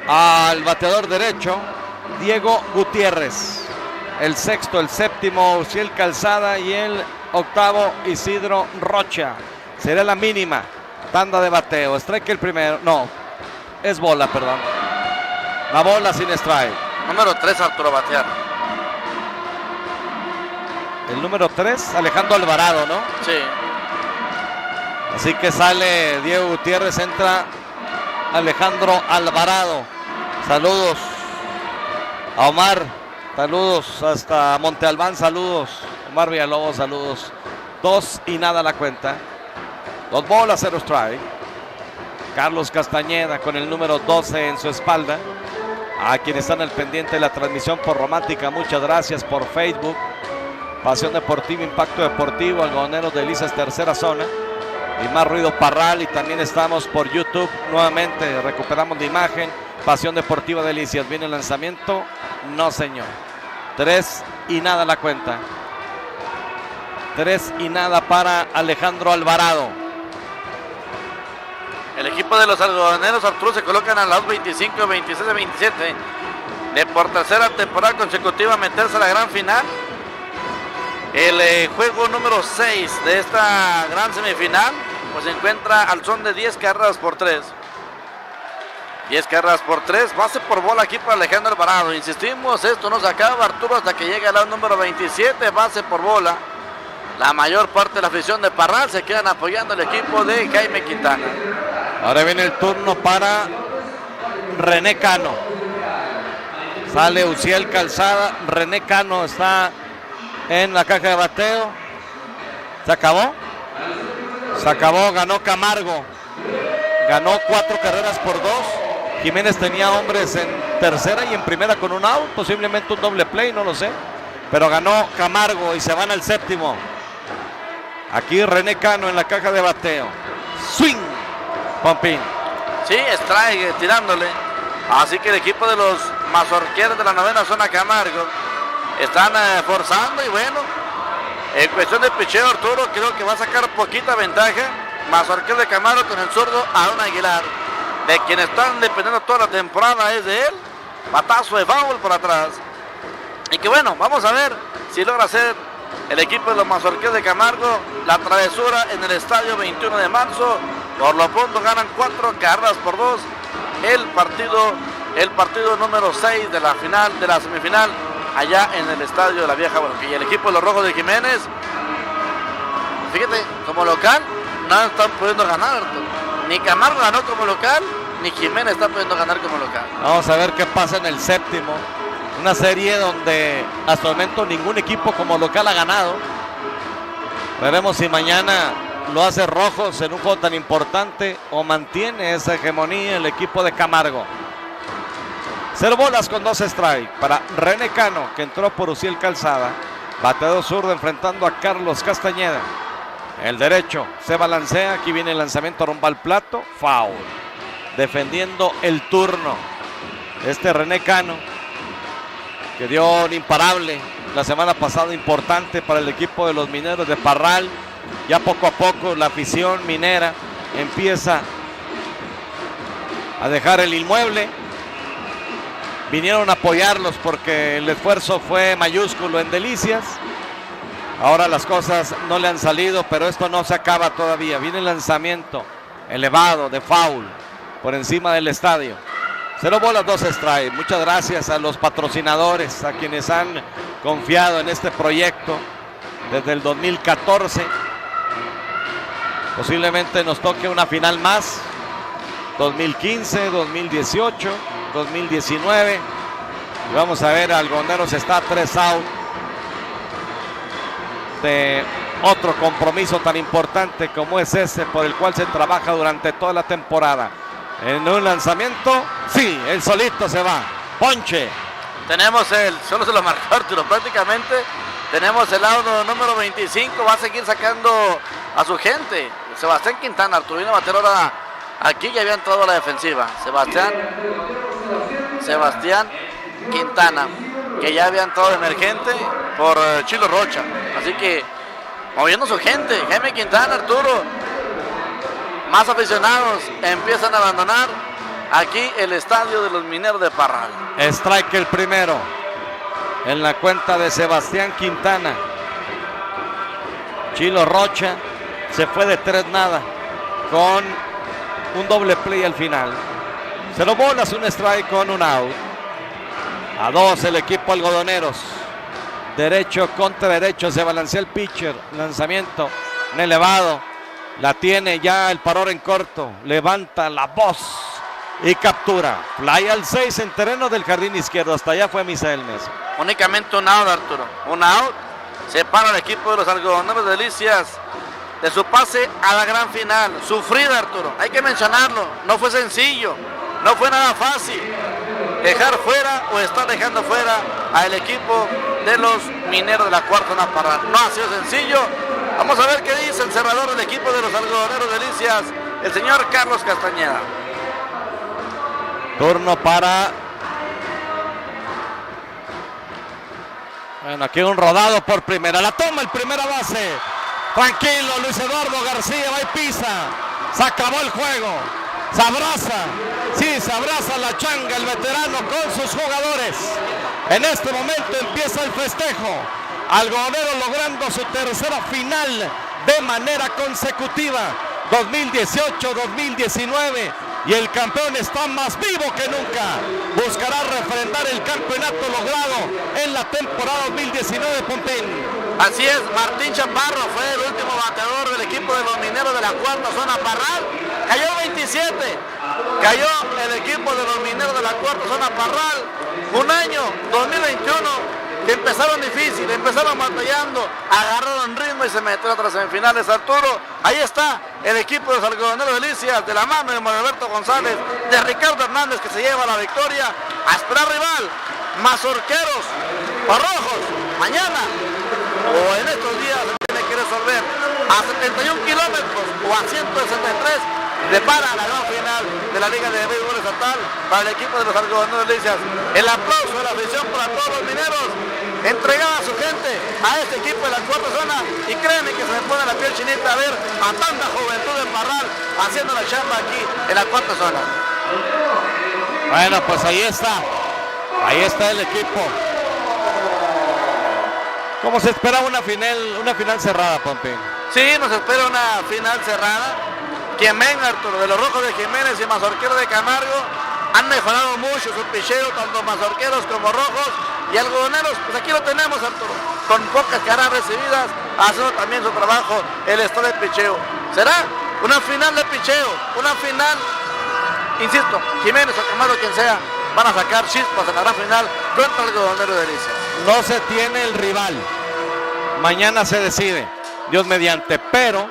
B: al bateador derecho, Diego Gutiérrez. El sexto, el séptimo, Uciel Calzada, y el octavo, Isidro Rocha. Será la mínima tanda de bateo. Strike el primero. No, es bola, perdón. La bola sin strike.
C: Número 3, Arturo batear.
B: El número 3, Alejandro Alvarado, ¿no?
C: Sí.
B: Así que sale Diego Gutiérrez, entra Alejandro Alvarado. Saludos a Omar. Saludos hasta Monte Albán. Saludos. Omar Villalobos, saludos. 2 y nada la cuenta. 2 bolas, 0 strike. Carlos Castañeda con el número 12 en su espalda. A quienes están al pendiente de la transmisión por Romántica, muchas gracias. Por Facebook, Pasión Deportiva, Impacto Deportivo, Algodoneros de Lisas, tercera zona. Y Más Ruido Parral. Y también estamos por YouTube. Nuevamente recuperamos la imagen. Pasión Deportiva Delicias. Viene el lanzamiento. No, señor. 3 y nada la cuenta. 3 y nada para Alejandro Alvarado.
C: El equipo de los algodoneros, Arturo, se colocan a las 25, 26, 27 de por tercera temporada consecutiva meterse a la gran final. El juego número 6 de esta gran semifinal pues se encuentra al son de 10 carreras por 3. 10 carreras por 3, base por bola aquí para Alejandro Alvarado. Insistimos, esto no se acaba, Arturo, hasta que llegue al lado número 27, base por bola. La mayor parte de la afición de Parral se quedan apoyando al equipo de Jaime Quintana.
B: Ahora viene el turno para René Cano. Sale Uziel Calzada, René Cano está en la caja de bateo. ¿Se acabó? Se acabó, ganó Camargo. Ganó 4 carreras por 2. Jiménez tenía hombres en tercera y en primera con un out, posiblemente un doble play, no lo sé. Pero ganó Camargo y se van al séptimo. Aquí René Cano en la caja de bateo. Swing, Pompín.
C: Sí, strike tirándole. Así que el equipo de los mazorqueros de la novena zona Camargo están forzando y bueno, en cuestión de picheo Arturo creo que va a sacar poquita ventaja. Mazorquero de Camargo con el zurdo Aaron Aguilar, de quien están dependiendo toda la temporada es de él. Batazo de foul por atrás. Y que bueno, vamos a ver si logra hacer el equipo de los mazorqueros de Camargo la travesura en el estadio 21 de marzo. Por lo pronto ganan 4 carreras por 2 el partido número 6 de la final, de la semifinal, allá en el estadio de la Vieja Barranquilla. El equipo de los Rojos de Jiménez, fíjate, como local no están pudiendo ganar, Arturo. Ni Camargo ganó como local, ni Jiménez está pudiendo ganar como local.
B: Vamos a ver qué pasa en el séptimo. Una serie donde hasta el momento ningún equipo como local ha ganado. Veremos si mañana lo hace Rojos en un juego tan importante o mantiene esa hegemonía el equipo de Camargo. 0 bolas con 2 strikes para René Cano, que entró por Uziel Calzada. Bateador zurdo enfrentando a Carlos Castañeda. El derecho se balancea. Aquí viene el lanzamiento rumbo al plato. Foul. Defendiendo el turno. René Cano, que dio un imparable la semana pasada importante para el equipo de los Mineros de Parral. Ya poco a poco la afición minera empieza a dejar el inmueble. Vinieron a apoyarlos porque el esfuerzo fue mayúsculo en Delicias. Ahora las cosas no le han salido, pero esto no se acaba todavía. Viene el lanzamiento elevado de foul por encima del estadio. 0 bolas, 2 strikes. Muchas gracias a los patrocinadores, a quienes han confiado en este proyecto desde el 2014. Posiblemente nos toque una final más. 2015, 2018, 2019. Y vamos a ver, Algodoneros está a 3 out de otro compromiso tan importante como es ese por el cual se trabaja durante toda la temporada. En un lanzamiento, sí, él solito se va. Ponche.
C: Tenemos solo se lo marcó Arturo, prácticamente tenemos el lado número 25, va a seguir sacando a su gente. Sebastián Quintana, Arturo, viene a bater ahora aquí, ya había entrado a la defensiva. Sebastián Quintana, que ya había entrado de emergente por Chilo Rocha. Así que moviendo su gente, Jaime Quintana, Arturo. Más aficionados empiezan a abandonar aquí el estadio de los Mineros de Parral.
B: Strike el primero en la cuenta de Sebastián Quintana. Chilo Rocha se fue de 3-0 con un doble play al final. 0 bolas, 1 strike con un out. A 2 el equipo Algodoneros. Derecho contra derecho, se balancea el pitcher. Lanzamiento en elevado. La tiene ya el parador en corto. Levanta la voz y captura. Fly al 6 en terreno del jardín izquierdo. Hasta allá fue Misael Mesa.
C: Únicamente un out, Arturo. Un out. Separa al equipo de los Algodoneros de Delicias de su pase a la gran final. Sufrida, Arturo. Hay que mencionarlo. No fue sencillo. No fue nada fácil dejar fuera o estar dejando fuera al equipo de los Mineros de la cuarta zona Parral. No ha sido sencillo. Vamos a ver qué dice el cerrador del equipo de los Algodoneros de Delicias, el señor Carlos Castañeda.
B: Turno para... Bueno, aquí un rodado por primera. La toma el primera base. Tranquilo, Luis Eduardo García va y pisa. Se acabó el juego. Se abraza. Sí, se abraza la changa el veterano con sus jugadores. En este momento empieza el festejo. Algodonero logrando su tercera final de manera consecutiva. 2018-2019. Y el campeón está más vivo que nunca. Buscará refrendar el campeonato logrado en la temporada 2019, Pompín.
C: Así es, Martín Chaparro fue el último bateador del equipo de los Mineros de la cuarta zona Parral. Cayó 27. cayó el equipo de los mineros de la cuarta zona Parral. Un año 2021 que empezaron difícil, empezaron batallando, agarraron ritmo y se metieron a otras semifinales. Arturo, ahí está el equipo de los algodoneros de Delicias, de la mano de Manuel Alberto González, de Ricardo Hernández, que se lleva la victoria. A esperar rival, Mazorqueros o Rojos, mañana o en estos días se tiene que resolver. A 71 kilómetros o a 163 depara la gran final de la Liga de Béisbol Estatal para el equipo de los algodoneros de Delicias. El aplauso de la afición para todos los mineros, entregada a su gente, a este equipo de la cuarta zona, y créanme que se me pone la piel chinita a ver a tanta juventud en Parral haciendo la chamba aquí en la cuarta zona.
B: Bueno, pues ahí está el equipo. ¿Cómo se espera una final cerrada, Pompín?
C: Sí, nos espera una final cerrada. Quien Arturo, de los Rojos de Jiménez y Mazorqueros de Camargo, han mejorado mucho su picheo, tanto Mazorqueros como Rojos, y algodoneros, pues aquí lo tenemos, Arturo, con pocas carreras recibidas, haciendo también su trabajo el estado de picheo. Será una final de picheo, una final, insisto, Jiménez o Camargo, quien sea, van a sacar chispas en la gran final contra el algodonero de Delicias.
B: No se tiene el rival, mañana se decide, Dios mediante, pero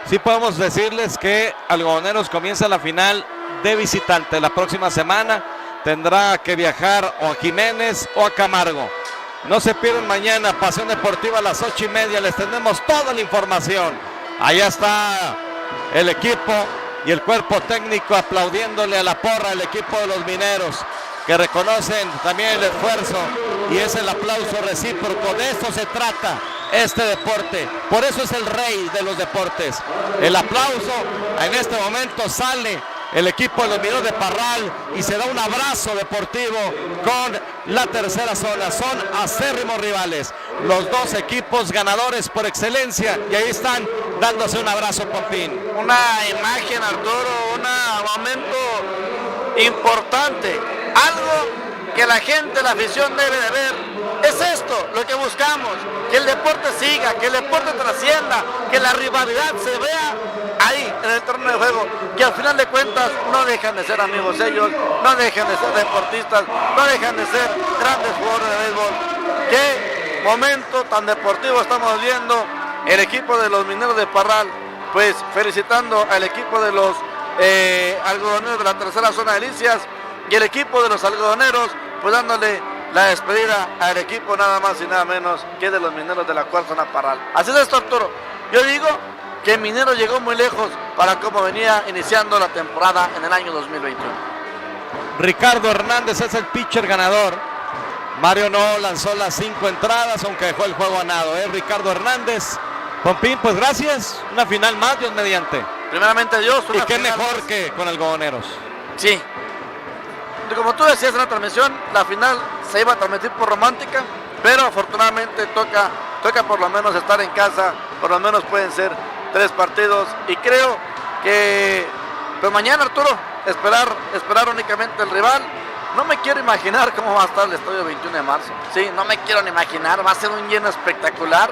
B: sí podemos decirles que Algodoneros comienza la final de visitante. La próxima semana tendrá que viajar o a Jiménez o a Camargo. No se pierdan mañana Pasión Deportiva a las 8:30. Les tenemos toda la información. Allá está el equipo y el cuerpo técnico aplaudiéndole a la porra al equipo de los mineros, que reconocen también el esfuerzo y es el aplauso recíproco. De esto se trata este deporte, por eso es el rey de los deportes. El aplauso, en este momento sale el equipo de los mineros de Parral y se da un abrazo deportivo con la tercera zona. Son acérrimos rivales, los dos equipos ganadores por excelencia, y ahí están dándose un abrazo, Pompín.
C: Una imagen, Arturo, un momento importante, algo que la gente, la afición debe de ver. Es esto lo que buscamos, que el deporte siga, que el deporte trascienda, que la rivalidad se vea ahí en el terreno de juego, que al final de cuentas no dejan de ser amigos ellos, no dejan de ser deportistas, no dejan de ser grandes jugadores de béisbol. Qué momento tan deportivo estamos viendo. El equipo de los mineros de Parral, pues felicitando al equipo de los algodoneros de la tercera zona de Delicias, y el equipo de los algodoneros pues dándole la despedida al equipo nada más y nada menos que de los mineros de la cuarta zona Parral. Así es esto, Arturo. Yo digo que Minero llegó muy lejos para cómo venía iniciando la temporada en el año 2021.
B: Ricardo Hernández es el pitcher ganador. Mario no lanzó las 5 entradas, aunque dejó el juego ganado. Ricardo Hernández. Pompín, pues gracias. Una final más, Dios mediante.
C: Primeramente Dios.
B: Y qué mejor que con algodoneros.
C: Sí. Como tú decías en la transmisión, la final se iba a transmitir por Romántica, pero afortunadamente toca por lo menos estar en casa, por lo menos pueden ser 3 partidos, y creo que pues mañana, Arturo, esperar únicamente el rival. No me quiero imaginar cómo va a estar el estadio 21 de marzo, sí, no me quiero ni imaginar, va a ser un lleno espectacular,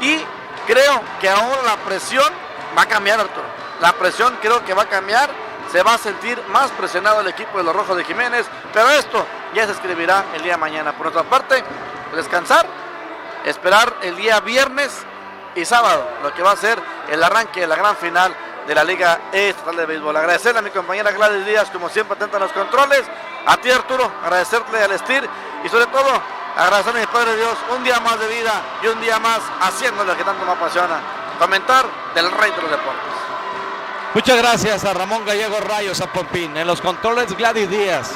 C: y creo que ahora la presión va a cambiar, Arturo, la presión creo que va a cambiar. Se va a sentir más presionado el equipo de los Rojos de Jiménez, pero esto ya se escribirá el día de mañana. Por otra parte, descansar, esperar el día viernes y sábado, lo que va a ser el arranque de la gran final de la Liga Estatal de Béisbol. Agradecerle a mi compañera Gladys Díaz, como siempre atenta a los controles, a ti, Arturo, agradecerle al Estir y sobre todo agradecerle a mi Padre Dios un día más de vida y un día más haciendo lo que tanto me apasiona, comentar del rey de los deportes.
B: Muchas gracias a Ramón Gallego Rayos, a Pompín. En los controles, Gladys Díaz.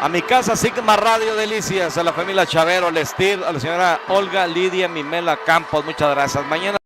B: A mi casa, Sigma Radio Delicias. A la familia Chavero, Lestir, a la señora Olga Lidia Mimela Campos. Muchas gracias. Mañana